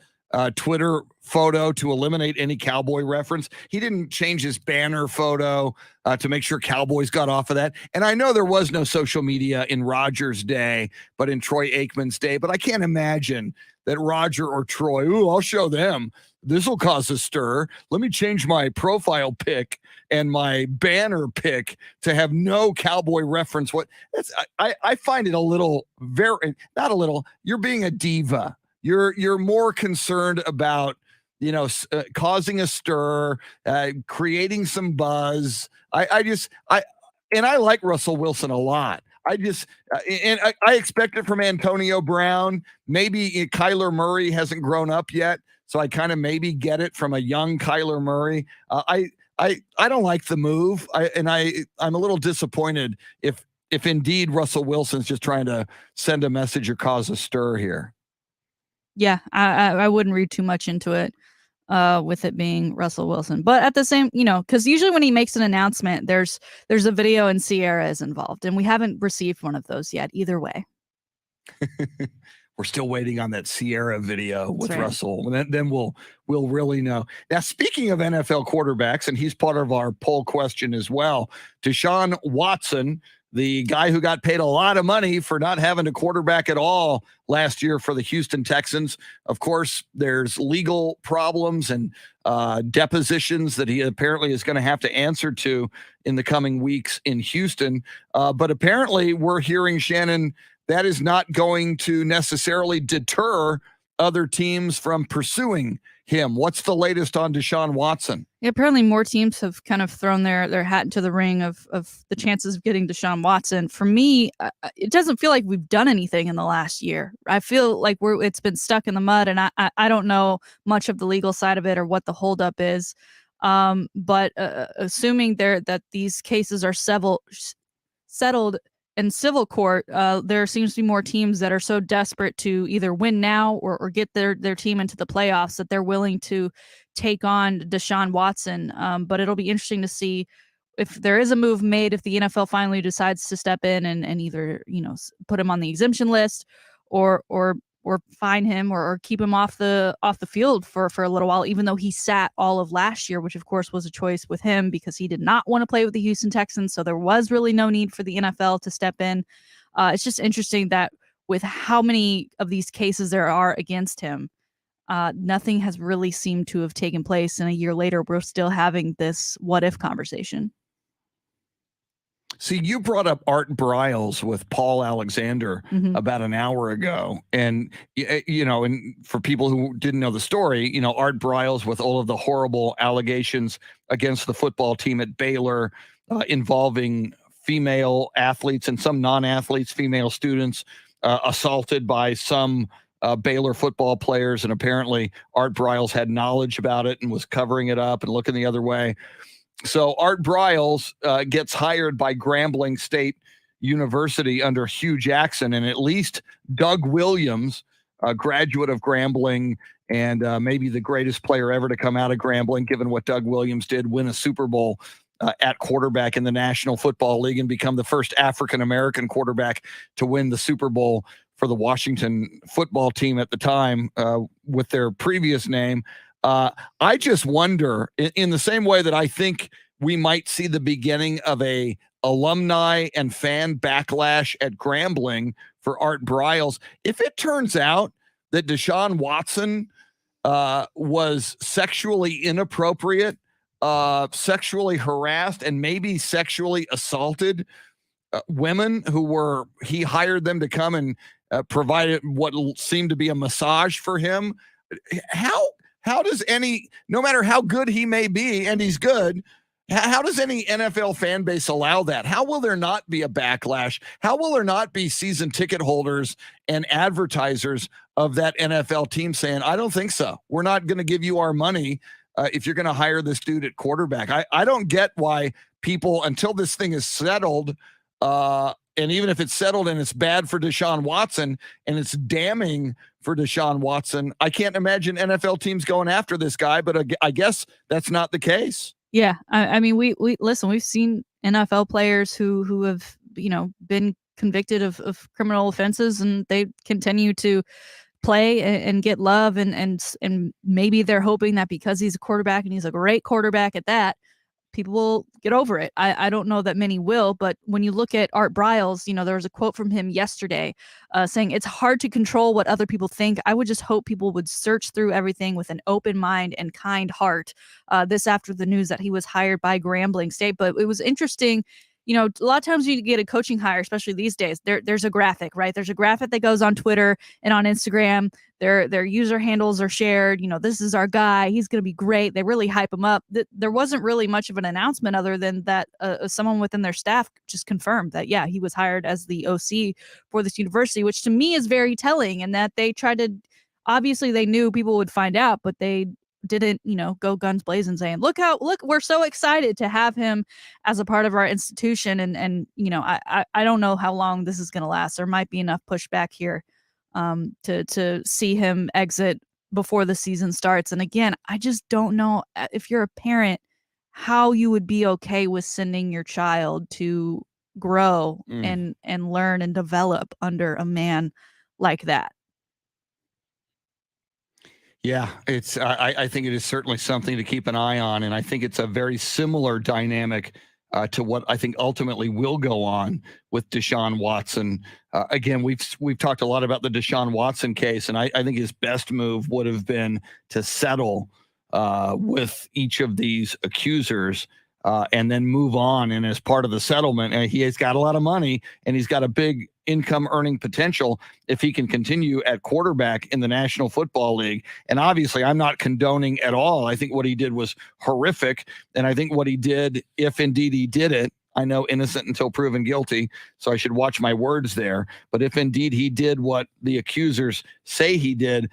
Twitter photo to eliminate any Cowboy reference. He didn't change his banner photo to make sure Cowboys got off of that. And I know there was no social media in Rodgers' day, but in Troy Aikman's day. But I can't imagine that Roger or Troy, I'll show them. This will cause a stir. Let me change my profile pic and my banner pic to have no Cowboy reference. I find it a little, not a little, you're being a diva. You're more concerned about, causing a stir, creating some buzz. I like Russell Wilson a lot. I expect it from Antonio Brown. Maybe Kyler Murray hasn't grown up yet, so I kind of maybe get it from a young Kyler Murray. I don't like the move. I'm a little disappointed if indeed Russell Wilson's just trying to send a message or cause a stir here. Yeah, I wouldn't read too much into it. with it being Russell Wilson. But at the same, because usually when he makes an announcement, there's a video and Sierra is involved, and we haven't received one of those yet. Either way. We're still waiting on that Sierra video with right. Russell. And then we'll really know. Now, speaking of NFL quarterbacks, and he's part of our poll question as well, Deshaun Watson, the guy who got paid a lot of money for not having a quarterback at all last year for the Houston Texans. Of course, there's legal problems and depositions that he apparently is going to have to answer to in the coming weeks in Houston. But apparently we're hearing, Shannon, that is not going to necessarily deter other teams from pursuing him. What's the latest on Deshaun Watson? Yeah, apparently more teams have kind of thrown their hat into the ring of the chances of getting Deshaun Watson. For me, it doesn't feel like we've done anything in the last year. I feel like it's been stuck in the mud, and I don't know much of the legal side of it or what the holdup is. But assuming that these cases are settled in civil court, there seems to be more teams that are so desperate to either win now or get their team into the playoffs that they're willing to take on Deshaun Watson. But it'll be interesting to see if there is a move made, if the NFL finally decides to step in and either, put him on the exemption list or fine him or keep him off the field for a little while, even though he sat all of last year, which of course was a choice with him because he did not want to play with the Houston Texans. So there was really no need for the NFL to step in. It's just interesting that with how many of these cases there are against him, nothing has really seemed to have taken place. And a year later, we're still having this what if conversation. See, you brought up Art Briles with Paul Alexander about an hour ago. And, and for people who didn't know the story, Art Briles with all of the horrible allegations against the football team at Baylor involving female athletes and some non-athletes, female students assaulted by some Baylor football players. And apparently Art Briles had knowledge about it and was covering it up and looking the other way. So Art Briles gets hired by Grambling State University under Hugh Jackson, and at least Doug Williams, a graduate of Grambling and maybe the greatest player ever to come out of Grambling, given what Doug Williams did, win a Super Bowl at quarterback in the National Football League and become the first African-American quarterback to win the Super Bowl for the Washington football team at the time with their previous name. I just wonder, in the same way that I think we might see the beginning of a alumni and fan backlash at Grambling for Art Briles, if it turns out that Deshaun Watson was sexually inappropriate, sexually harassed, and maybe sexually assaulted women he hired them to come and provided what seemed to be a massage for him. How does no matter how good he may be, and he's good, how does any NFL fan base allow that? How will there not be a backlash? How will there not be season ticket holders and advertisers of that NFL team saying, I don't think so. We're not going to give you our money if you're going to hire this dude at quarterback. I don't get why people, until this thing is settled, and even if it's settled and it's bad for Deshaun Watson and it's damning for Deshaun Watson, I can't imagine NFL teams going after this guy, but I guess that's not the case. Yeah. I mean, we listen, we've seen NFL players who have, been convicted of criminal offenses and they continue to play and get love. And maybe they're hoping that because he's a quarterback and he's a great quarterback at that, people will get over it. I don't know that many will, but when you look at Art Briles, there was a quote from him yesterday saying it's hard to control what other people think. I would just hope people would search through everything with an open mind and kind heart. This after the news that he was hired by Grambling State. But it was interesting. A lot of times you get a coaching hire, especially these days, there's a graphic, right? There's a graphic that goes on Twitter and on Instagram. Their user handles are shared. This is our guy. He's going to be great. They really hype him up. There wasn't really much of an announcement other than that someone within their staff just confirmed that, yeah, he was hired as the OC for this university, which to me is very telling. And that they tried to, obviously they knew people would find out, but they didn't, go guns blazing saying, look, we're so excited to have him as a part of our institution. And I don't know how long this is going to last. There might be enough pushback here to see him exit before the season starts. And again, I just don't know if you're a parent, how you would be okay with sending your child to grow and learn and develop under a man like that. Yeah, it's. I think it is certainly something to keep an eye on, and I think it's a very similar dynamic to what I think ultimately will go on with Deshaun Watson. Again, we've talked a lot about the Deshaun Watson case, and I think his best move would have been to settle with each of these accusers. And then move on. And as part of the settlement, he has got a lot of money and he's got a big income earning potential if he can continue at quarterback in the National Football League. And obviously, I'm not condoning at all. I think what he did was horrific. And I think what he did, if indeed he did it, I know innocent until proven guilty, so I should watch my words there. But if indeed he did what the accusers say he did,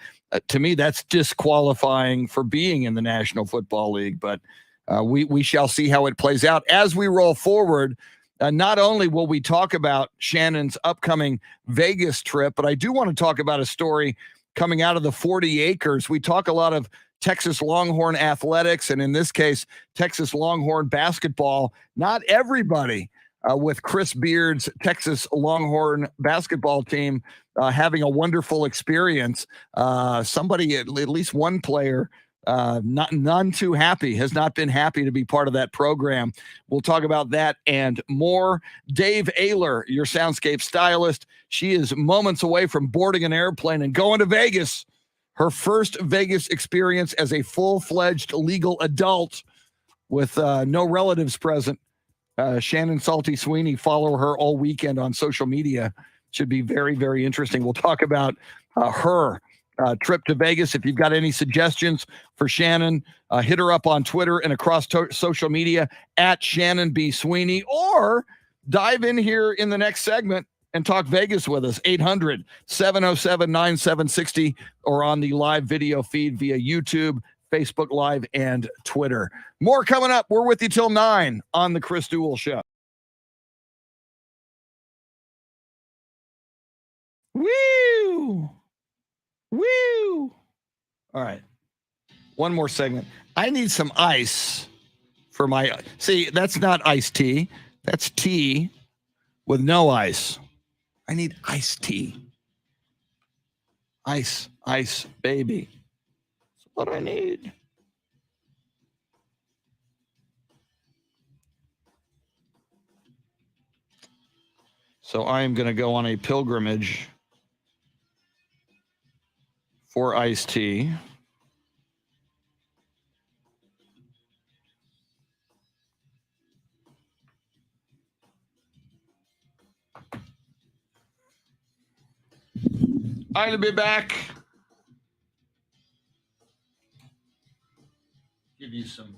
to me, that's disqualifying for being in the National Football League. But we shall see how it plays out as we roll forward. Not only will we talk about Shannon's upcoming Vegas trip, but I do want to talk about a story coming out of the 40 acres. We talk a lot of Texas Longhorn athletics, and in this case, Texas Longhorn basketball. Not everybody with Chris Beard's Texas Longhorn basketball team having a wonderful experience. Somebody, at least one player, none too happy, has not been happy to be part of that program. We'll talk about that and more. Dave OEHLER, your Soundscape stylist. She is moments away from boarding an airplane and going to Vegas. Her first Vegas experience as a full-fledged legal adult with no relatives present. Shannon Salty Sweeney, follow her all weekend on social media. Should be very, very interesting. We'll talk about her trip to Vegas. If you've got any suggestions for Shannon, hit her up on Twitter and across social media at Shannon B. Sweeney, or dive in here in the next segment and talk Vegas with us. 800-707-9760 or on the live video feed via YouTube, Facebook Live, and Twitter. More coming up. We're with you till 9 on the Chris Duel Show. Woo! Woo! All right. One more segment. I need some ice for my... See, that's not iced tea. That's tea with no ice. I need iced tea. Ice, baby. That's what I need. So I am going to go on a pilgrimage for iced tea. I'll be back. Give you some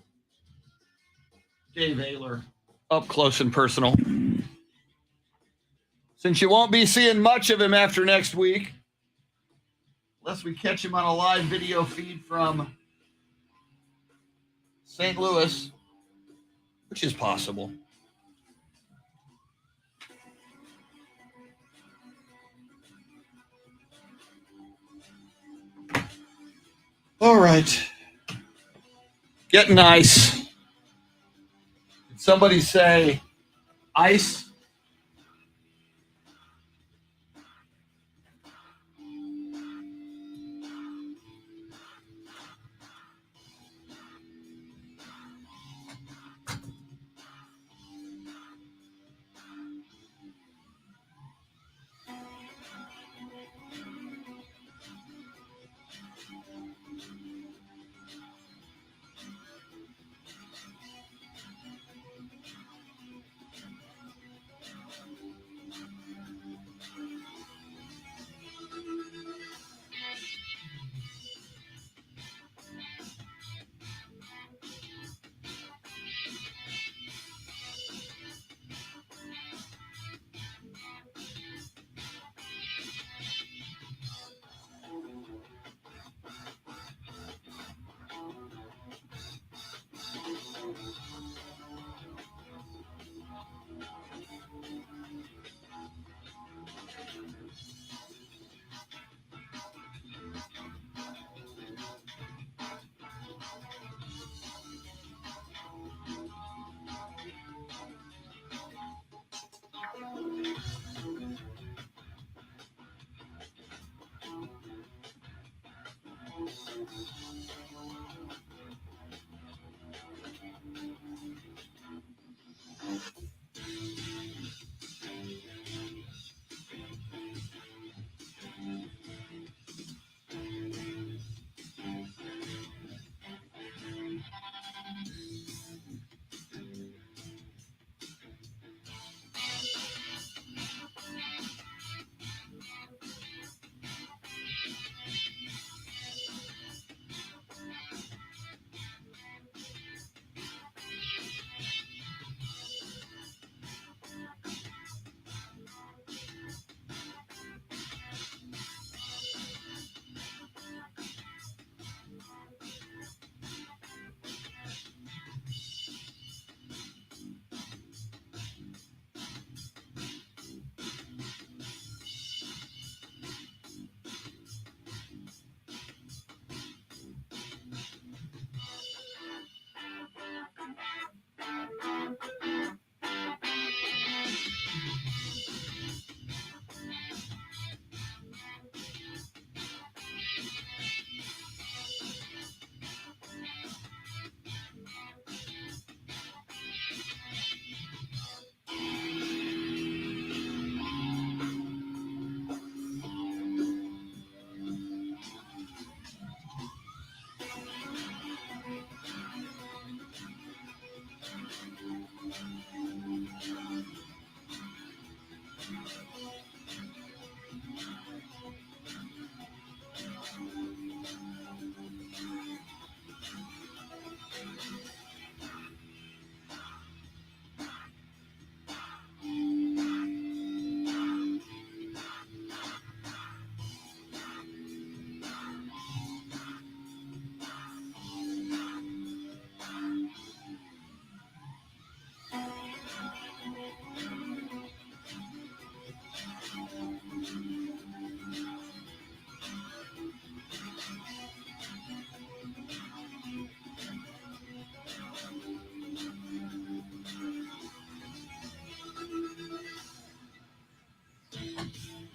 Dave OEHLER up close and personal. Since you won't be seeing much of him after next week, unless we catch him on a live video feed from St. Louis, which is possible. All right. Getting ice. Did somebody say ice?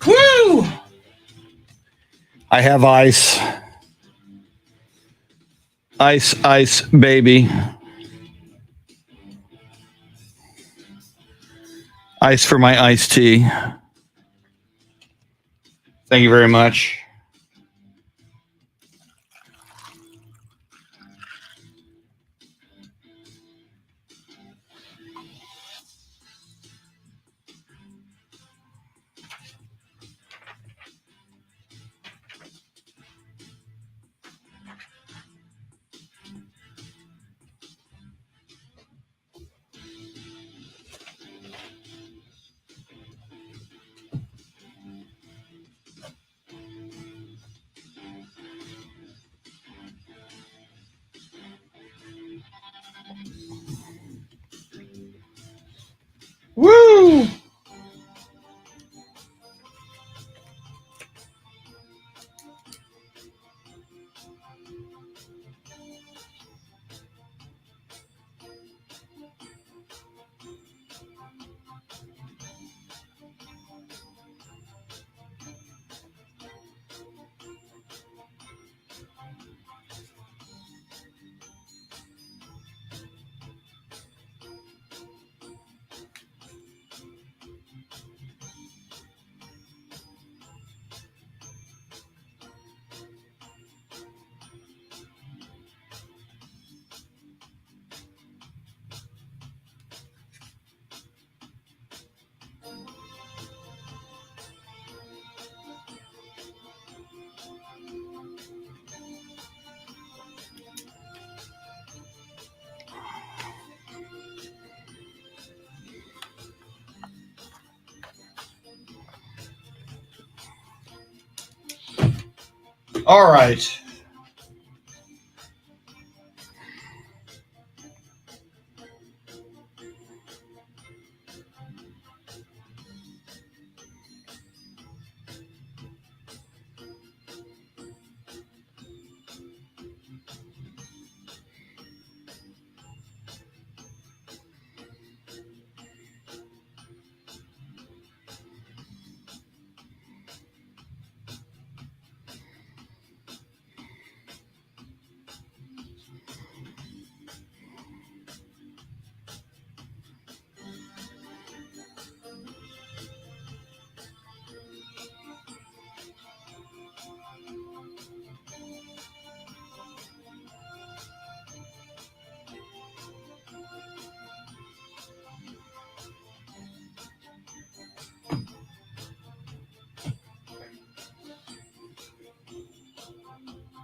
Woo! I have ice. Ice, ice, baby. Ice for my iced tea. Thank you very much. Woo! All right.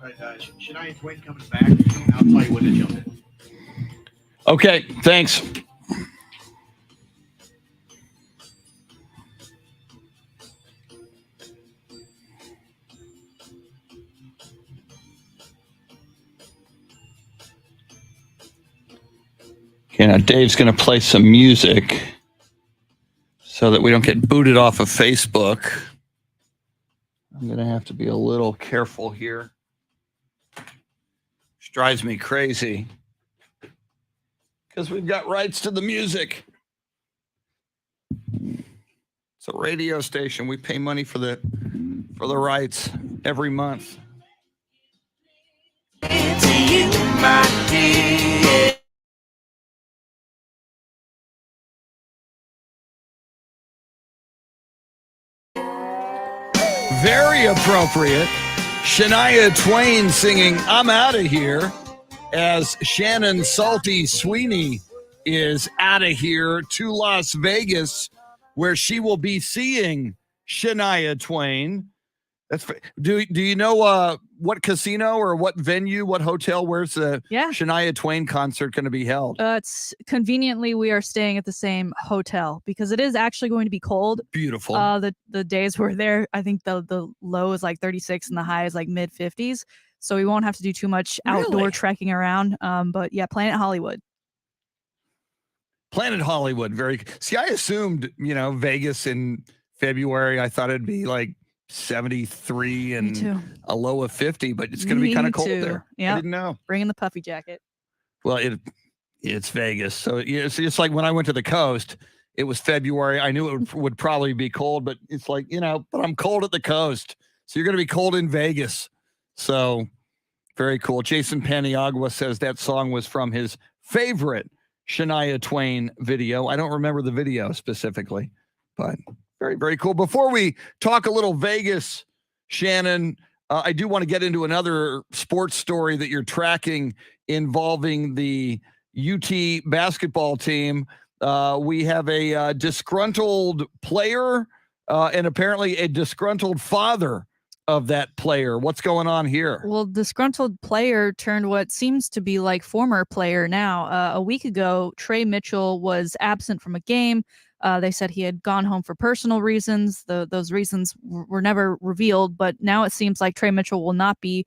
But Shania Twain coming back. I'll tell you when to jump in. Okay, thanks. Okay, now Dave's going to play some music so that we don't get booted off of Facebook. I'm going to have to be a little careful here. Which drives me crazy because we've got rights to the music. It's a radio station. We pay money for the rights every month. Very appropriate. Shania Twain singing "I'm Out of Here" as Shannon Salty Sweeney is out of here to Las Vegas, where she will be seeing Shania Twain. Do you know what casino or what venue, what hotel, where's the Shania Twain concert going to be held? It's conveniently we are staying at the same hotel because it is actually going to be cold. Beautiful. The days we're there, I think the low is like 36 and the high is like mid 50s. So we won't have to do too much outdoor trekking around. But yeah, Planet Hollywood. Planet Hollywood. See, I assumed, Vegas in February, I thought it'd be like 73 and a low of 50, but it's going to be kind of cold there. Yeah, I didn't know. Bring in the puffy jacket. Well, it's Vegas, so it's like when I went to the coast. It was February. I knew it would probably be cold, but it's like but I'm cold at the coast, so you're going to be cold in Vegas. So very cool. Jason Paniagua says that song was from his favorite Shania Twain video. I don't remember the video specifically, but. Very, very cool. Before we talk a little Vegas, Shannon, I do want to get into another sports story that you're tracking involving the UT basketball team. We have a disgruntled player and apparently a disgruntled father of that player. What's going on here? Well, disgruntled player turned what seems to be like former player now. A week ago, Trey Mitchell was absent from a game. They said he had gone home for personal reasons. Those reasons were never revealed, but now it seems like Trey Mitchell will not be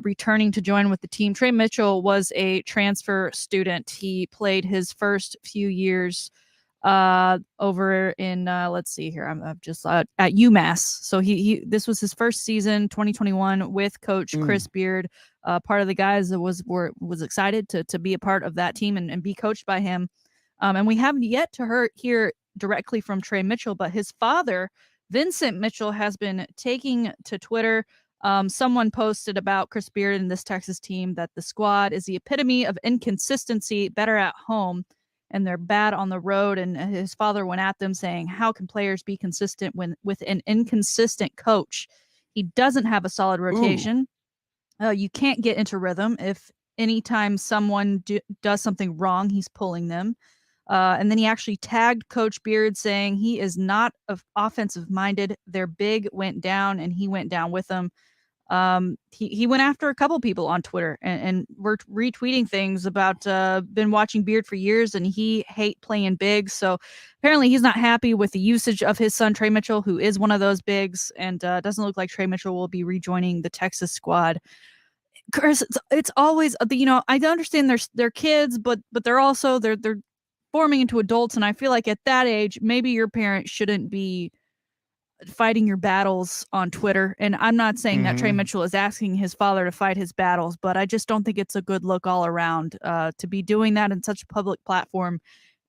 returning to join with the team. Trey Mitchell was a transfer student. He played his first few years over in let's see here. I'm just at UMass. So this was his first season, 2021, with Coach Chris Beard. Part of the guys that was excited to be a part of that team and be coached by him. And we haven't yet to hear directly from Trey Mitchell, but his father, Vincent Mitchell, has been taking to Twitter. Someone posted about Chris Beard and this Texas team that the squad is the epitome of inconsistency, better at home, and they're bad on the road. And his father went at them saying, how can players be consistent with an inconsistent coach? He doesn't have a solid rotation. You can't get into rhythm if anytime someone does something wrong, he's pulling them. And then he actually tagged Coach Beard saying he is not offensive minded. Their big went down and he went down with them. He went after a couple people on Twitter and we're retweeting things about been watching Beard for years and he hate playing bigs. So apparently he's not happy with the usage of his son, Trey Mitchell, who is one of those bigs, and doesn't look like Trey Mitchell will be rejoining the Texas squad. Chris, it's always, I understand they're kids, but they're also, they're forming into adults. And I feel like at that age, maybe your parent shouldn't be fighting your battles on Twitter. And I'm not saying that Trey Mitchell is asking his father to fight his battles, but I just don't think it's a good look all around to be doing that in such a public platform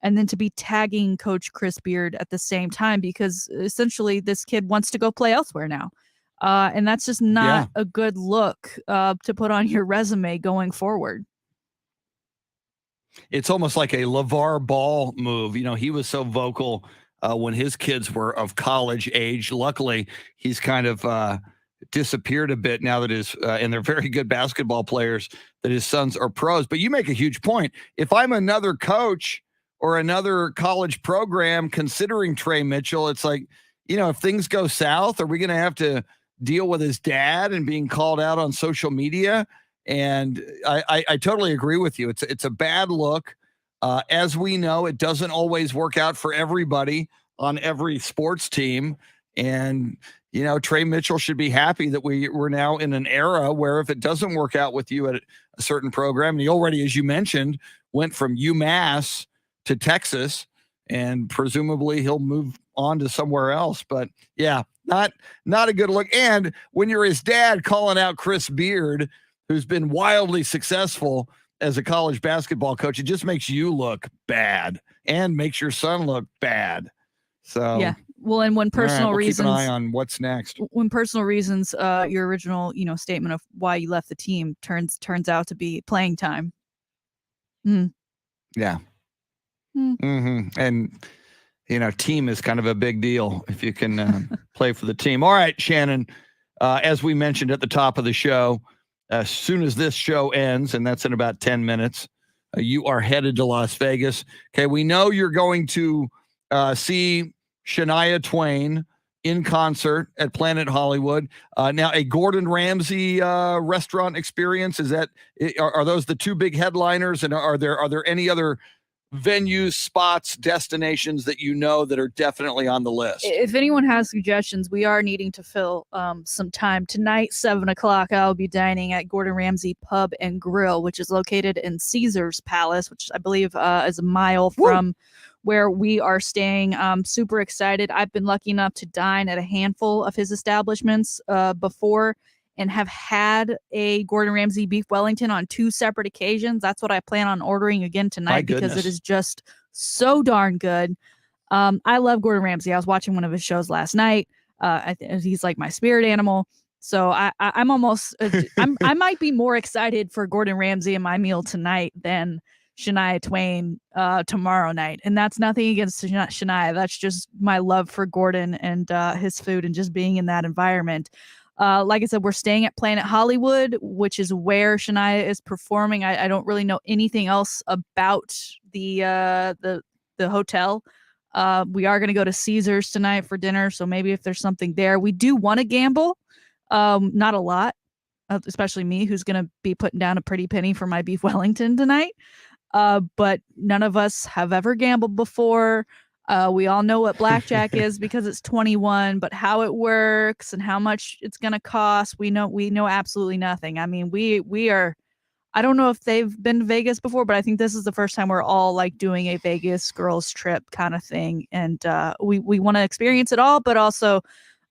and then to be tagging Coach Chris Beard at the same time, because essentially this kid wants to go play elsewhere now. And that's just not a good look to put on your resume going forward. It's almost like a LeVar Ball move. He was so vocal when his kids were of college age. Luckily, he's kind of disappeared a bit now that and they're very good basketball players, that his sons are pros. But you make a huge point. If I'm another coach or another college program considering Trey Mitchell, it's like, if things go south, are we going to have to deal with his dad and being called out on social media. And I totally agree with you. It's a bad look. As we know, it doesn't always work out for everybody on every sports team. And, you know, Trey Mitchell should be happy that we're now in an era where if it doesn't work out with you at a certain program, and he already, as you mentioned, went from UMass to Texas, and presumably he'll move on to somewhere else. But yeah, not a good look. And when you're his dad calling out Chris Beard, who's been wildly successful as a college basketball coach, it just makes you look bad and makes your son look bad. So yeah. Well, and when personal reasons, keep an eye on what's next. When personal reasons, your original, statement of why you left the team turns out to be playing time. Yeah. Mm-hmm. And, team is kind of a big deal if you can play for the team. All right, Shannon, as we mentioned at the top of the show, as soon as this show ends, and that's in about 10 minutes, you are headed to Las Vegas. Okay, we know you're going to see Shania Twain in concert at Planet Hollywood. Now, a Gordon Ramsay restaurant experience, are those the two big headliners? And are there any other venues, spots, destinations that that are definitely on the list? If anyone has suggestions, we are needing to fill some time. Tonight, 7:00, I'll be dining at Gordon Ramsay Pub and Grill, which is located in Caesar's Palace, which I believe is a mile from where we are staying. I'm super excited. I've been lucky enough to dine at a handful of his establishments before, and have had a Gordon Ramsay beef Wellington on 2 separate occasions. That's what I plan on ordering again tonight because it is just so darn good. I love Gordon Ramsay. I was watching one of his shows last night. He's like my spirit animal. So I'm almost, I might be more excited for Gordon Ramsay and my meal tonight than Shania Twain tomorrow night. And that's nothing against Shania. That's just my love for Gordon and his food and just being in that environment. Like I said, we're staying at Planet Hollywood, which is where Shania is performing. I don't really know anything else about the hotel. We are going to go to Caesar's tonight for dinner, so maybe if there's something there. We do want to gamble, not a lot, especially me, who's going to be putting down a pretty penny for my beef Wellington tonight. But none of us have ever gambled before. We all know what blackjack is because it's 21, but how it works and how much it's going to cost, we know absolutely nothing. I mean, we are, I don't know if they've been to Vegas before, but I think this is the first time we're all like doing a Vegas girls trip kind of thing. And we want to experience it all, but also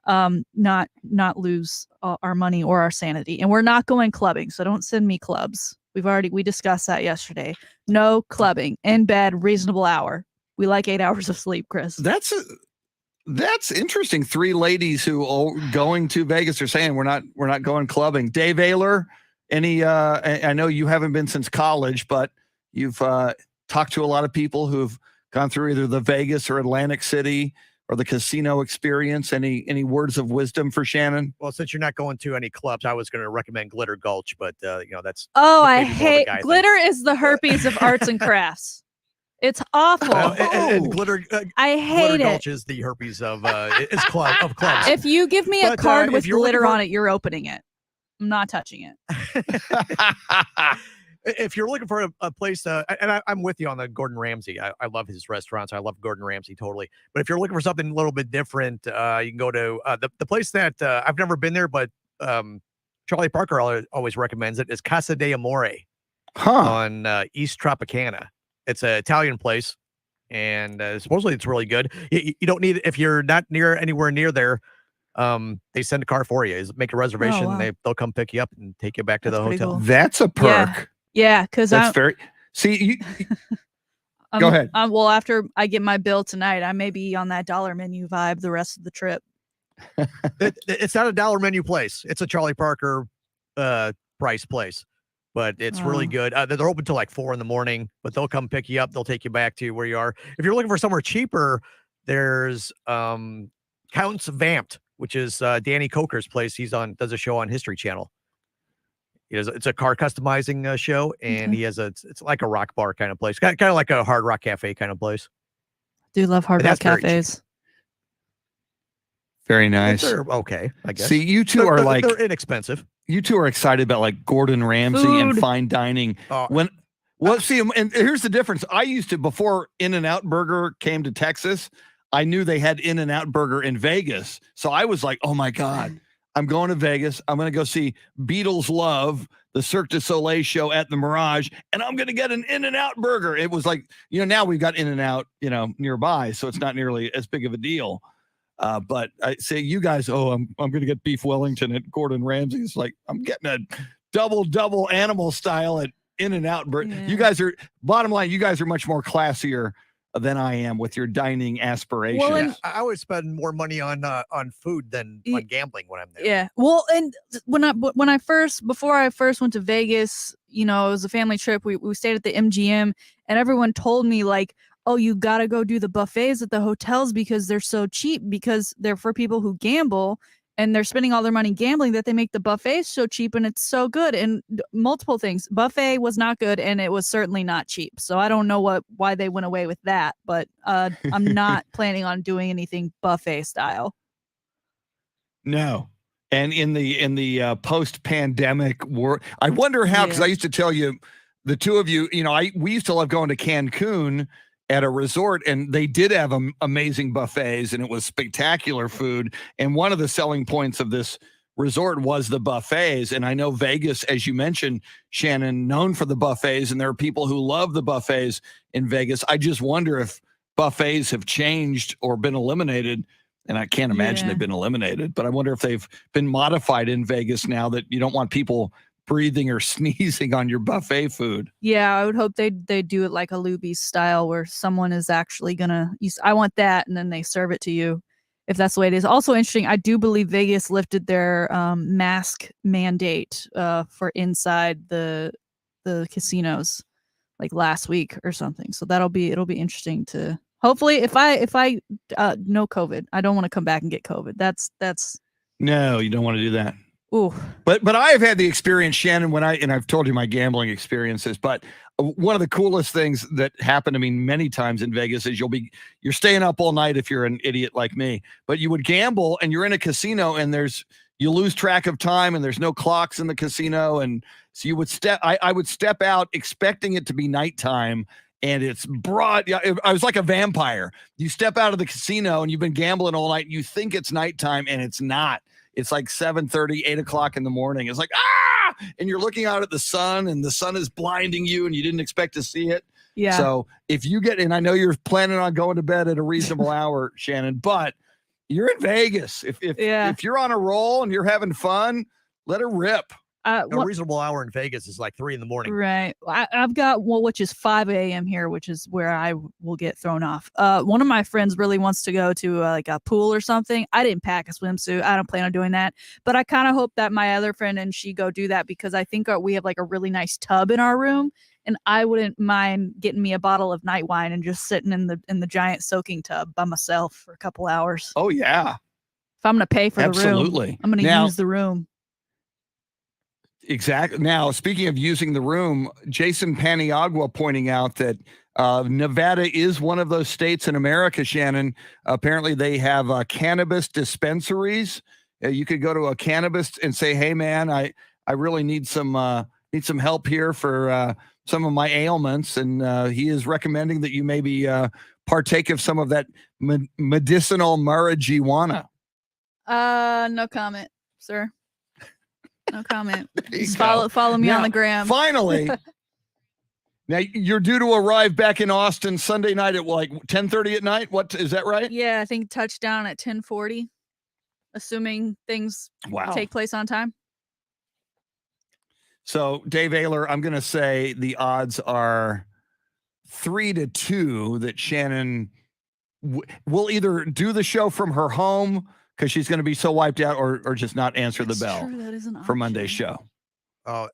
not lose our money or our sanity. And we're not going clubbing, so don't send me clubs. We discussed that yesterday. No clubbing, in bed, reasonable hour. We like 8 hours of sleep, Chris. That's interesting. 3 ladies who are going to Vegas are saying we're not going clubbing. Dave Oehler, I know you haven't been since college, but you've talked to a lot of people who've gone through either the Vegas or Atlantic City or the casino experience. Any words of wisdom for Shannon? Well, since you're not going to any clubs, I was going to recommend Glitter Gulch, but that's. Oh, I hate glitter. Is the herpes of arts and crafts. It's awful. And glitter. I hate glitter it. Gulch is the herpes of clubs. If you give me a card with glitter on it, you're opening it. I'm not touching it. If you're looking for a place, and I'm with you on the Gordon Ramsay. I love his restaurants. I love Gordon Ramsay totally. But if you're looking for something a little bit different, you can go to the place that I've never been there, but Charlie Parker always recommends it, is Casa de Amore on East Tropicana. It's an Italian place, and supposedly it's really good. You don't need, if you're not anywhere near there, they send a car for you. Make a reservation. Oh, wow. They'll come pick you up and take you back to the hotel. Cool. That's a perk. Yeah, because that's very. See, go ahead. Well, after I get my bill tonight, I may be on that dollar menu vibe the rest of the trip. It's not a dollar menu place. It's a Charlie Parker price place. But it's really good. They're open till like 4 a.m, but they'll come pick you up. They'll take you back to where you are. If you're looking for somewhere cheaper, there's Count's Vamped, which is Danny Coker's place. Does a show on History Channel. It's a car customizing show, and he has it's like a rock bar kind of place, kind of like a Hard Rock Cafe kind of place. Do love Hard Rock cafes. Very nice. They're okay, I guess. See, you two are like they're inexpensive. You two are excited about like Gordon Ramsay and fine dining. See, and here's the difference. I used to, before In-N-Out Burger came to Texas, I knew they had In-N-Out Burger in Vegas. So I was like, oh my God, I'm going to Vegas. I'm going to go see Beatles Love, the Cirque du Soleil show at the Mirage, and I'm going to get an In-N-Out Burger. It was like, now we've got In-N-Out, nearby, so it's not nearly as big of a deal. But I say you guys, I'm going to get beef Wellington at Gordon Ramsay's. Like, I'm getting a double animal style at In-N-Out Burger. Yeah. You guys are, bottom line, you guys are much more classier than I am with your dining aspirations. Well, and I always spend more money on food than on gambling when I'm there. Yeah. Well, and before I first went to Vegas, it was a family trip. We stayed at the MGM, and everyone told me like, oh, you got to go do the buffets at the hotels because they're so cheap, because they're for people who gamble and they're spending all their money gambling, that they make the buffets so cheap and it's so good. And multiple things. Buffet was not good, and it was certainly not cheap. So I don't know why they went away with that, but I'm not planning on doing anything buffet style. No. And in the post-pandemic world, I wonder how, because I used to tell you, the two of you, we used to love going to Cancun at a resort, and they did have amazing buffets, and it was spectacular food. And one of the selling points of this resort was the buffets. And I know Vegas, as you mentioned, Shannon, known for the buffets, and there are people who love the buffets in Vegas. I just wonder if buffets have changed or been eliminated. And I can't imagine they've been eliminated, but I wonder if they've been modified in Vegas now that you don't want people breathing or sneezing on your buffet food. Yeah, I would hope they do it like a Luby's style, where someone is actually gonna I want that, and then they serve it to you, if that's the way it is. Also interesting, I do believe Vegas lifted their mask mandate for inside the casinos like last week or something. So it'll be interesting to hopefully, if I no COVID, I don't want to come back and get COVID. That's no, you don't want to do that. Ooh. But I've had the experience, Shannon, and I've told you my gambling experiences, but one of the coolest things that happened to me many times in Vegas is you're staying up all night if you're an idiot like me, but you would gamble and you're in a casino and you lose track of time and there's no clocks in the casino. And so you would I would step out expecting it to be nighttime, and it's broad. Yeah, I was like a vampire. You step out of the casino and you've been gambling all night. You think it's nighttime, and it's not. It's like 7:30, 8 o'clock in the morning. It's like, and you're looking out at the sun, and the sun is blinding you, and you didn't expect to see it. Yeah. So if you and I know you're planning on going to bed at a reasonable hour, Shannon, but you're in Vegas. If you're on a roll and you're having fun, let her rip. A reasonable hour in Vegas is like 3 a.m. Right. I've got which is 5 a.m. here, which is where I will get thrown off. One of my friends really wants to go to like a pool or something. I didn't pack a swimsuit. I don't plan on doing that, but I kind of hope that my other friend and she go do that, because I think we have like a really nice tub in our room, and I wouldn't mind getting me a bottle of night wine and just sitting in the giant soaking tub by myself for a couple hours. Oh yeah. If I'm going to pay for the room, I'm going to use the room. Exactly. Now, speaking of using the room, Jason Paniagua pointing out that Nevada is one of those states in America, Shannon. Apparently, they have cannabis dispensaries. You could go to a cannabis and say, "Hey, man, I really need some help here for some of my ailments," and he is recommending that you maybe partake of some of that medicinal marijuana. No comment, sir. No comment. Just follow me on the gram. Finally, now you're due to arrive back in Austin Sunday night at like 10:30 at night. What is that right? Yeah, I think touchdown at 10:40, assuming things take place on time. So, Dave Oehler, I'm going to say the odds are 3-2 that Shannon will either do the show from her home because she's going to be so wiped out, or just not answer the bell for Monday's show. Oh,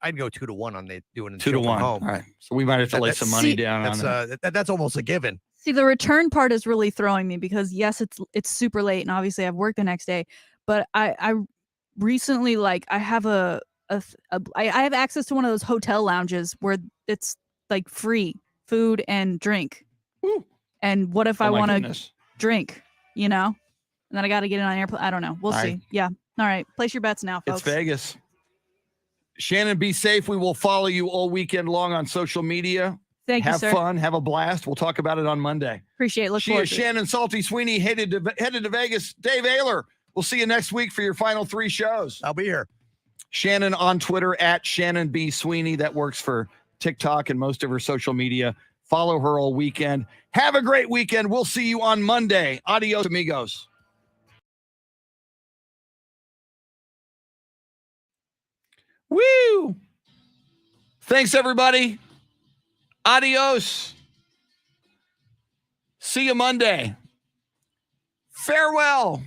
I'd go 2-1 on doing it 2-1. All right, so we might have to lay some money down on it. That's almost a given. See, the return part is really throwing me, because yes, it's super late, and obviously I have work the next day. But I recently, like, I have I have access to one of those hotel lounges where it's like free food and drink. Woo. And what if I want to drink? You know. And then I got to get it on airplane. I don't know. We'll All see. right. Yeah. All right. Place your bets now, folks. It's Vegas. Shannon, be safe. We will follow you all weekend long on social media. Thank you, Have sir. fun. Have a blast. We'll talk about it on Monday. Appreciate it. Look She forward is to it. Shannon Salty Sweeney headed to Vegas. Dave Oehler. We'll see you next week for your final 3 shows. I'll be here. Shannon on Twitter at Shannon B. Sweeney. That works for TikTok and most of her social media. Follow her all weekend. Have a great weekend. We'll see you on Monday. Adios, amigos. Woo! Thanks, everybody. Adios. See you Monday. Farewell.